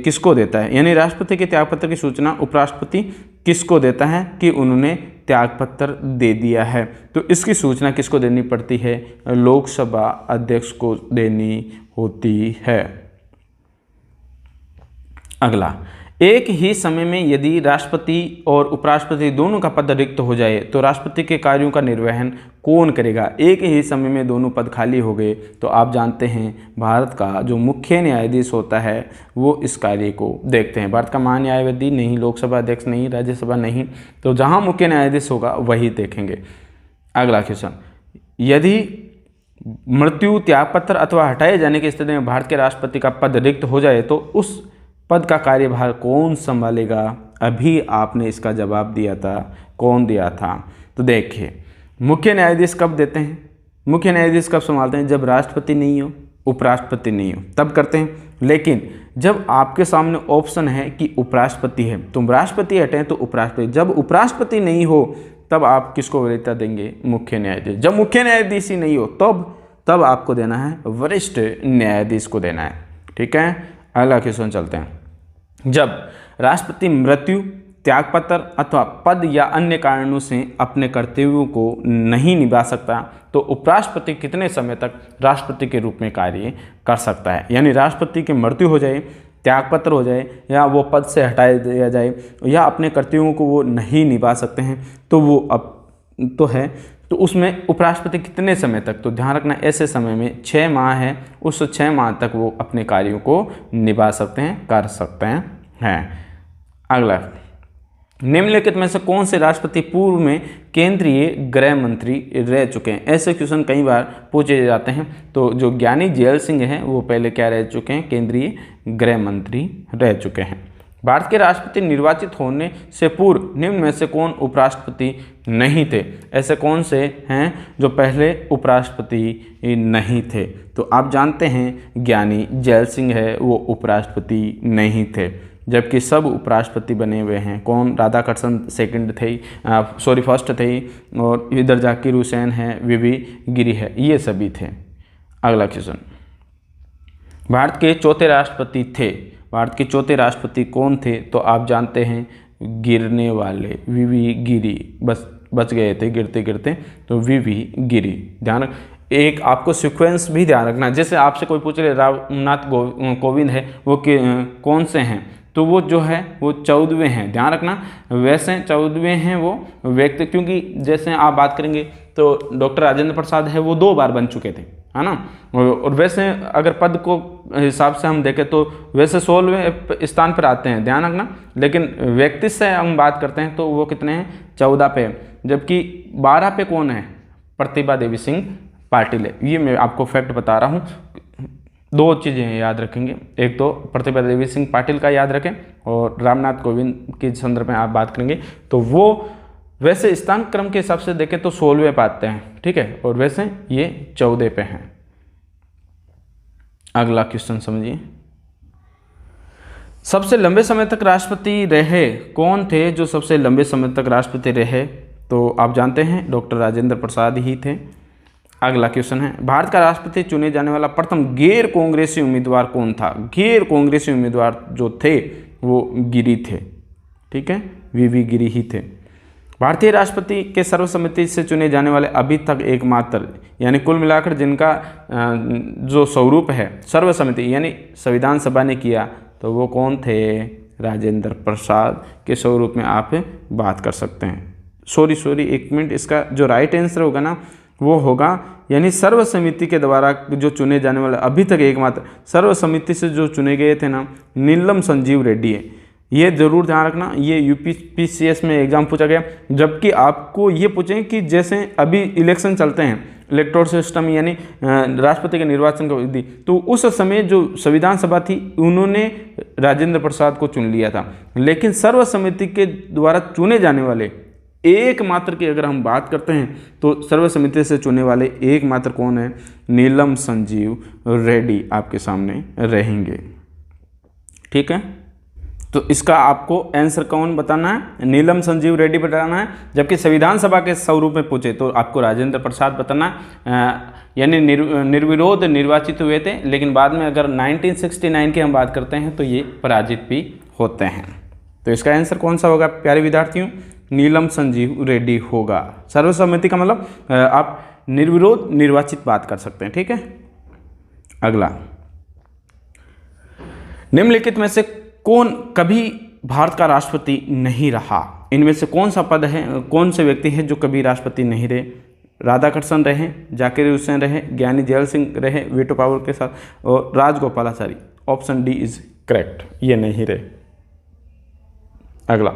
किसको देता है? यानी राष्ट्रपति के त्यागपत्र की सूचना उपराष्ट्रपति किसको देता है कि उन्होंने त्यागपत्र दे दिया है? तो इसकी सूचना किसको देनी पड़ती है? लोकसभा अध्यक्ष को देनी होती है। अगला, एक ही समय में यदि राष्ट्रपति और उपराष्ट्रपति दोनों का पद रिक्त हो जाए तो राष्ट्रपति के कार्यों का निर्वहन कौन करेगा? एक ही समय में दोनों पद खाली हो गए तो आप जानते हैं भारत का जो मुख्य न्यायाधीश होता है वो इस कार्य को देखते हैं। भारत का महान्यायवादी नहीं, लोकसभा अध्यक्ष नहीं, राज्यसभा नहीं, तो जहाँ मुख्य न्यायाधीश होगा वही देखेंगे। अगला क्वेश्चन, यदि मृत्यु, त्यागपत्र अथवा हटाए जाने की स्थिति में भारत के राष्ट्रपति का पद रिक्त हो जाए तो उस पद का कार्यभार कौन संभालेगा? अभी आपने इसका जवाब दिया था, कौन दिया था? तो देखिए, मुख्य न्यायाधीश कब देते हैं? मुख्य न्यायाधीश कब संभालते हैं? जब राष्ट्रपति नहीं हो, उपराष्ट्रपति नहीं हो, तब करते हैं। लेकिन जब आपके सामने ऑप्शन है कि उपराष्ट्रपति है तो राष्ट्रपति हटें तो उपराष्ट्रपति, जब उपराष्ट्रपति नहीं हो तब आप किसको वरीयता देंगे? मुख्य न्यायाधीश। जब मुख्य न्यायाधीश ही नहीं हो तब आपको देना है वरिष्ठ न्यायाधीश को देना है। ठीक है, अगला क्वेश्चन चलते हैं। जब राष्ट्रपति मृत्यु, त्यागपत्र अथवा पद या अन्य कारणों से अपने कर्तव्यों को नहीं निभा सकता तो उपराष्ट्रपति कितने समय तक राष्ट्रपति के रूप में कार्य कर सकता है? यानी राष्ट्रपति की मृत्यु हो जाए, त्यागपत्र हो जाए या वो पद से हटा दिया जाए या अपने कर्तव्यों को वो नहीं निभा सकते हैं तो वो अब तो है, तो उसमें उपराष्ट्रपति कितने समय तक? तो ध्यान रखना, ऐसे समय में 6 माह है, उस 6 माह तक वो अपने कार्यों को निभा सकते हैं, कर सकते हैं। अगला, निम्नलिखित में से कौन से राष्ट्रपति पूर्व में केंद्रीय गृह मंत्री रह चुके हैं? ऐसे क्वेश्चन कई बार पूछे जाते हैं। तो जो ज्ञानी जेल सिंह हैं वो पहले क्या रह चुके हैं? केंद्रीय गृह मंत्री रह चुके हैं। भारत के राष्ट्रपति निर्वाचित होने से पूर्व निम्न में से कौन उपराष्ट्रपति नहीं थे? ऐसे कौन से हैं जो पहले उपराष्ट्रपति नहीं थे? तो आप जानते हैं ज्ञानी जेल सिंह है वो उपराष्ट्रपति नहीं थे, जबकि सब उपराष्ट्रपति बने हुए हैं। कौन? राधाकृष्णन फर्स्ट थे, और इधर जाकिर हुसैन है, वीवी गिरी है, ये सभी थे। अगला क्वेश्चन, भारत के चौथे राष्ट्रपति थे। भारत के चौथे राष्ट्रपति कौन थे? तो आप जानते हैं गिरने वाले वीवी गिरी, बच गए थे गिरते गिरते, तो वीवी गिरी। ध्यान, एक आपको सीक्वेंस भी ध्यान रखना। जैसे आपसे कोई पूछ रहे रामनाथ कोविंद है वो कौन से हैं, तो वो जो है वो 14वें हैं। ध्यान रखना, वैसे 14वें हैं वो व्यक्ति, क्योंकि जैसे आप बात करेंगे तो डॉक्टर राजेंद्र प्रसाद है वो 2 बार बन चुके थे, है ना। और वैसे अगर पद को हिसाब से हम देखें तो वैसे 16वें स्थान पर आते हैं, ध्यान रखना। लेकिन व्यक्ति से हम बात करते हैं तो वो कितने हैं? 14 पे, जबकि 12 पे कौन है? प्रतिभा देवी सिंह पाटिल है। ये मैं आपको फैक्ट बता रहा हूँ। 2 चीज़ें याद रखेंगे, एक तो प्रतिभा देवी सिंह पाटिल का याद रखें, और रामनाथ कोविंद के संदर्भ में आप बात करेंगे तो वो वैसे स्थान क्रम के हिसाब से देखें तो 16वें पे आते हैं, ठीक है, और वैसे ये 14 पे हैं। अगला क्वेश्चन समझिए। सबसे लंबे समय तक राष्ट्रपति रहे कौन थे? जो सबसे लंबे समय तक राष्ट्रपति रहे तो आप जानते हैं डॉक्टर राजेंद्र प्रसाद ही थे। अगला क्वेश्चन है, भारत का राष्ट्रपति चुने जाने वाला प्रथम गैर कांग्रेसी उम्मीदवार कौन था? गैर कांग्रेसी उम्मीदवार जो थे वो गिरी थे, ठीक है, वीवी गिरी ही थे। भारतीय राष्ट्रपति के सर्वसम्मति से चुने जाने वाले अभी तक एकमात्र, यानी कुल मिलाकर जिनका जो स्वरूप है सर्वसम्मति यानी संविधान सभा ने किया, तो वो कौन थे? राजेंद्र प्रसाद के स्वरूप में आप बात कर सकते हैं। सॉरी एक मिनट, इसका जो राइट आंसर होगा ना वो होगा, यानी सर्वसमिति के द्वारा जो चुने जाने वाले अभी तक एकमात्र सर्वसमिति से जो चुने गए थे ना, नीलम संजीव रेड्डी है। ये जरूर ध्यान रखना, ये यूपीपीसीएस में एग्जाम पूछा गया। जबकि आपको ये पूछें कि जैसे अभी इलेक्शन चलते हैं, इलेक्टोरल सिस्टम यानी राष्ट्रपति के निर्वाचन का विधि, तो उस समय जो संविधान सभा थी उन्होंने राजेंद्र प्रसाद को चुन लिया था। लेकिन सर्वसमिति के द्वारा चुने जाने वाले एकमात्र की अगर हम बात करते हैं तो सर्वसमिति से चुने वाले एकमात्र कौन है? नीलम संजीव रेड्डी आपके सामने रहेंगे, ठीक है। तो इसका आपको आंसर कौन बताना है? नीलम संजीव रेड्डी बताना है। जबकि संविधान सभा के स्वरूप में पूछे तो आपको राजेंद्र प्रसाद बताना, यानी निर्विरोध निर्वाचित हुए थे। लेकिन बाद में अगर 1969 की हम बात करते हैं तो ये पराजित भी होते हैं। तो इसका आंसर कौन सा होगा प्यारे विद्यार्थियों? नीलम संजीव रेड्डी होगा। सर्वसम्मति का मतलब आप निर्विरोध निर्वाचित बात कर सकते हैं, ठीक है। अगला, निम्नलिखित में से कौन कभी भारत का राष्ट्रपति नहीं रहा? इनमें से कौन सा पद है, कौन से व्यक्ति है जो कभी राष्ट्रपति नहीं रहे? राधाकृष्णन रहे, जाकिर हुसैन रहे, ज्ञानी जैल सिंह रहे वीटो पावर के साथ, और Rajagopalachari. Option D is correct, ये नहीं रहे। अगला,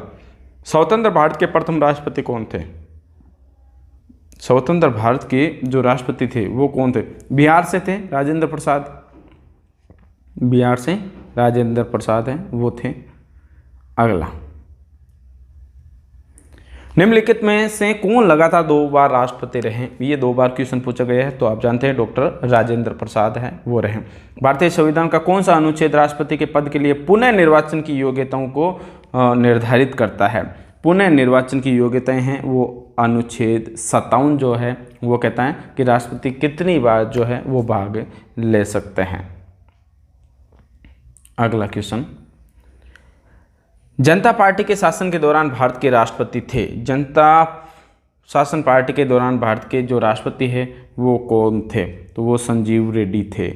स्वतंत्र भारत के प्रथम राष्ट्रपति कौन थे? स्वतंत्र भारत के जो राष्ट्रपति थे वो कौन थे? बिहार से थे राजेंद्र प्रसाद, बिहार से राजेंद्र प्रसाद हैं वो थे। अगला, निम्नलिखित में से कौन लगातार 2 बार राष्ट्रपति रहे? ये 2 बार क्वेश्चन पूछा गया है, तो आप जानते हैं डॉक्टर राजेंद्र प्रसाद हैं वो रहे। भारतीय संविधान का कौन सा अनुच्छेद राष्ट्रपति के पद के लिए पुनः निर्वाचन की योग्यताओं को निर्धारित करता है? पुनः निर्वाचन की योग्यताएं हैं वो अनुच्छेद 57 जो है वो कहता है कि राष्ट्रपति कितनी बार जो है वो भाग ले सकते हैं। अगला क्वेश्चन, जनता पार्टी के शासन के दौरान भारत के राष्ट्रपति थे। जनता शासन पार्टी के दौरान भारत के जो राष्ट्रपति है वो कौन थे? तो वो संजीव रेड्डी थे,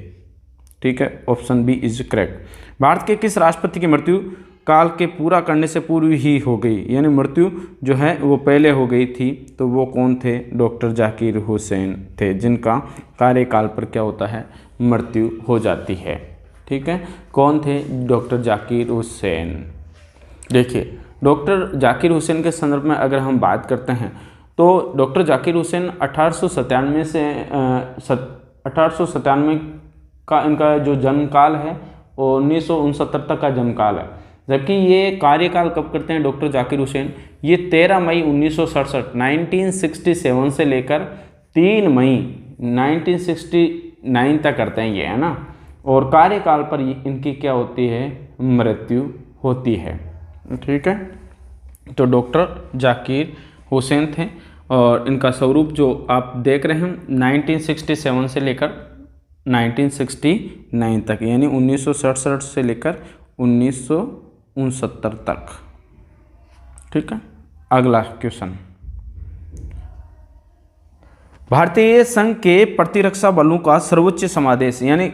ठीक है। Option B is correct. Bharat के किस राष्ट्रपति की मृत्यु काल के पूरा करने से पूर्व ही हो गई, यानी मृत्यु जो है वो पहले हो गई थी, तो वो कौन थे? डॉक्टर जाकिर हुसैन थे, जिनका कार्यकाल पर क्या होता है? मृत्यु हो जाती है, ठीक है। कौन थे? डॉक्टर जाकिर हुसैन। देखिए, डॉक्टर जाकिर हुसैन के संदर्भ में अगर हम बात करते हैं तो डॉक्टर जाकिर हुसैन 1897 से 1897 का इनका जो जन्मकाल है और 1969 तक का जन्मकाल है। जबकि ये कार्यकाल कब करते हैं डॉक्टर जाकिर हुसैन? ये 13 मई 1967 1967 से लेकर 3 मई 1969 तक करते हैं ये, है ना। और कार्यकाल पर इनकी क्या होती है? मृत्यु होती है, ठीक है। तो डॉक्टर जाकिर हुसैन थे और इनका स्वरूप जो आप देख रहे हैं 1967 से लेकर 1969 तक, यानी 1967 से लेकर 1969 तक, ठीक है। अगला क्वेश्चन, भारतीय संघ के प्रतिरक्षा बलों का सर्वोच्च समादेश यानी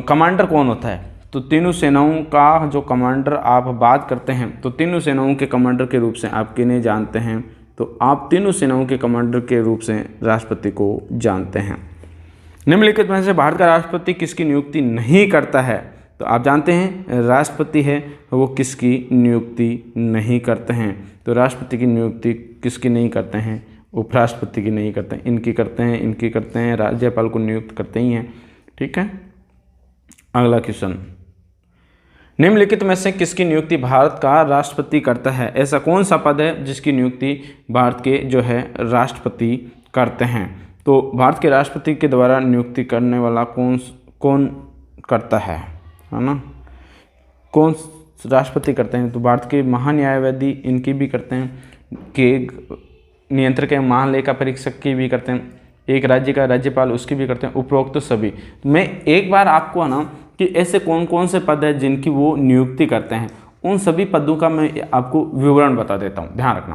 कमांडर कौन होता है? तो तीनों सेनाओं का जो कमांडर आप बात करते हैं, तो तीनों सेनाओं के कमांडर के रूप से आप किन्हें जानते हैं? तो आप तीनों सेनाओं के कमांडर के रूप से राष्ट्रपति को जानते हैं। निम्नलिखित में से भारत का राष्ट्रपति किसकी नियुक्ति नहीं करता है? तो आप जानते हैं राष्ट्रपति है वो किसकी नियुक्ति नहीं करते हैं। तो राष्ट्रपति की नियुक्ति किसकी नहीं करते हैं? उपराष्ट्रपति की नहीं करते हैं, इनकी करते हैं, इनकी करते हैं, राज्यपाल को नियुक्त करते ही हैं, ठीक है। अगला क्वेश्चन, निम्नलिखित में से किसकी नियुक्ति भारत का राष्ट्रपति करता है? ऐसा कौन सा पद है जिसकी नियुक्ति भारत के जो है राष्ट्रपति करते हैं? तो भारत के राष्ट्रपति के द्वारा नियुक्ति करने वाला कौन करता है ना। कौन राष्ट्रपति करते हैं? तो भारत के महान्यायवादी इनकी भी करते हैं, कि नियंत्रक एवं महालेखा परीक्षक की भी करते हैं, एक राज्य का राज्यपाल उसकी भी करते हैं, उपरोक्त तो सभी। मैं एक बार आपको है ना कि ऐसे कौन कौन से पद हैं जिनकी वो नियुक्ति करते हैं, उन सभी पदों का मैं आपको विवरण बता देता हूँ, ध्यान रखना।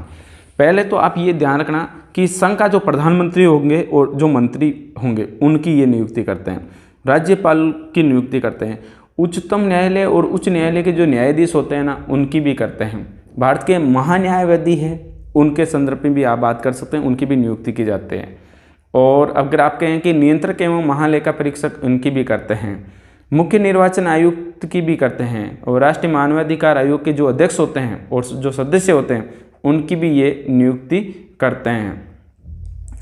पहले तो आप ये ध्यान रखना कि संघ का जो प्रधानमंत्री होंगे और जो मंत्री होंगे उनकी ये नियुक्ति करते हैं, राज्यपाल की नियुक्ति करते हैं, उच्चतम न्यायालय और उच्च न्यायालय के जो न्यायाधीश होते हैं ना उनकी भी करते हैं, भारत के महान्यायवादी हैं उनके संदर्भ में भी आप बात कर सकते हैं, उनकी भी नियुक्ति की जाती है। और अगर आप कहें कि नियंत्रक एवं महालेखा परीक्षक उनकी भी करते हैं, मुख्य निर्वाचन आयुक्त की भी करते हैं, और राष्ट्रीय मानवाधिकार आयोग के जो अध्यक्ष होते हैं और जो सदस्य होते हैं उनकी भी ये नियुक्ति करते हैं।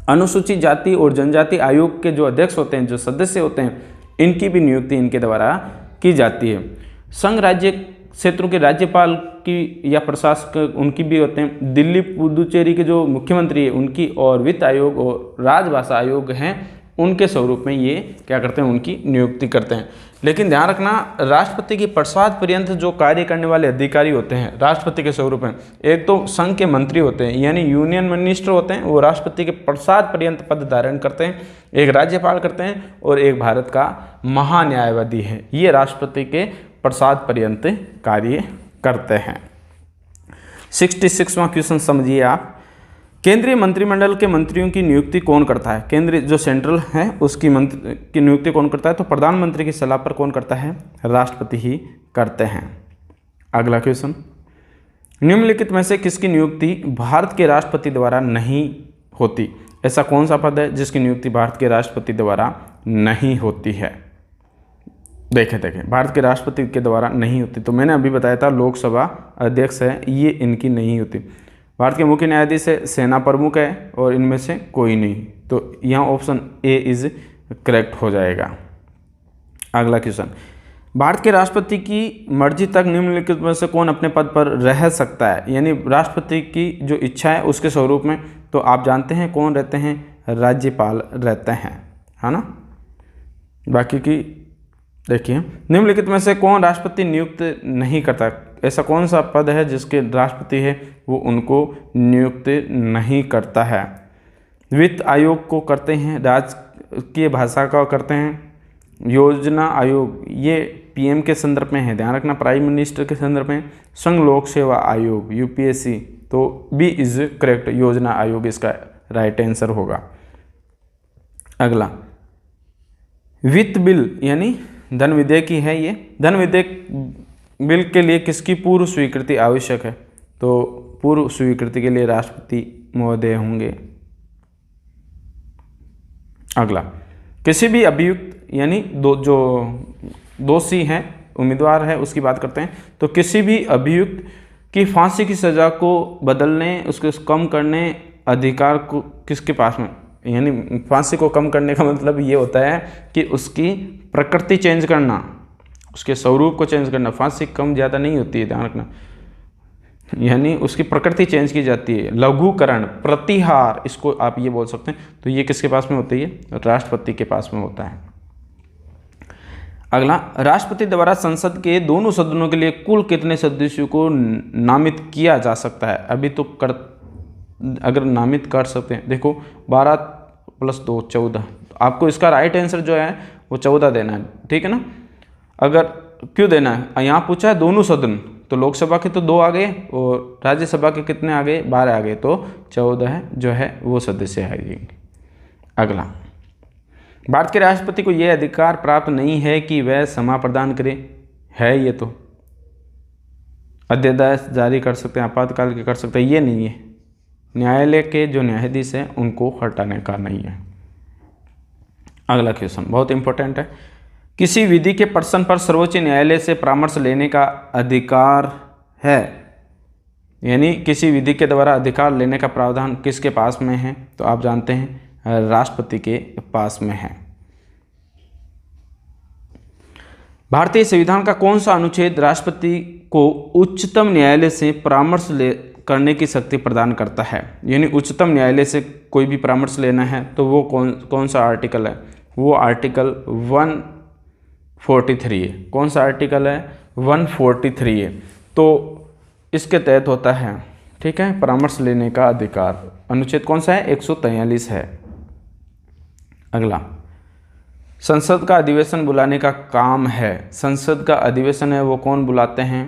अनुसूचित जाति और जनजाति आयोग के जो अध्यक्ष होते हैं, जो सदस्य होते हैं, इनकी भी नियुक्ति इनके द्वारा की जाती है। संघ राज्य क्षेत्रों के राज्यपाल की या प्रशासक उनकी भी होते हैं, दिल्ली पुदुचेरी के जो मुख्यमंत्री है उनकी, और वित्त आयोग और राजभाषा आयोग हैं उनके स्वरूप में ये क्या करते हैं, उनकी नियुक्ति करते हैं। लेकिन ध्यान रखना, राष्ट्रपति की प्रसाद पर्यंत जो कार्य करने वाले अधिकारी होते हैं राष्ट्रपति के स्वरूप में, एक तो संघ के मंत्री होते हैं यानी यूनियन मिनिस्टर होते हैं, वो राष्ट्रपति के प्रसाद पर्यंत पद धारण करते हैं, एक राज्यपाल करते हैं और एक भारत का महान्यायवादी है, ये राष्ट्रपति के प्रसाद पर्यंत कार्य करते हैं। 66वां क्वेश्चन समझिए आप, केंद्रीय मंत्रिमंडल के मंत्रियों की नियुक्ति कौन करता है? केंद्रीय जो सेंट्रल है उसकी मंत्री की नियुक्ति कौन करता है? तो प्रधानमंत्री की सलाह पर कौन करता है? राष्ट्रपति ही करते हैं। अगला क्वेश्चन, निम्नलिखित में से किसकी नियुक्ति भारत के राष्ट्रपति द्वारा नहीं होती? ऐसा कौन सा पद है जिसकी नियुक्ति भारत के राष्ट्रपति द्वारा नहीं होती है? देखें भारत के राष्ट्रपति के द्वारा नहीं होती, तो मैंने अभी बताया था लोकसभा अध्यक्ष है, ये इनकी नहीं होती। भारत के मुख्य न्यायाधीश है, सेना प्रमुख है, और इनमें से कोई नहीं, तो यहाँ ऑप्शन ए इज करेक्ट हो जाएगा। अगला क्वेश्चन, भारत के राष्ट्रपति की मर्जी तक निम्नलिखित में से कौन अपने पद पर रह सकता है? यानी राष्ट्रपति की जो इच्छा है उसके स्वरूप में, तो आप जानते हैं कौन रहते हैं? राज्यपाल रहते हैं, है ना। बाकी की देखिए, निम्नलिखित में से कौन राष्ट्रपति नियुक्त नहीं करता? ऐसा कौन सा पद है जिसके राष्ट्रपति है वो उनको नियुक्त नहीं करता है? वित्त आयोग को करते हैं, राजकीय भाषा का करते हैं, योजना आयोग ये पीएम के संदर्भ में है, ध्यान रखना, प्राइम मिनिस्टर के संदर्भ में, संघ लोक सेवा आयोग यूपीएससी, तो बी इज करेक्ट, योजना आयोग इसका राइट आंसर होगा। अगला, वित्त बिल यानी धन विधेयक ही है ये, धन विधेयक बिल के लिए किसकी पूर्व स्वीकृति आवश्यक है? तो पूर्व स्वीकृति के लिए राष्ट्रपति महोदय होंगे। अगला, किसी भी अभियुक्त यानी जो दोषी है, उम्मीदवार है, उसकी बात करते हैं, तो किसी भी अभियुक्त की फांसी की सज़ा को बदलने, उसको कम करने अधिकार को किसके पास में? यानी फांसी को कम करने का मतलब ये होता है कि उसकी प्रकृति चेंज करना, उसके स्वरूप को चेंज करना। फांसी कम ज़्यादा नहीं होती है, ध्यान रखना, यानी उसकी प्रकृति चेंज की जाती है। लघुकरण, प्रतिहार, इसको आप ये बोल सकते हैं, तो ये किसके पास में होती है? राष्ट्रपति के पास में होता है। अगला, राष्ट्रपति द्वारा संसद के दोनों सदनों के लिए कुल कितने सदस्यों को नामित किया जा सकता है? अभी तो अगर नामित कर सकते हैं, देखो 12 + 2 14, आपको इसका राइट आंसर जो है वो 14 देना है, ठीक है ना। अगर क्यों देना है, यहाँ पूछा है दोनों सदन, तो लोकसभा के तो 2 आ गए और राज्यसभा के कितने आ गए? 12 आ गए, तो 14 जो है वो सदस्य आएंगे। अगला, भारत के राष्ट्रपति को यह अधिकार प्राप्त नहीं है कि वह क्षमा प्रदान करे, है ये तो अध्यादेश जारी कर सकते हैं, आपातकाल के कर सकते हैं, ये नहीं है। न्यायालय के जो न्यायाधीश हैं उनको हटाने का नहीं है। अगला क्वेश्चन बहुत इंपॉर्टेंट है, किसी विधि के प्रश्न पर सर्वोच्च न्यायालय से परामर्श लेने का अधिकार है? यानी किसी विधि के द्वारा अधिकार लेने का प्रावधान किसके पास में है? तो आप जानते हैं राष्ट्रपति के पास में है। भारतीय संविधान का कौन सा अनुच्छेद राष्ट्रपति को उच्चतम न्यायालय से परामर्श करने की शक्ति प्रदान करता है? यानी उच्चतम न्यायालय से कोई भी परामर्श लेना है तो वो कौन सा आर्टिकल है? वो आर्टिकल 143 है। कौन सा आर्टिकल है? 143 है। तो इसके तहत होता है, ठीक है, परामर्श लेने का अधिकार। अनुच्छेद कौन सा है? 143 है। अगला, संसद का अधिवेशन बुलाने का काम है। संसद का अधिवेशन है वो कौन बुलाते हैं?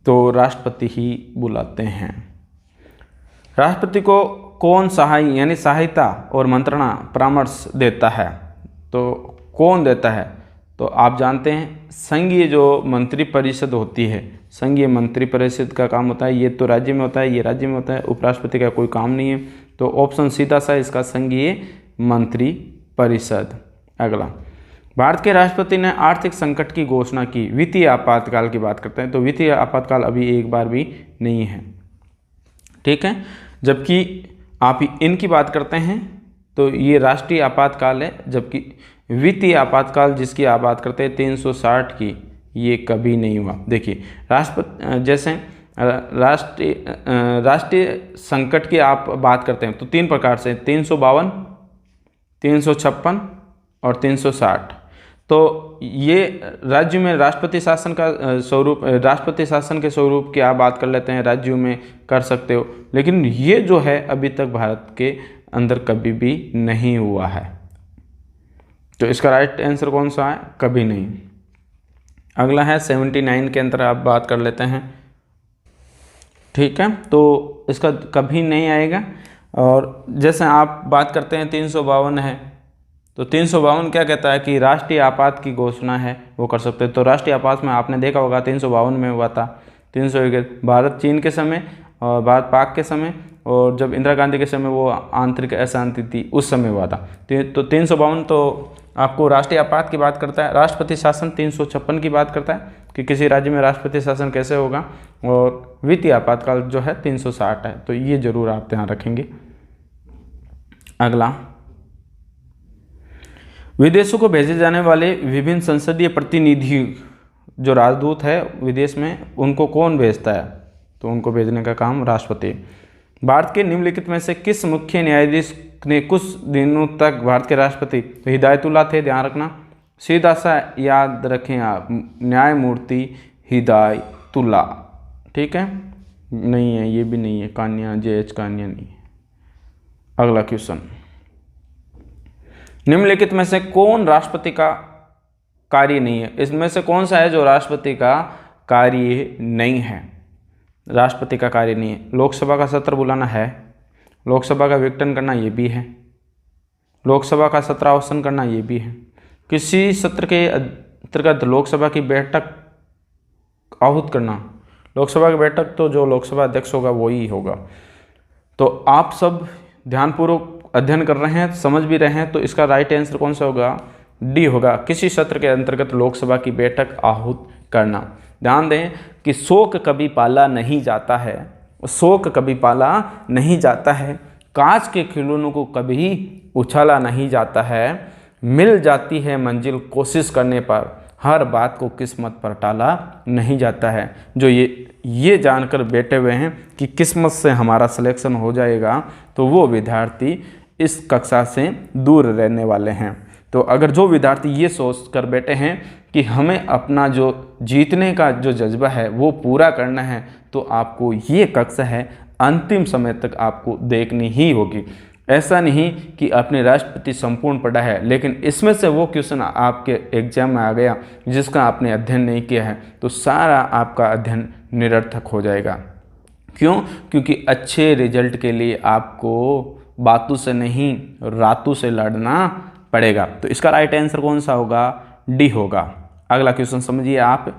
तो राष्ट्रपति ही बुलाते हैं। राष्ट्रपति को कौन सहाय यानी सहायता और मंत्रणा परामर्श देता है? तो कौन देता है? तो आप जानते हैं संघीय जो मंत्रिपरिषद होती है, संघीय मंत्रिपरिषद का काम होता है। ये तो राज्य में होता है, ये राज्य में होता है। उपराष्ट्रपति का कोई काम नहीं है। तो ऑप्शन सीधा सा इसका संघीय मंत्रिपरिषद। अगला, भारत के राष्ट्रपति ने आर्थिक संकट की घोषणा की। वित्तीय आपातकाल की बात करते हैं तो वित्तीय आपातकाल अभी एक बार भी नहीं है, ठीक है। जबकि आप इनकी बात करते हैं तो ये राष्ट्रीय आपातकाल है, जबकि वित्तीय आपातकाल जिसकी आप बात करते हैं 360 की, ये कभी नहीं हुआ। देखिए राष्ट्रपति जैसे राष्ट्रीय संकट की आप बात करते हैं तो 3 प्रकार से, 352, 356 और 360। तो ये राज्य में राष्ट्रपति शासन का स्वरूप, राष्ट्रपति शासन के स्वरूप की आप बात कर लेते हैं, राज्यों में कर सकते हो। लेकिन ये जो है अभी तक भारत के अंदर कभी भी नहीं हुआ है। तो इसका राइट आंसर कौन सा है? कभी नहीं। अगला है 79 के अंदर आप बात कर लेते हैं, ठीक है। तो इसका कभी नहीं आएगा। और जैसे आप बात करते हैं 352 है, तो 352 क्या कहता है कि राष्ट्रीय आपात की घोषणा है वो कर सकते हैं। तो राष्ट्रीय आपात में आपने देखा होगा 352 में हुआ था। 301 भारत चीन के समय और भारत पाक के समय, और जब इंदिरा गांधी के समय वो आंतरिक अशांति थी उस समय हुआ था। तो 352 तो आपको राष्ट्रीय आपात की बात करता है। राष्ट्रपति शासन 356 की बात करता है कि किसी राज्य में राष्ट्रपति शासन कैसे होगा। और वित्तीय आपातकाल जो है 360 है। तो ये जरूर आप ध्यान रखेंगे। अगला, विदेशों को भेजे जाने वाले विभिन्न संसदीय प्रतिनिधि जो राजदूत है विदेश में, उनको कौन भेजता है? तो उनको भेजने का काम राष्ट्रपति। भारत के निम्नलिखित में से किस मुख्य न्यायाधीश ने कुछ दिनों तक भारत के राष्ट्रपति? तो हिदायतुल्ला थे, ध्यान रखना, सीधा सा याद रखें आप, न्यायमूर्ति हिदायतुल्ला, ठीक है। नहीं है, ये भी नहीं है, कान्या, JH कान्या नहीं है। अगला क्वेश्चन, निम्नलिखित में से कौन राष्ट्रपति का कार्य नहीं है? इसमें से कौन सा है जो राष्ट्रपति का कार्य नहीं है? राष्ट्रपति का कार्य नहीं है। लोकसभा का सत्र बुलाना है, लोकसभा का विघटन करना ये भी है, लोकसभा का सत्रावसान करना ये भी है। किसी सत्र के अंतर्गत लोकसभा की बैठक आहूत करना, लोकसभा की बैठक तो जो लोकसभा अध्यक्ष होगा वो ही होगा। तो आप सब ध्यानपूर्वक अध्ययन कर रहे हैं, समझ भी रहे हैं, तो इसका राइट आंसर कौन सा होगा? डी होगा। किसी सत्र के अंतर्गत लोकसभा की बैठक आहूत करना। ध्यान दें कि शोक कभी पाला नहीं जाता है, शोक कभी पाला नहीं जाता है, कांच के खिलौनों को कभी उछाला नहीं जाता है, मिल जाती है मंजिल कोशिश करने पर, हर बात को किस्मत पर टाला नहीं जाता है। जो ये जानकर बैठे हुए हैं कि किस्मत से हमारा सिलेक्शन हो जाएगा, तो वो विद्यार्थी इस कक्षा से दूर रहने वाले हैं। तो अगर जो विद्यार्थी ये सोच कर बैठे हैं कि हमें अपना जो जीतने का जो जज्बा है वो पूरा करना है, तो आपको ये कक्षा है अंतिम समय तक आपको देखनी ही होगी। ऐसा नहीं कि आपने राष्ट्रपति संपूर्ण पढ़ा है लेकिन इसमें से वो क्वेश्चन आपके एग्जाम में आ गया जिसका आपने अध्ययन नहीं किया है, तो सारा आपका अध्ययन निरर्थक हो जाएगा। क्यों? क्योंकि अच्छे रिजल्ट के लिए आपको बातों से नहीं रातों से लड़ना पड़ेगा। तो इसका राइट आंसर कौन सा होगा? डी होगा। अगला क्वेश्चन समझिए आप,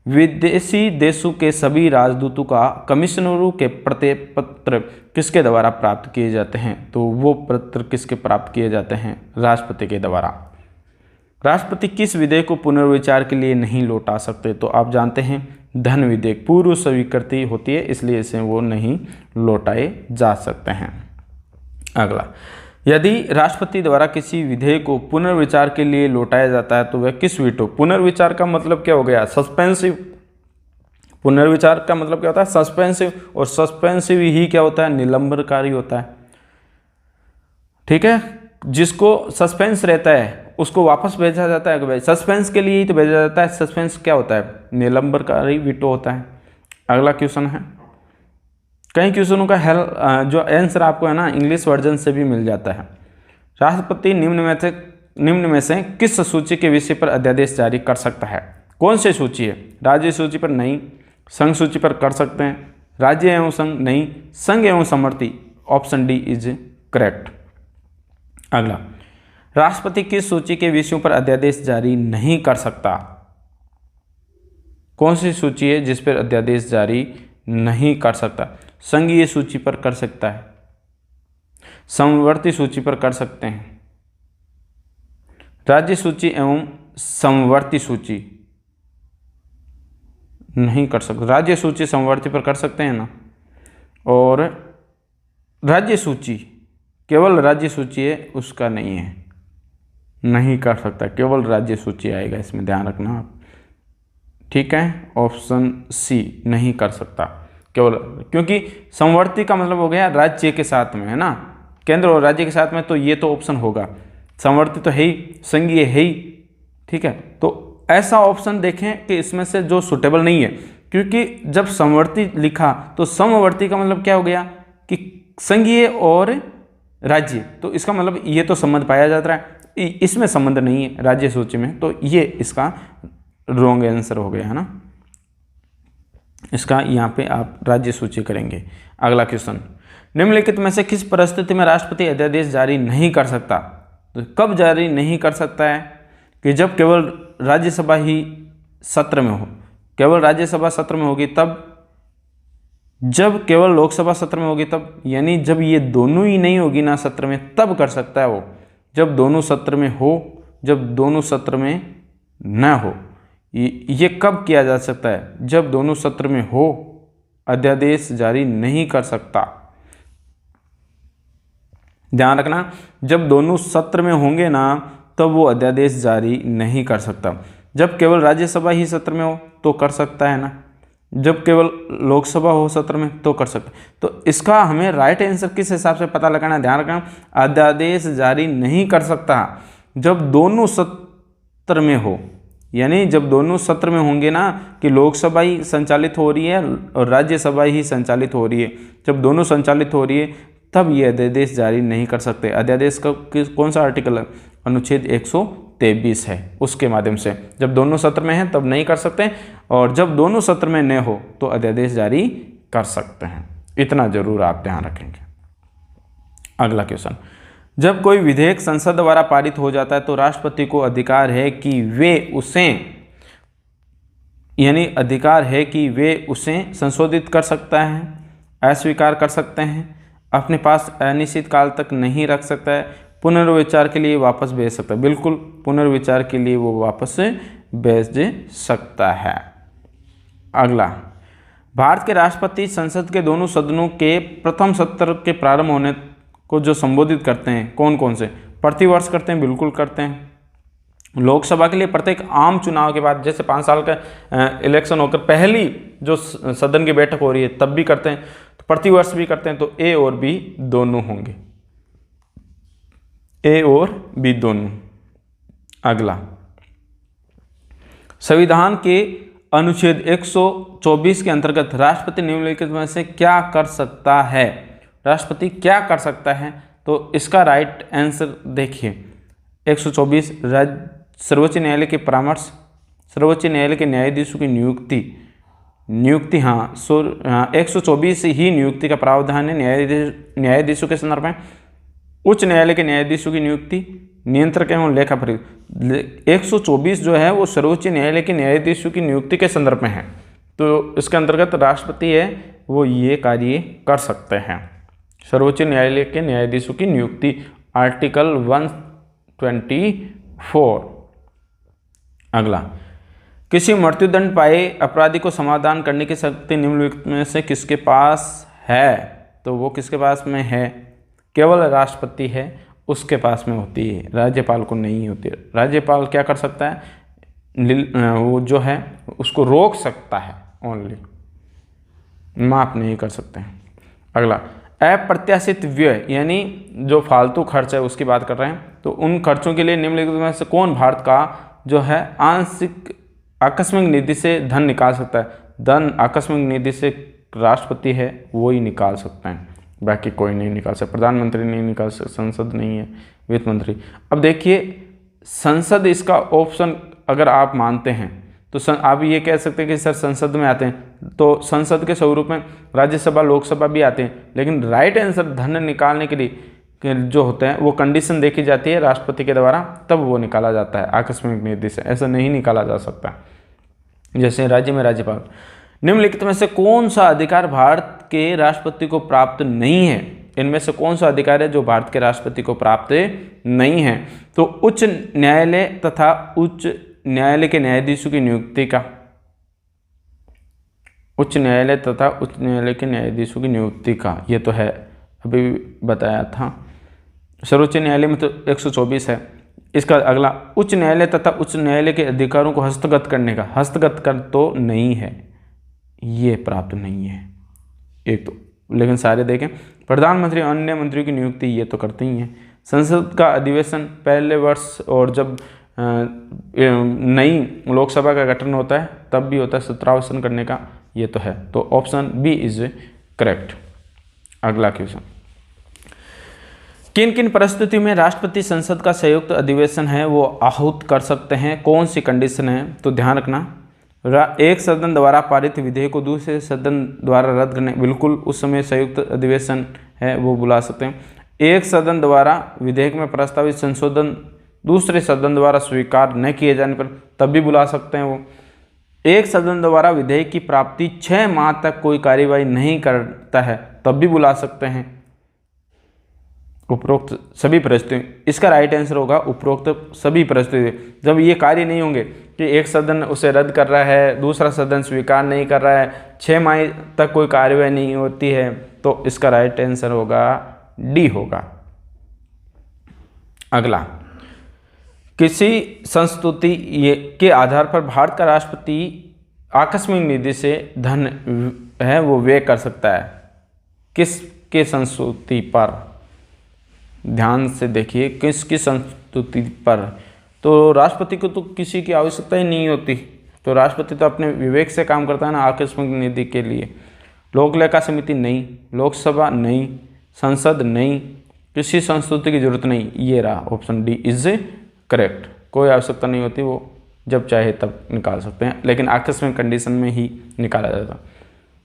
विदेशी देशों के सभी राजदूतों का कमिश्नरों के पत्र किसके द्वारा प्राप्त किए जाते हैं? तो वो पत्र किसके प्राप्त किए जाते हैं? राष्ट्रपति के द्वारा। राष्ट्रपति किस विधेयक को पुनर्विचार के लिए नहीं लौटा सकते? तो आप जानते हैं धन विधेयक पूर्व स्वीकृति होती है, इसलिए इसे वो नहीं लौटाए जा सकते हैं। अगला, यदि राष्ट्रपति द्वारा किसी विधेयक को पुनर्विचार के लिए लौटाया जाता है तो वह किस वीटो? पुनर्विचार का मतलब क्या हो गया? सस्पेंसिव। पुनर्विचार का मतलब क्या होता है? सस्पेंसिव। और सस्पेंसिव ही क्या होता है? निलंबनकारी होता है, ठीक है। जिसको सस्पेंस रहता है उसको वापस भेजा जाता है कि भाई सस्पेंस के लिए ही तो भेजा जाता है। सस्पेंस क्या होता है? निलंबनकारी वीटो होता है। अगला क्वेश्चन है, कई क्वेश्चनों का जो आंसर आपको है ना इंग्लिश वर्जन से भी मिल जाता है। राष्ट्रपति निम्न में से किस सूची के विषय पर अध्यादेश जारी कर सकता है? कौन सी सूची है? राज्य सूची पर नहीं, संघ सूची पर कर सकते हैं, राज्य एवं संघ नहीं, संघ एवं समवर्ती। Option D is correct. अगला, राष्ट्रपति किस सूची के विषयों पर अध्यादेश जारी नहीं कर सकता? कौन सी सूची है जिस पर अध्यादेश जारी नहीं कर सकता? संघीय सूची पर कर सकता है, समवर्ती सूची पर कर सकते हैं, राज्य सूची एवं समवर्ती सूची नहीं कर सकते। राज्य सूची समवर्ती पर कर सकते हैं ना, और राज्य सूची केवल राज्य सूची है उसका नहीं है, नहीं कर सकता। केवल राज्य सूची आएगा, इसमें ध्यान रखना आप, ठीक है। ऑप्शन सी नहीं कर सकता केवल, क्योंकि समवर्ती का मतलब हो गया राज्य के साथ में, है ना, केंद्र और राज्य के साथ में, तो ये तो ऑप्शन होगा। समवर्ती तो है ही, संघीय है ही, ठीक है। तो ऐसा ऑप्शन देखें कि इसमें से जो सुटेबल नहीं है, क्योंकि जब समवर्ती लिखा तो समवर्ती का मतलब क्या हो गया कि संघीय और राज्य, तो इसका मतलब ये तो संबंध पाया जाता है, इसमें संबंध नहीं है राज्य सूची में, तो ये इसका रॉन्ग आंसर हो गया, है ना। इसका यहाँ पे आप राज्य सूची करेंगे। अगला क्वेश्चन, निम्नलिखित में से किस परिस्थिति में राष्ट्रपति अध्यादेश जारी नहीं कर सकता? तो कब जारी नहीं कर सकता है? कि जब केवल राज्यसभा ही सत्र में हो, केवल राज्यसभा सत्र में होगी तब, जब केवल लोकसभा सत्र में होगी तब, यानी जब ये दोनों ही नहीं होगी ना सत्र में, तब कर सकता है वो। जब दोनों सत्र में हो, जब दोनों सत्र में न हो, ये कब किया जा सकता है? जब दोनों सत्र में हो, अध्यादेश जारी नहीं कर सकता। ध्यान रखना, जब दोनों सत्र में होंगे ना तब वो अध्यादेश जारी नहीं कर सकता। जब केवल राज्यसभा ही सत्र में हो तो कर सकता है ना, जब केवल लोकसभा हो सत्र में तो कर सकता है। तो इसका हमें राइट आंसर किस हिसाब से पता लगाना, ध्यान रखना, अध्यादेश जारी नहीं कर सकता जब दोनों सत्र में हो, यानी जब दोनों सत्र में होंगे ना, कि लोकसभा ही संचालित हो रही है और राज्यसभा ही संचालित हो रही है, जब दोनों संचालित हो रही है तब ये अध्यादेश जारी नहीं कर सकते। अध्यादेश का कौन सा आर्टिकल है? अनुच्छेद 123 है, उसके माध्यम से जब दोनों सत्र में हैं तब नहीं कर सकते, और जब दोनों सत्र में न हो तो अध्यादेश जारी कर सकते हैं। इतना जरूर आप ध्यान रखेंगे। अगला क्वेश्चन, जब कोई विधेयक संसद द्वारा पारित हो जाता है तो राष्ट्रपति को अधिकार है कि वे उसे संशोधित कर सकता है, अस्वीकार कर सकते हैं, अपने पास अनिश्चित काल तक नहीं रख सकता है, पुनर्विचार के लिए वापस भेज सकता है। बिल्कुल, पुनर्विचार के लिए वो वापस भेज सकता है। अगला, भारत के राष्ट्रपति संसद के दोनों सदनों के प्रथम सत्र के प्रारंभ होने को जो संबोधित करते हैं, कौन कौन से? प्रतिवर्ष करते हैं, बिल्कुल करते हैं। लोकसभा के लिए प्रत्येक आम चुनाव के बाद, जैसे 5 साल का इलेक्शन होकर पहली जो सदन की बैठक हो रही है तब भी करते हैं, तो प्रतिवर्ष भी करते हैं, तो ए और बी दोनों होंगे, ए और बी दोनों। अगला, संविधान के अनुच्छेद 124 के अंतर्गत राष्ट्रपति निम्नलिखित में से क्या कर सकता है? राष्ट्रपति क्या कर सकता है? तो इसका राइट आंसर देखिए, 124 सर्वोच्च न्यायालय के परामर्श, सर्वोच्च न्यायालय के न्यायाधीशों की नियुक्ति, हाँ 124 ही नियुक्ति का प्रावधान है न्यायाधीशों के संदर्भ में। उच्च न्यायालय के न्यायाधीशों की नियुक्ति, नियंत्रक एवं लेखा परीक्षक। 124 जो है वो सर्वोच्च न्यायालय के न्यायाधीशों की नियुक्ति के संदर्भ में है, तो इसके अंतर्गत राष्ट्रपति है वो ये कार्य कर सकते हैं। सर्वोच्च न्यायालय के न्यायाधीशों की नियुक्ति, आर्टिकल 124। अगला, किसी मृत्युदंड पाए अपराधी को समाधान करने की शक्ति निम्नलिखित में से किसके पास है? तो वो किसके पास में है? केवल राष्ट्रपति है उसके पास में होती है, राज्यपाल को नहीं होती। राज्यपाल क्या कर सकता है? वो जो है उसको रोक सकता है ओनली, माफ नहीं कर सकते हैं। अगला, अप्रत्याशित व्यय यानी जो फालतू खर्च है उसकी बात कर रहे हैं, तो उन खर्चों के लिए निम्नलिखित में से कौन भारत का जो है आंशिक आकस्मिक निधि से धन निकाल सकता है? धन आकस्मिक निधि से राष्ट्रपति है वो ही निकाल सकता है, बाकी कोई नहीं निकाल सकता। प्रधानमंत्री नहीं निकाल सकता, संसद नहीं है, वित्त मंत्री। अब देखिए संसद इसका ऑप्शन अगर आप मानते हैं तो आप ये कह सकते हैं कि सर संसद में आते हैं, तो संसद के स्वरूप में राज्यसभा लोकसभा भी आते हैं, लेकिन राइट आंसर धन निकालने के लिए जो होते हैं वो कंडीशन देखी जाती है राष्ट्रपति के द्वारा, तब वो निकाला जाता है आकस्मिक निधि से, ऐसा नहीं निकाला जा सकता। जैसे राज्य में राज्यपाल। निम्नलिखित में से कौन सा अधिकार भारत के राष्ट्रपति को प्राप्त नहीं है? इनमें से कौन सा अधिकार है जो भारत के राष्ट्रपति को प्राप्त नहीं है? तो उच्च न्यायालय तथा उच्च न्यायालय के न्यायाधीशों की नियुक्ति का, उच्च न्यायालय तथा उच्च न्यायालय के न्यायाधीशों की नियुक्ति का, ये तो है अभी बताया था। सर्वोच्च न्यायालय में तो 124 है। इसका अगला उच्च न्यायालय तथा उच्च न्यायालय के अधिकारों को हस्तगत करने का, हस्तगत कर तो नहीं है, ये प्राप्त नहीं है एक तो, लेकिन सारे देखें। प्रधानमंत्री अन्य मंत्रियों की नियुक्ति ये तो करते ही हैं। संसद का अधिवेशन पहले वर्ष और जब नई लोकसभा का गठन होता है तब भी होता है सत्रावसान करने का, ये तो है। तो ऑप्शन बी इज करेक्ट। अगला क्वेश्चन, किन किन परिस्थितियों में राष्ट्रपति संसद का संयुक्त अधिवेशन है वो आहूत कर सकते हैं? कौन सी कंडीशन है? तो ध्यान रखना, एक सदन द्वारा पारित विधेयक को दूसरे सदन द्वारा रद्द करने, बिल्कुल उस समय संयुक्त अधिवेशन है वो बुला सकते हैं। एक सदन द्वारा विधेयक में प्रस्तावित संशोधन दूसरे सदन द्वारा स्वीकार न किए जाने पर तब भी बुला सकते हैं वो। एक सदन द्वारा विधेयक की प्राप्ति 6 माह तक कोई कार्यवाही नहीं करता है तब भी बुला सकते हैं। उपरोक्त सभी परिस्थिति, इसका राइट आंसर होगा उपरोक्त सभी परिस्थिति। जब ये कार्य नहीं होंगे कि एक सदन उसे रद्द कर रहा है, दूसरा सदन स्वीकार नहीं कर रहा है, 6 माह तक कोई कार्यवाही नहीं होती है, तो इसका राइट आंसर होगा डी होगा। अगला, किसी संस्तुति के आधार पर भारत का राष्ट्रपति आकस्मिक निधि से धन है वो व्यय कर सकता है? किसके संस्तुति पर? ध्यान से देखिए, किसकी संस्तुति पर? तो राष्ट्रपति को तो किसी की आवश्यकता ही नहीं होती, तो राष्ट्रपति तो अपने विवेक से काम करता है ना आकस्मिक निधि के लिए। लोक लेखा समिति नहीं, लोकसभा नहीं, संसद नहीं, किसी संस्तुति की जरूरत नहीं, ये रहा ऑप्शन डी इज करेक्ट। कोई आवश्यकता नहीं होती, वो जब चाहे तब निकाल सकते हैं, लेकिन आकस्मिक कंडीशन में ही निकाला जाता।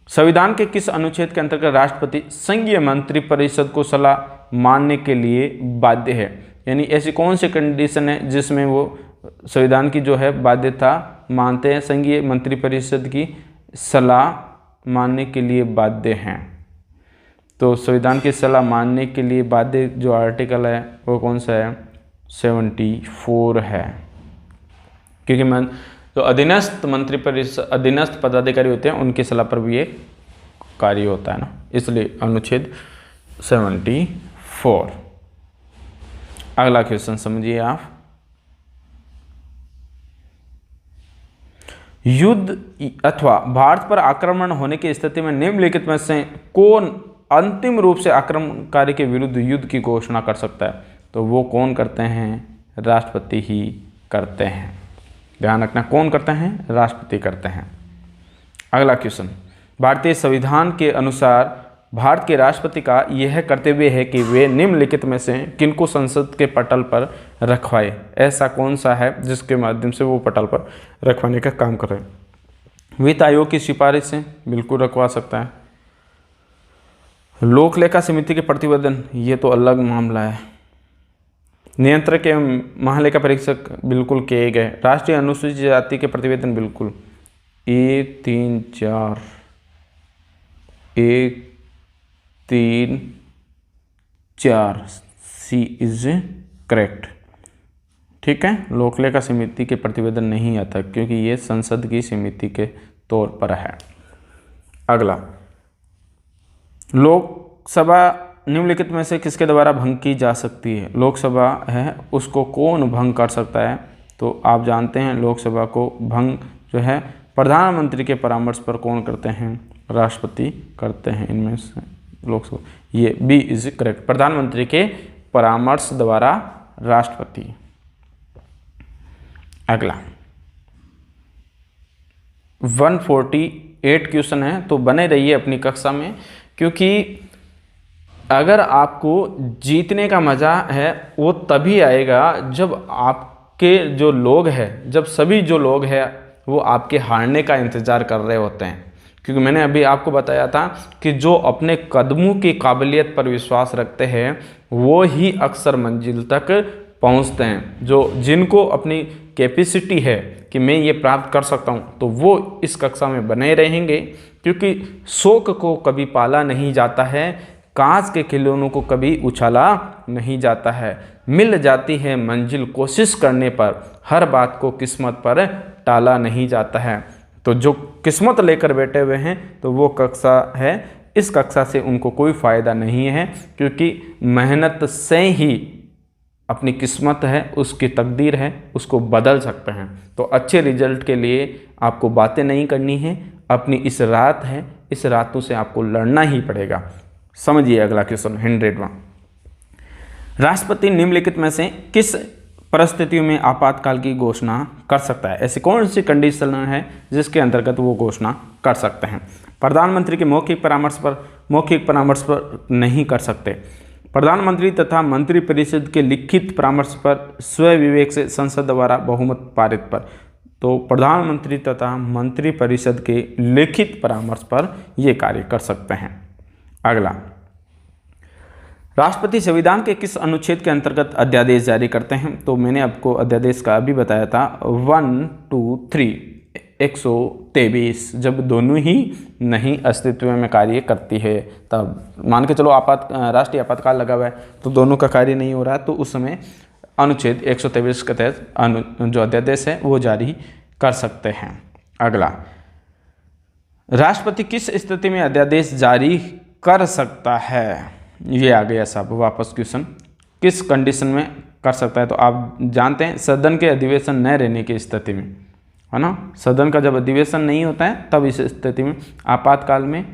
संविधान के किस अनुच्छेद के अंतर्गत राष्ट्रपति संघीय मंत्रिपरिषद को सलाह मानने के लिए बाध्य है? यानी ऐसी कौन सी कंडीशन है जिसमें वो संविधान की जो है बाध्यता मानते हैं, संघीय मंत्रिपरिषद की सलाह मानने के लिए बाध्य हैं? तो संविधान की सलाह मानने के लिए बाध्य जो आर्टिकल है वो कौन सा है? 74 है, क्योंकि जो अधीनस्थ मंत्रिपरिषद अधीनस्थ पदाधिकारी होते हैं उनकी सलाह पर भी ये कार्य होता है ना, इसलिए अनुच्छेद 74। अगला क्वेश्चन समझिए आप, युद्ध अथवा भारत पर आक्रमण होने की स्थिति में निम्नलिखित में से कौन अंतिम रूप से आक्रमणकारी के विरुद्ध युद्ध की घोषणा कर सकता है? तो वो कौन करते हैं? राष्ट्रपति ही करते हैं। ध्यान रखना, कौन करते हैं? राष्ट्रपति करते हैं। अगला क्वेश्चन, भारतीय संविधान के अनुसार भारत के राष्ट्रपति का यह कर्तव्य है कि वे निम्नलिखित में से किनको संसद के पटल पर रखवाए? ऐसा कौन सा है जिसके माध्यम से वो पटल पर रखवाने का काम कर रहे हैं? वित्त आयोग की सिफारिश से बिल्कुल रखवा सकता है। लोक लेखा समिति के प्रतिवेदन, ये तो अलग मामला है। नियंत्रक एवं महालेखा परीक्षक बिल्कुल किए गए। राष्ट्रीय अनुसूचित जाति के प्रतिवेदन बिल्कुल 1 3 4 1 3 4 सी इज करेक्ट। ठीक है, लोक लेखा समिति के प्रतिवेदन नहीं आता क्योंकि ये संसद की समिति के तौर पर है। अगला, लोकसभा निम्नलिखित में से किसके द्वारा भंग की जा सकती है? लोकसभा है उसको कौन भंग कर सकता है? तो आप जानते हैं लोकसभा को भंग जो है प्रधानमंत्री के परामर्श पर कौन करते हैं? राष्ट्रपति करते हैं। इनमें से लोकसभा, ये बी इज करेक्ट। प्रधानमंत्री के परामर्श द्वारा राष्ट्रपति। अगला 148 क्वेश्चन है, तो बने रहिए अपनी कक्षा में, क्योंकि अगर आपको जीतने का मज़ा है वो तभी आएगा जब आपके जो लोग हैं, जब सभी जो लोग हैं वो आपके हारने का इंतज़ार कर रहे होते हैं। क्योंकि मैंने अभी आपको बताया था कि जो अपने कदमों की काबिलियत पर विश्वास रखते हैं वो ही अक्सर मंजिल तक पहुंचते हैं। जिनको अपनी कैपेसिटी है कि मैं ये प्राप्त कर सकता हूं, तो वो इस कक्षा में बने रहेंगे, क्योंकि शौक को कभी पाला नहीं जाता है, कांच के खिलौनों को कभी उछाला नहीं जाता है। मिल जाती है मंजिल कोशिश करने पर, हर बात को किस्मत पर टाला नहीं जाता है। तो जो किस्मत लेकर बैठे हुए हैं तो वो कक्षा है, इस कक्षा से उनको कोई फ़ायदा नहीं है, क्योंकि मेहनत से ही अपनी किस्मत है, उसकी तकदीर है, उसको बदल सकते हैं। तो अच्छे रिजल्ट के लिए आपको बातें नहीं करनी है, अपनी इस रात है, इस रातों से आपको लड़ना ही पड़ेगा। समझिए अगला क्वेश्चन 101। राष्ट्रपति निम्नलिखित में से किस परिस्थितियों में आपातकाल की घोषणा कर सकता है? ऐसी कौन सी कंडीशन है जिसके अंतर्गत वो घोषणा कर सकते हैं? प्रधानमंत्री के मौखिक परामर्श पर नहीं कर सकते। प्रधानमंत्री तथा मंत्रिपरिषद के लिखित परामर्श पर, स्वयं विवेक से संसद द्वारा बहुमत पारित पर। तो प्रधानमंत्री तथा मंत्रिपरिषद के लिखित परामर्श पर ये कार्य कर सकते हैं। अगला, राष्ट्रपति संविधान के किस अनुच्छेद के अंतर्गत अध्यादेश जारी करते हैं? तो मैंने आपको अध्यादेश का अभी बताया था 1, 2, 3, 123, जब दोनों ही नहीं अस्तित्व में कार्य करती है तब। मान के चलो राष्ट्रीय आपातकाल लगा हुआ है तो दोनों का कार्य नहीं हो रहा है, तो उस समय अनुच्छेद 123 के तहत जो अध्यादेश है वो जारी कर सकते हैं। अगला, राष्ट्रपति किस स्थिति में अध्यादेश जारी कर सकता है? ये आ गया सब वापस क्वेश्चन, किस कंडीशन में कर सकता है? तो आप जानते हैं सदन के अधिवेशन न रहने की स्थिति में, है ना। सदन का जब अधिवेशन नहीं होता है तब इस स्थिति में, आपातकाल में,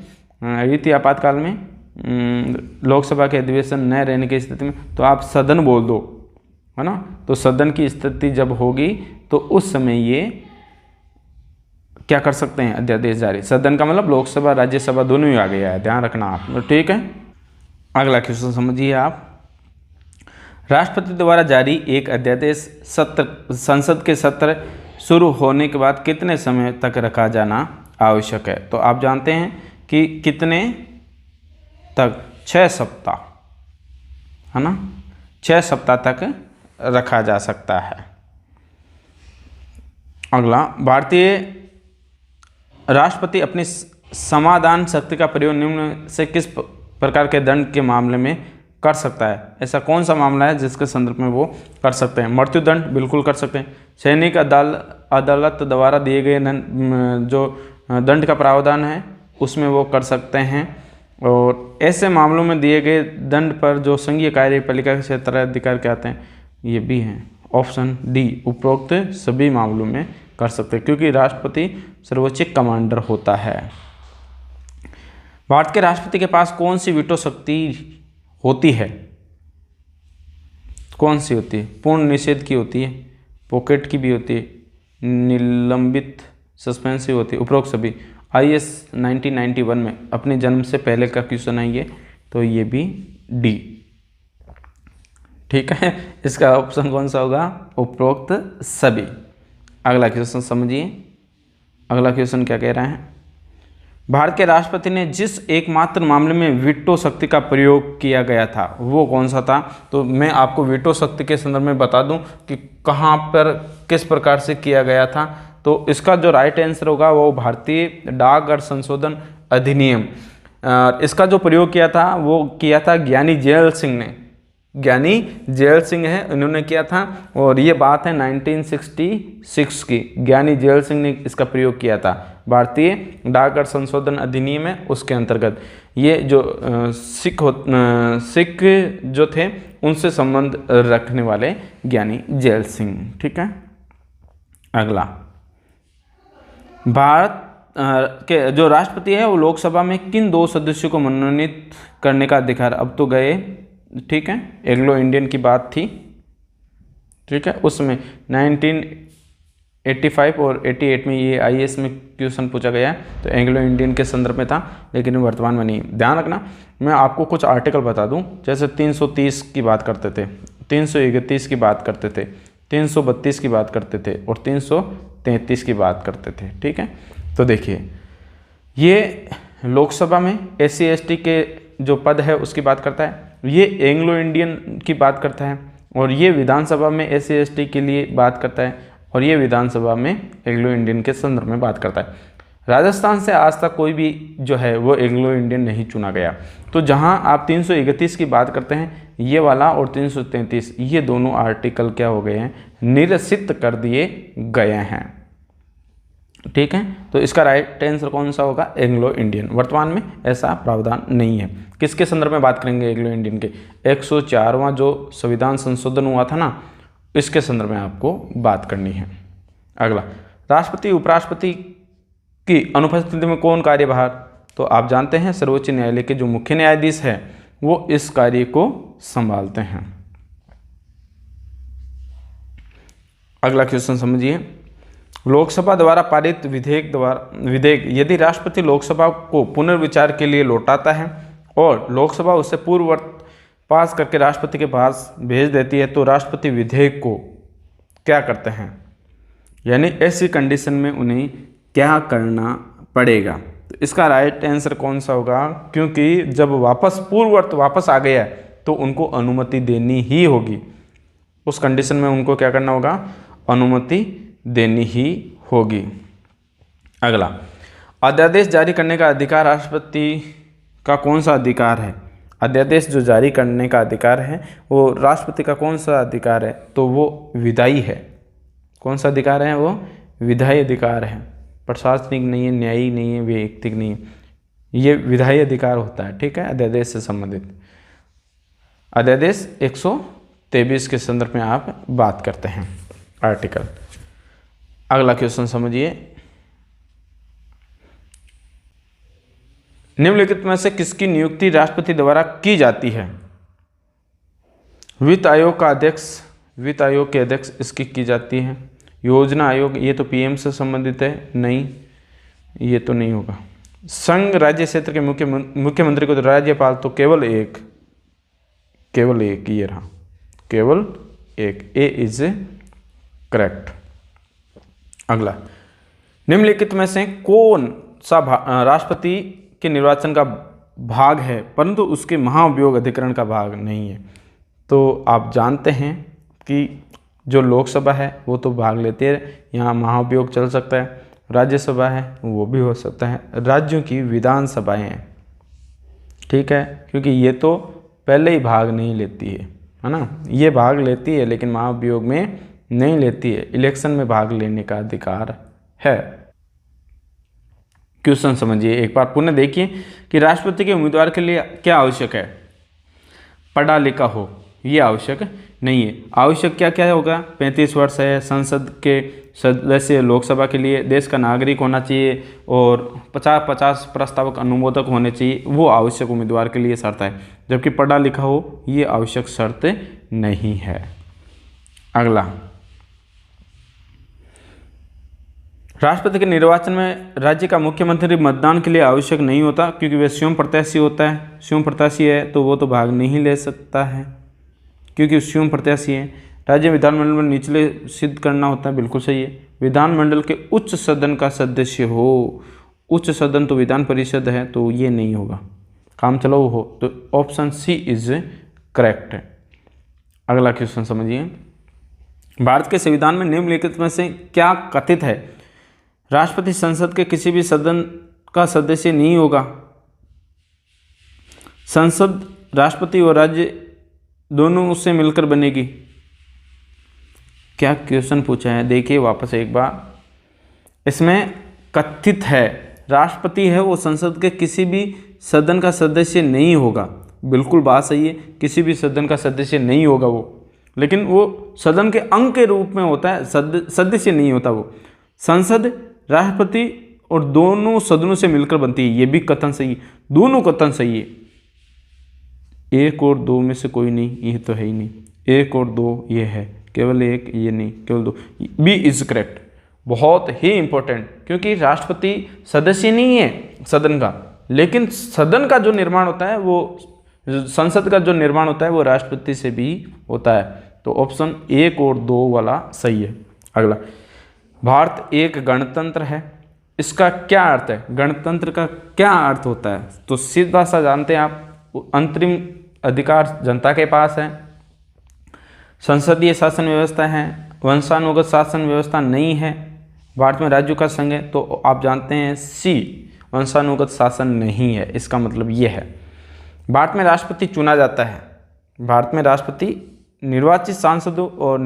रीति आपातकाल में, लोकसभा के अधिवेशन न रहने की स्थिति में, तो आप सदन बोल दो, है ना। तो सदन की स्थिति जब होगी तो उस समय ये क्या कर सकते हैं? अध्यादेश जारी। सदन का मतलब लोकसभा राज्यसभा दोनों ही आ गया है, ध्यान रखना आप, ठीक है। अगला क्वेश्चन समझिए आप, राष्ट्रपति द्वारा जारी एक अध्यादेश संसद के सत्र शुरू होने के बाद कितने समय तक रखा जाना आवश्यक है? तो आप जानते हैं कि कितने तक, 6 सप्ताह, है ना, 6 सप्ताह तक रखा जा सकता है। अगला, भारतीय राष्ट्रपति अपनी समाधान शक्ति का प्रयोग निम्न से किस प्रकार के दंड के मामले में कर सकता है? ऐसा कौन सा मामला है जिसके संदर्भ में वो कर सकते हैं? मृत्युदंड बिल्कुल कर सकते हैं। सैनिक अदालत द्वारा दिए गए जो दंड का प्रावधान है उसमें वो कर सकते हैं। और ऐसे मामलों में दिए गए दंड पर जो संघीय कार्यपालिका के क्षेत्राधिकार के आते हैं, ये भी हैं, ऑप्शन डी, उपरोक्त सभी मामलों में कर सकते हैं, क्योंकि राष्ट्रपति सर्वोच्च कमांडर होता है। भारत के राष्ट्रपति के पास कौन सी वीटो शक्ति होती है? कौन सी होती है? पूर्ण निषेध की होती है, पॉकेट की भी होती है, निलंबित, सस्पेंसिव होती है, उपरोक्त सभी। IAS 1991 में अपने जन्म से पहले का क्वेश्चन है ये, तो ये भी डी, ठीक है। इसका ऑप्शन कौन सा होगा? उपरोक्त सभी। अगला क्वेश्चन समझिए, अगला क्वेश्चन क्या कह रहा है? भारत के राष्ट्रपति ने जिस एकमात्र मामले में वीटो शक्ति का प्रयोग किया गया था वो कौन सा था? तो मैं आपको वीटो शक्ति के संदर्भ में बता दूं कि कहाँ पर किस प्रकार से किया गया था। तो इसका जो राइट आंसर होगा वो भारतीय डाक और संशोधन अधिनियम, इसका जो प्रयोग किया था वो किया था ज्ञानी जैल सिंह ने। ज्ञानी जैल सिंह है, इन्होंने किया था, और ये बात है 1966 की। ज्ञानी जैल सिंह ने इसका प्रयोग किया था, भारतीय डाकघर संशोधन अधिनियम है उसके अंतर्गत। ये जो सिख जो थे उनसे संबंध रखने वाले ज्ञानी जैल सिंह, ठीक है। अगला, भारत के जो राष्ट्रपति है वो लोकसभा में किन 2 सदस्यों को मनोनीत करने का अधिकार, अब तो गए, ठीक है, एंग्लो इंडियन की बात थी, ठीक है, उसमें 1985 और 88 में ये IAS में क्वेश्चन पूछा गया है, तो एंग्लो इंडियन के संदर्भ में था, लेकिन वर्तमान में नहीं। ध्यान रखना, मैं आपको कुछ आर्टिकल बता दूं, जैसे 330 की बात करते थे, 331 की बात करते थे, 332 की बात करते थे और 333 की बात करते थे, ठीक है। तो देखिए, ये लोकसभा में SC ST के जो पद है उसकी बात करता है, ये एंग्लो इंडियन की बात करता है, और ये विधानसभा में SC ST के लिए बात करता है, और ये विधानसभा में एंग्लो इंडियन के संदर्भ में बात करता है। राजस्थान से आज तक कोई भी जो है वो एंग्लो इंडियन नहीं चुना गया। तो जहां आप 331 की बात करते हैं, ये वाला और 333, ये दोनों आर्टिकल क्या हो गए हैं, निरसित कर दिए गए हैं, ठीक है। तो इसका राइट आंसर कौन सा होगा, एंग्लो इंडियन। वर्तमान में ऐसा प्रावधान नहीं है। किसके संदर्भ में बात करेंगे एंग्लो इंडियन के, 104वां जो संविधान संशोधन हुआ था ना, इसके संदर्भ में आपको बात करनी है। अगला, राष्ट्रपति उपराष्ट्रपति की अनुपस्थिति में कौन कार्यभार, तो आप जानते हैं सर्वोच्च न्यायालय के जो मुख्य न्यायाधीश है वो इस कार्य को संभालते हैं। अगला क्वेश्चन समझिए, लोकसभा द्वारा पारित विधेयक यदि राष्ट्रपति लोकसभा को पुनर्विचार के लिए लौटाता है और लोकसभा उससे पूर्ववत पास करके राष्ट्रपति के पास भेज देती है, तो राष्ट्रपति विधेयक को क्या करते हैं, यानी ऐसी कंडीशन में उन्हें क्या करना पड़ेगा। तो इसका राइट आंसर कौन सा होगा, क्योंकि जब पूर्ववत वापस आ गया तो उनको अनुमति देनी ही होगी, उस कंडीशन में उनको क्या करना होगा, अनुमति देनी ही होगी। अगला, अध्यादेश जारी करने का अधिकार राष्ट्रपति का कौन सा अधिकार है, अध्यादेश जो जारी करने का अधिकार है वो राष्ट्रपति का कौन सा अधिकार है, तो वो विधायी है। कौन सा अधिकार है, वो विधायी अधिकार है, प्रशासनिक नहीं है, न्यायिक नहीं है, वैयक्तिक नहीं है, ये विधायी अधिकार होता है, ठीक है, अध्यादेश से संबंधित। अध्यादेश 123 के संदर्भ में आप बात करते हैं आर्टिकल। अगला क्वेश्चन समझिए, निम्नलिखित में से किसकी नियुक्ति राष्ट्रपति द्वारा की जाती है, वित्त आयोग का अध्यक्ष, वित्त आयोग के अध्यक्ष इसकी की जाती है, योजना आयोग, ये तो PM से संबंधित है, नहीं, ये तो नहीं होगा। संघ राज्य क्षेत्र के मुख्यमंत्री को तो राज्यपाल, तो केवल एक ये रहा, केवल एक, A इज करेक्ट। अगला, निम्नलिखित में से कौन सा राष्ट्रपति के निर्वाचन का भाग है परंतु उसके महाभियोग अधिकरण का भाग नहीं है, तो आप जानते हैं कि जो लोकसभा है वो तो भाग लेती है, यहाँ महाभियोग चल सकता है, राज्यसभा है वो भी हो सकता है, राज्यों की विधानसभाएं हैं, ठीक है, क्योंकि ये तो पहले ही भाग नहीं लेती है ना, ये भाग लेती है लेकिन महाभियोग में नहीं लेती है, इलेक्शन में भाग लेने का अधिकार है। क्वेश्चन समझिए, एक बार पुनः देखिए कि राष्ट्रपति के उम्मीदवार के लिए क्या आवश्यक है, पढ़ा लिखा हो, ये आवश्यक नहीं है। आवश्यक क्या क्या होगा, 35 वर्ष है, संसद के सदस्य, लोकसभा के लिए देश का नागरिक होना चाहिए और 50 प्रस्तावक अनुमोदक होने चाहिए, वो आवश्यक उम्मीदवार के लिए शर्त है, जबकि पढ़ा लिखा हो ये आवश्यक शर्त नहीं है। अगला, राष्ट्रपति के निर्वाचन में राज्य का मुख्यमंत्री मतदान के लिए आवश्यक नहीं होता, क्योंकि वह स्वयं प्रत्याशी होता है, स्वयं प्रत्याशी है तो वो तो भाग नहीं ले सकता है क्योंकि स्वयं प्रत्याशी है। राज्य विधानमंडल में निचले सिद्ध करना होता है, बिल्कुल सही है। विधानमंडल के उच्च सदन का सदस्य हो, उच्च सदन तो विधान परिषद है, तो ये नहीं होगा, काम चलाओ हो, तो ऑप्शन C इज करेक्ट। अगला क्वेश्चन समझिए, भारत के संविधान में निम्नलिखित में से क्या कथित है, राष्ट्रपति संसद के किसी भी सदन का सदस्य नहीं होगा, संसद राष्ट्रपति और राज्य दोनों उससे मिलकर बनेगी। क्या क्वेश्चन पूछा है, देखिए वापस एक बार, इसमें कथित है राष्ट्रपति है वो संसद के किसी भी सदन का सदस्य नहीं होगा, बिल्कुल बात सही है, किसी भी सदन का सदस्य नहीं होगा वो, लेकिन वो सदन के अंग के रूप में होता है, सदस्य नहीं होता वो। संसद राष्ट्रपति और दोनों सदनों से मिलकर बनती है, ये भी कथन सही है, दोनों कथन सही है। 1 और 2 में से कोई नहीं, ये तो है ही नहीं। 1 और 2 ये है, केवल 1 ये नहीं, केवल 2, बी इज करेक्ट। बहुत ही इंपॉर्टेंट, क्योंकि राष्ट्रपति सदस्य नहीं है सदन का, लेकिन सदन का जो निर्माण होता है वो, संसद का जो निर्माण होता है वो राष्ट्रपति से भी होता है। तो ऑप्शन 1 और 2 वाला सही है। अगला, भारत एक गणतंत्र है, इसका क्या अर्थ है? गणतंत्र का क्या अर्थ होता है? तो सीधा सा जानते हैं आप, अंतरिम अधिकार जनता के पास है, संसदीय शासन व्यवस्था है, वंशानुगत शासन व्यवस्था नहीं है, भारत में राज्यों का संघ है। तो आप जानते हैं सी, वंशानुगत शासन नहीं है, इसका मतलब ये है। भारत में राष्ट्रपति चुना जाता है, भारत में राष्ट्रपति निर्वाचित सांसदों और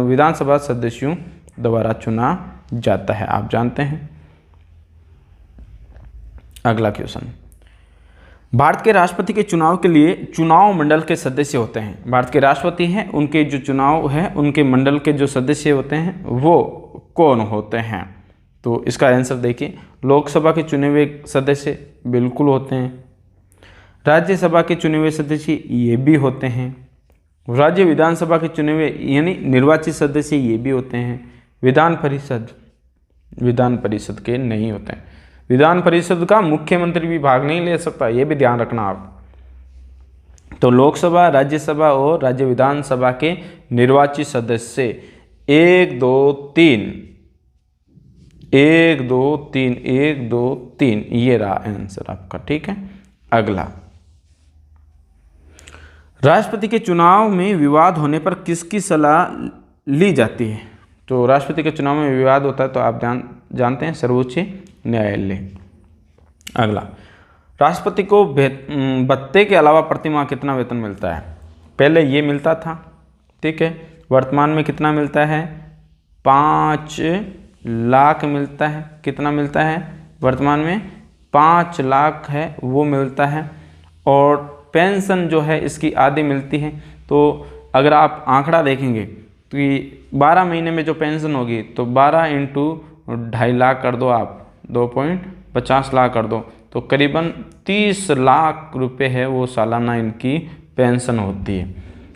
विधानसभा सदस्यों द्वारा चुना जाता है, आप जानते हैं। अगला क्वेश्चन, भारत के राष्ट्रपति के चुनाव के लिए चुनाव मंडल के सदस्य होते हैं। भारत के राष्ट्रपति हैं, उनके जो चुनाव है, उनके मंडल के जो सदस्य होते हैं वो कौन होते हैं? तो इसका आंसर देखिए, लोकसभा के चुने हुए सदस्य बिल्कुल होते हैं, राज्यसभा के चुने हुए सदस्य ये भी होते हैं, राज्य विधानसभा के चुने हुए यानी निर्वाचित सदस्य ये भी होते हैं, विधान परिषद के नहीं होते हैं। विधान परिषद का मुख्यमंत्री भी भाग नहीं ले सकता, ये भी ध्यान रखना आप। तो लोकसभा, राज्यसभा और राज्य विधानसभा के निर्वाचित सदस्य 1 2 3 1 2 3 1 2 3, ये रहा आंसर आपका, ठीक है। अगला, राष्ट्रपति के चुनाव में विवाद होने पर किसकी सलाह ली जाती है? तो राष्ट्रपति के चुनाव में विवाद होता है तो आप जानते हैं सर्वोच्च न्यायालय। अगला, राष्ट्रपति को भत्ते के अलावा प्रति माह कितना वेतन मिलता है? पहले ये मिलता था, ठीक है, वर्तमान में कितना मिलता है? 5 लाख मिलता है। कितना मिलता है? वर्तमान में 5 लाख है वो मिलता है। और पेंशन जो है इसकी आधी मिलती है। तो अगर आप आंकड़ा देखेंगे तो ये 12 महीने में जो पेंशन होगी तो 12 इंटू 2.5 लाख कर दो आप, 2.50 लाख कर दो, तो करीबन 30 लाख रुपए है वो सालाना इनकी पेंशन होती है।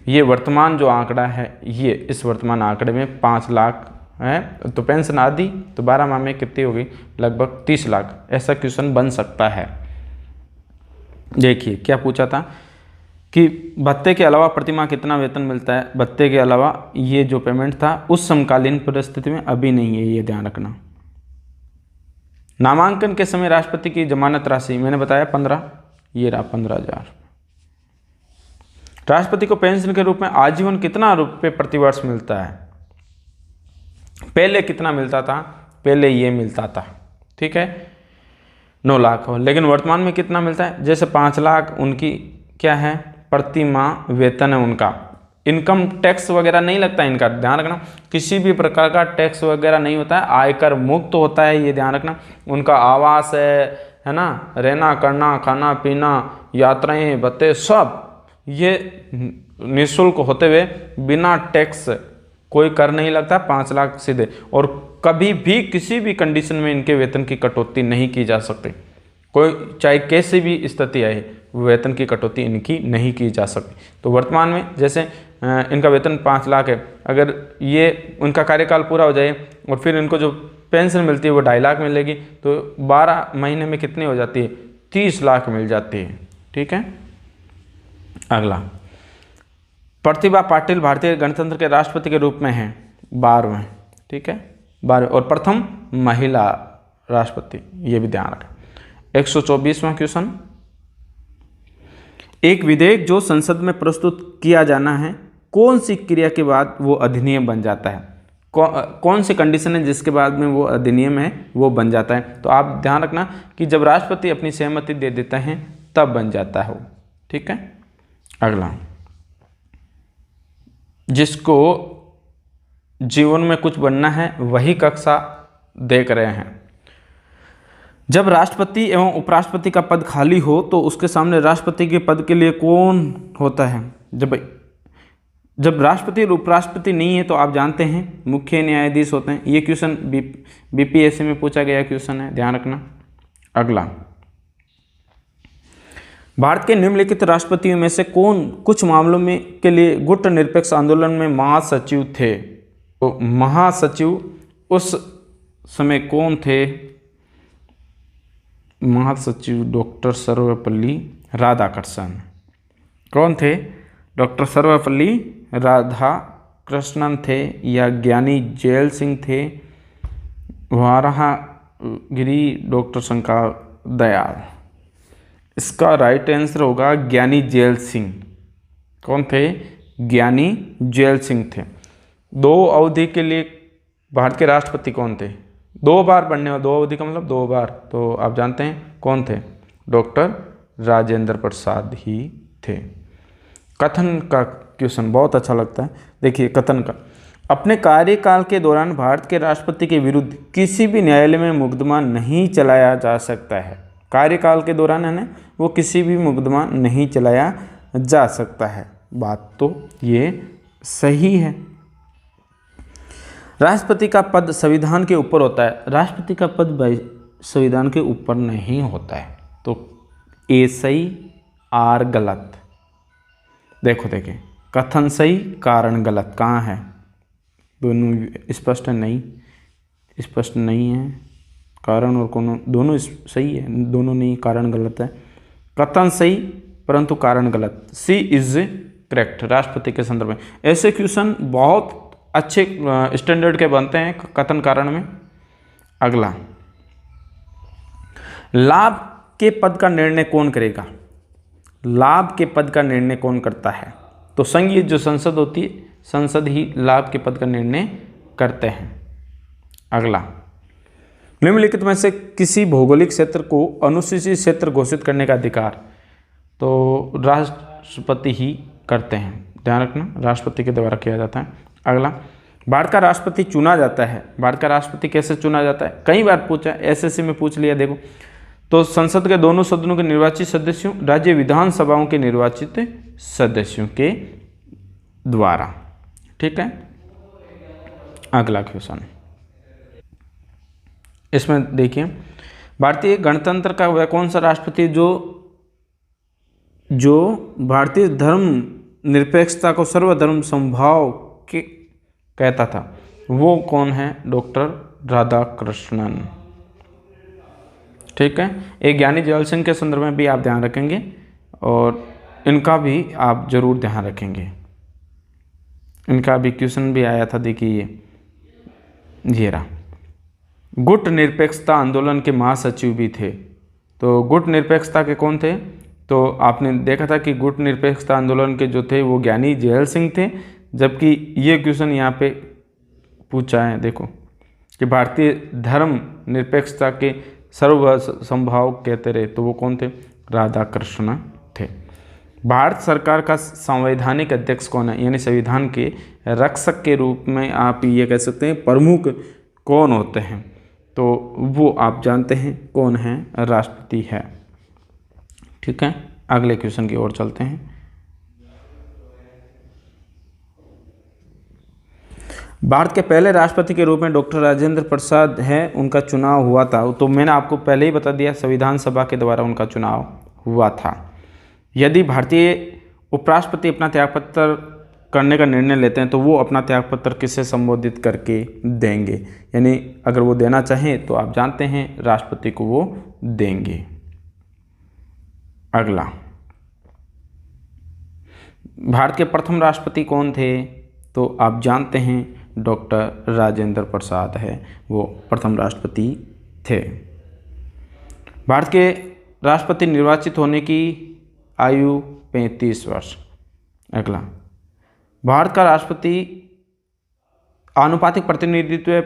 ये वर्तमान जो आंकड़ा है, ये इस वर्तमान आंकड़े में 5 लाख है, तो पेंशन आधी, तो 12 माह में कितनी होगी? लगभग 30 लाख। ऐसा क्वेश्चन बन सकता है। देखिए क्या पूछा था कि भत्ते के अलावा प्रति माह कितना वेतन मिलता है। भत्ते के अलावा ये जो पेमेंट था उस समकालीन परिस्थिति में अभी नहीं है, ये ध्यान रखना। नामांकन के समय राष्ट्रपति की जमानत राशि मैंने बताया 15, ये रहा 15,000। राष्ट्रपति को पेंशन के रूप में आजीवन कितना रुपए प्रति वर्ष मिलता है? पहले कितना मिलता था? पहले ये मिलता था, ठीक है, 9 लाख हो, लेकिन वर्तमान में कितना मिलता है? जैसे 5 लाख उनकी क्या है? प्रति माह वेतन है उनका। इनकम टैक्स वगैरह नहीं लगता है इनका, ध्यान रखना, किसी भी प्रकार का टैक्स वगैरह नहीं होता है, आयकर मुक्त होता है, ये ध्यान रखना। उनका आवास है ना, रहना करना, खाना पीना, यात्राएं, भत्ते सब ये निःशुल्क होते हुए बिना टैक्स कोई कर नहीं लगता, 5 लाख सीधे। और कभी भी किसी भी कंडीशन में इनके वेतन की कटौती नहीं की जा सकती, कोई चाहे कैसी भी स्थिति आए वेतन की कटौती इनकी नहीं की जा सकती। तो वर्तमान में जैसे इनका वेतन 5 लाख है, अगर ये उनका कार्यकाल पूरा हो जाए और फिर इनको जो पेंशन मिलती है वो 2.5 लाख मिलेगी, तो 12 महीने में कितनी हो जाती है? 30 लाख मिल जाती है, ठीक है। अगला, प्रतिभा पाटिल भारतीय गणतंत्र के राष्ट्रपति के रूप में हैं 12वें, ठीक है, 12वें, और प्रथम महिला राष्ट्रपति, ये भी ध्यान रखें। 124वां क्वेश्चन, एक विधेयक जो संसद में प्रस्तुत किया जाना है, कौन सी क्रिया के बाद वो अधिनियम बन जाता है? कौन सी कंडीशन है जिसके बाद में वो अधिनियम है वो बन जाता है? तो आप ध्यान रखना कि जब राष्ट्रपति अपनी सहमति दे देता है तब बन जाता है वो, ठीक है। अगला, जिसको जीवन में कुछ बनना है वही कक्षा देख रहे हैं। जब राष्ट्रपति एवं उपराष्ट्रपति का पद खाली हो तो उसके सामने राष्ट्रपति के पद के लिए कौन होता है? जब जब राष्ट्रपति और उपराष्ट्रपति नहीं है तो आप जानते हैं मुख्य न्यायाधीश होते हैं। ये क्वेश्चन बीपीएससी में पूछा गया क्वेश्चन है, ध्यान रखना। अगला, भारत के निम्नलिखित राष्ट्रपतियों में से कौन कुछ मामलों में के लिए गुट निरपेक्ष आंदोलन में महासचिव थे? तो महासचिव उस समय कौन थे? महासचिव डॉक्टर सर्वपल्ली राधाकृष्णन। कौन थे? डॉक्टर सर्वपल्ली राधाकृष्णन थे या ज्ञानी जैल सिंह थे, वाराहगिरी डॉक्टर शंकर दयाल। इसका राइट आंसर होगा ज्ञानी जैल सिंह। कौन थे? ज्ञानी जैल सिंह थे। 2 अवधि के लिए भारत के राष्ट्रपति कौन थे? 2 बार बनने वाले, 2 अवधि का मतलब 2 बार, तो आप जानते हैं कौन थे? डॉक्टर राजेंद्र प्रसाद ही थे। कथन का क्वेश्चन बहुत अच्छा लगता है, देखिए कथन का। अपने कार्यकाल के दौरान भारत के राष्ट्रपति के विरुद्ध किसी भी न्यायालय में मुकदमा नहीं चलाया जा सकता है। कार्यकाल के दौरान है ना, वो किसी भी मुकदमा नहीं चलाया जा सकता है। बात तो ये सही है। राष्ट्रपति का पद संविधान के ऊपर होता है। राष्ट्रपति का पद संविधान के ऊपर नहीं होता है। तो ए सही, आर गलत। देखिए कथन सही, कारण गलत। कहाँ है? दोनों स्पष्ट नहीं, स्पष्ट नहीं है। कारण और कोनो दोनों सही है, दोनों नहीं, कारण गलत है। कथन सही परंतु कारण गलत। सी इज करेक्ट। राष्ट्रपति के संदर्भ में ऐसे क्वेश्चन बहुत अच्छे स्टैंडर्ड के बनते हैं कथन कारण में। अगला, लाभ के पद का निर्णय कौन करेगा? लाभ के पद का निर्णय कौन करता है? तो संघीय जो संसद होती है, संसद ही लाभ के पद का निर्णय करते हैं। अगला, निम्नलिखित में से किसी भौगोलिक क्षेत्र को अनुसूचित क्षेत्र घोषित करने का अधिकार तो राष्ट्रपति ही करते हैं। ध्यान रखना, राष्ट्रपति के द्वारा किया जाता है। अगला, भारत का राष्ट्रपति चुना जाता है। भारत का राष्ट्रपति कैसे चुना जाता है? कई बार पूछा, एसएससी में पूछ लिया। देखो, तो संसद के दोनों सदनों के निर्वाचित सदस्यों, राज्य विधानसभाओं के निर्वाचित सदस्यों के द्वारा। ठीक है। अगला क्वेश्चन, इसमें देखिए, भारतीय गणतंत्र का वह कौन सा राष्ट्रपति जो भारतीय धर्म निरपेक्षता को सर्वधर्म समभाव के कहता था, वो कौन है? डॉक्टर राधाकृष्णन। ठीक है। एक ज्ञानी जैल सिंह के संदर्भ में भी आप ध्यान रखेंगे और इनका भी आप जरूर ध्यान रखेंगे। इनका भी क्वेश्चन भी आया था, देखिए ये रहा। गुट निरपेक्षता आंदोलन के महासचिव भी थे। तो गुट निरपेक्षता के कौन थे? तो आपने देखा था कि गुट निरपेक्षता आंदोलन के जो थे वो ज्ञानी जैल सिंह थे, जबकि ये क्वेश्चन यहाँ पे पूछा है, देखो, कि भारतीय धर्म निरपेक्षता के सर्व संभाव कहते रहे, तो वो कौन थे? राधाकृष्ण थे। भारत सरकार का संवैधानिक अध्यक्ष कौन है? यानी संविधान के रक्षक के रूप में आप ये कह सकते हैं प्रमुख कौन होते हैं? तो वो आप जानते हैं कौन है? राष्ट्रपति है। ठीक है। अगले क्वेश्चन की ओर चलते हैं। भारत के पहले राष्ट्रपति के रूप में डॉक्टर राजेंद्र प्रसाद हैं, उनका चुनाव हुआ था। तो मैंने आपको पहले ही बता दिया, संविधान सभा के द्वारा उनका चुनाव हुआ था। यदि भारतीय उपराष्ट्रपति अपना त्यागपत्र करने का निर्णय लेते हैं तो वो अपना त्यागपत्र किसे संबोधित करके देंगे? यानी अगर वो देना चाहें तो आप जानते हैं राष्ट्रपति को वो देंगे। अगला, भारत के प्रथम राष्ट्रपति कौन थे? तो आप जानते हैं डॉक्टर राजेंद्र प्रसाद है, वो प्रथम राष्ट्रपति थे। भारत के राष्ट्रपति निर्वाचित होने की आयु 35 वर्ष। अगला, भारत का राष्ट्रपति आनुपातिक प्रतिनिधित्व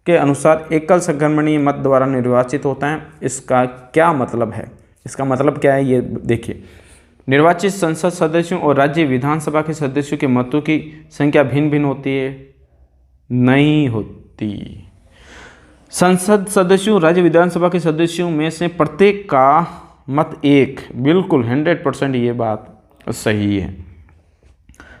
के अनुसार एकल संक्रमणीय मत द्वारा निर्वाचित होता है। इसका क्या मतलब है? इसका मतलब क्या है ये देखिए, निर्वाचित संसद सदस्यों और राज्य विधानसभा के सदस्यों के मतों की संख्या भिन्न भिन्न होती है? नहीं होती। संसद सदस्यों, राज्य विधानसभा के सदस्यों में से प्रत्येक का मत एक, बिल्कुल 100% ये बात सही है।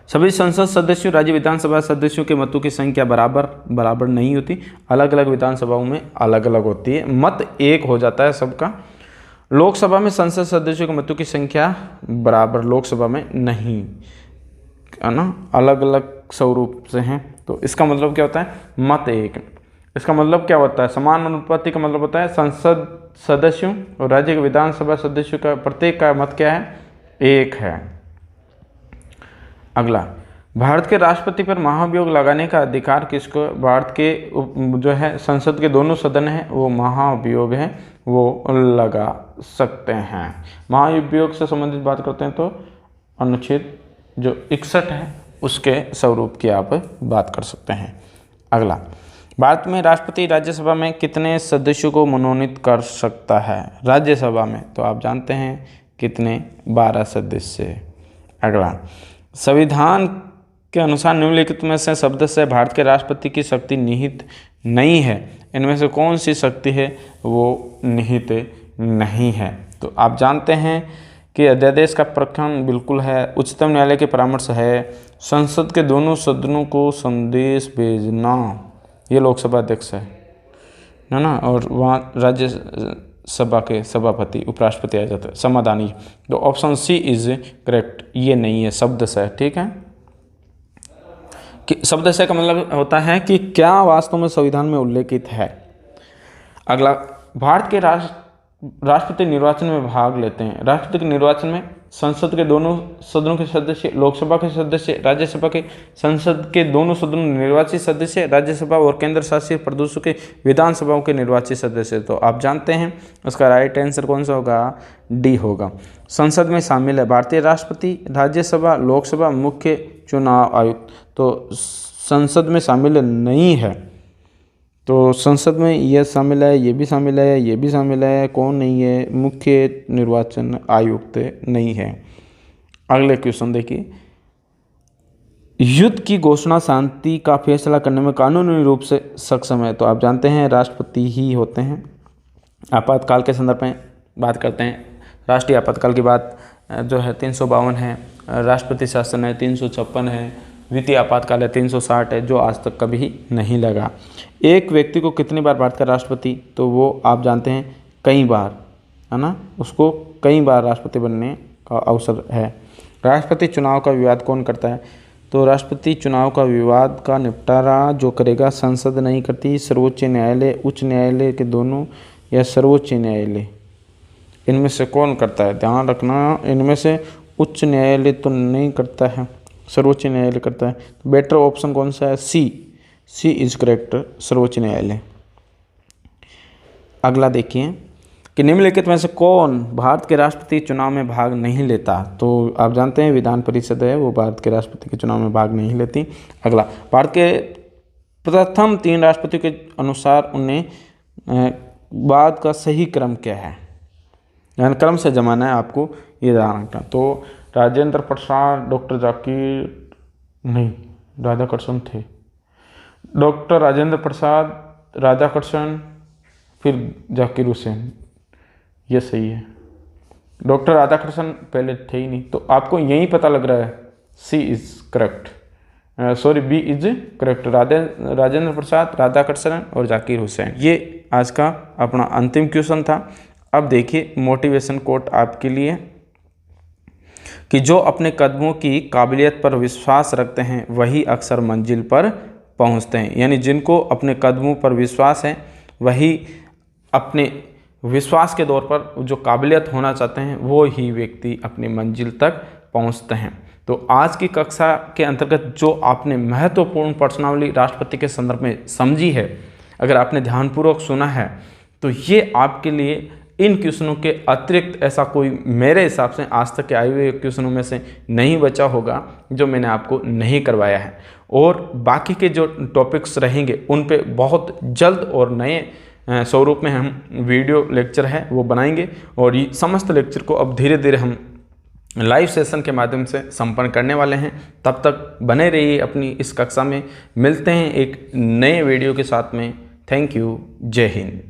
सभी संसद सदस्यों, राज्य विधानसभा सदस्यों के मतों की संख्या बराबर नहीं होती, अलग अलग विधानसभाओं में अलग अलग होती है, मत एक हो जाता है सबका। लोकसभा में संसद सदस्यों के मतों की संख्या बराबर लोकसभा में नहीं, है ना, अलग अलग स्वरूप से हैं। तो इसका मतलब क्या होता है, मत एक। इसका मतलब क्या होता है, समान अनुपाति का मतलब होता है संसद सदस्यों और राज्य के विधानसभा सदस्यों का प्रत्येक का मत क्या है, एक है। अगला, भारत के राष्ट्रपति पर महाभियोग लगाने का अधिकार किसको, भारत के जो है संसद के दोनों सदन हैं वो महाभियोग है वो लगा सकते हैं। महाभियोग से संबंधित बात करते हैं तो अनुच्छेद जो 61 है उसके स्वरूप की आप बात कर सकते हैं। अगला, भारत में राष्ट्रपति राज्यसभा में कितने सदस्यों को मनोनीत कर सकता है, राज्यसभा में तो आप जानते हैं कितने, 12 सदस्य। अगला, संविधान के अनुसार निम्नलिखित में से शब्द से भारत के राष्ट्रपति की शक्ति निहित नहीं है, इनमें से कौन सी शक्ति है वो निहित नहीं है। तो आप जानते हैं कि अध्यादेश का प्रखंड बिल्कुल है, उच्चतम न्यायालय के परामर्श है, संसद के दोनों सदनों को संदेश भेजना, ये लोकसभा अध्यक्ष है ना, और वहाँ राज्यसभा के सभापति उपराष्ट्रपति आ जाते हैं, समाधानी। तो ऑप्शन सी इज करेक्ट, ये नहीं है, शब्द से, ठीक है। कि शब्द से का मतलब होता है कि क्या वास्तव में संविधान में उल्लेखित है। अगला, भारत के राष्ट्रपति निर्वाचन में भाग लेते हैं। राष्ट्रपति के निर्वाचन में संसद के दोनों सदनों के सदस्य, लोकसभा के सदस्य, राज्यसभा के संसद के दोनों सदनों निर्वाचित सदस्य, राज्यसभा और केंद्र शासित प्रदेशों के विधानसभाओं के निर्वाचित सदस्य। तो आप जानते हैं उसका राइट आंसर कौन सा होगा, डी होगा। संसद में शामिल है भारतीय राष्ट्रपति, राज्यसभा, लोकसभा, मुख्य चुनाव आयुक्त। तो संसद में शामिल नहीं है, तो संसद में यह शामिल है, ये भी शामिल है, ये भी शामिल है, कौन नहीं है, मुख्य निर्वाचन आयुक्त नहीं है। अगले क्वेश्चन देखिए, युद्ध की घोषणा शांति का फैसला करने में कानूनी रूप से सक्षम है। तो आप जानते हैं राष्ट्रपति ही होते हैं। आपातकाल के संदर्भ में बात करते हैं, राष्ट्रीय आपातकाल की बात जो है 352 है, राष्ट्रपति शासन है 356 है, वित्तीय आपातकाल है 360 है, जो आज तक कभी नहीं लगा। एक व्यक्ति को कितनी बार भारत का राष्ट्रपति, तो वो आप जानते हैं कई बार, है ना, उसको कई बार राष्ट्रपति बनने का अवसर है। राष्ट्रपति चुनाव का विवाद कौन करता है, तो राष्ट्रपति चुनाव का विवाद का निपटारा जो करेगा संसद नहीं करती, सर्वोच्च न्यायालय, उच्च न्यायालय के दोनों या सर्वोच्च न्यायालय, इनमें से कौन करता है, ध्यान रखना, इनमें से उच्च न्यायालय तो नहीं करता है, सर्वोच्च न्यायालय करता है। तो बेटर ऑप्शन कौन सा है, सी इज करेक्ट, सर्वोच्च न्यायालय। अगला देखिए कि निम्नलिखित में से कौन भारत के राष्ट्रपति चुनाव में भाग नहीं लेता। तो आप जानते हैं विधान परिषद है वो भारत के राष्ट्रपति के चुनाव में भाग नहीं लेती। अगला, भारत के प्रथम 3 राष्ट्रपतियों के अनुसार उन्हें बाद का सही क्रम क्या है, यानी क्रम से जमाना है आपको ये ध्यान रखना। तो राजेंद्र प्रसाद, डॉक्टर जाकिर नहीं, राधाकृष्णन थे, डॉक्टर राजेंद्र प्रसाद, राधाकृष्णन, फिर जाकिर हुसैन, ये सही है। डॉक्टर राधाकृष्णन पहले थे ही नहीं, तो आपको यही पता लग रहा है C is correct, sorry B is correct, Rajendra Prasad, Radhakrishnan और जाकिर हुसैन। ये आज का अपना अंतिम क्वेश्चन था। अब देखिए मोटिवेशन कोट आपके लिए कि जो अपने कदमों की काबिलियत पर विश्वास रखते हैं वही अक्सर मंजिल पर पहुंचते हैं। यानी जिनको अपने कदमों पर विश्वास है वही अपने विश्वास के दौर पर जो काबिलियत होना चाहते हैं वो ही व्यक्ति अपनी मंजिल तक पहुंचते हैं। तो आज की कक्षा के अंतर्गत जो आपने महत्वपूर्ण प्रश्नावली राष्ट्रपति के संदर्भ में समझी है, अगर आपने ध्यानपूर्वक सुना है तो ये आपके लिए इन क्वेश्चनों के अतिरिक्त ऐसा कोई मेरे हिसाब से आज तक के आए हुए क्वेश्चनों में से नहीं बचा होगा जो मैंने आपको नहीं करवाया है। और बाकी के जो टॉपिक्स रहेंगे उन पे बहुत जल्द और नए स्वरूप में हम वीडियो लेक्चर है वो बनाएंगे, और ये समस्त लेक्चर को अब धीरे धीरे हम लाइव सेशन के माध्यम से संपन्न करने वाले हैं। तब तक बने रहिए अपनी इस कक्षा में। मिलते हैं एक नए वीडियो के साथ में। Thank you. जय हिंद।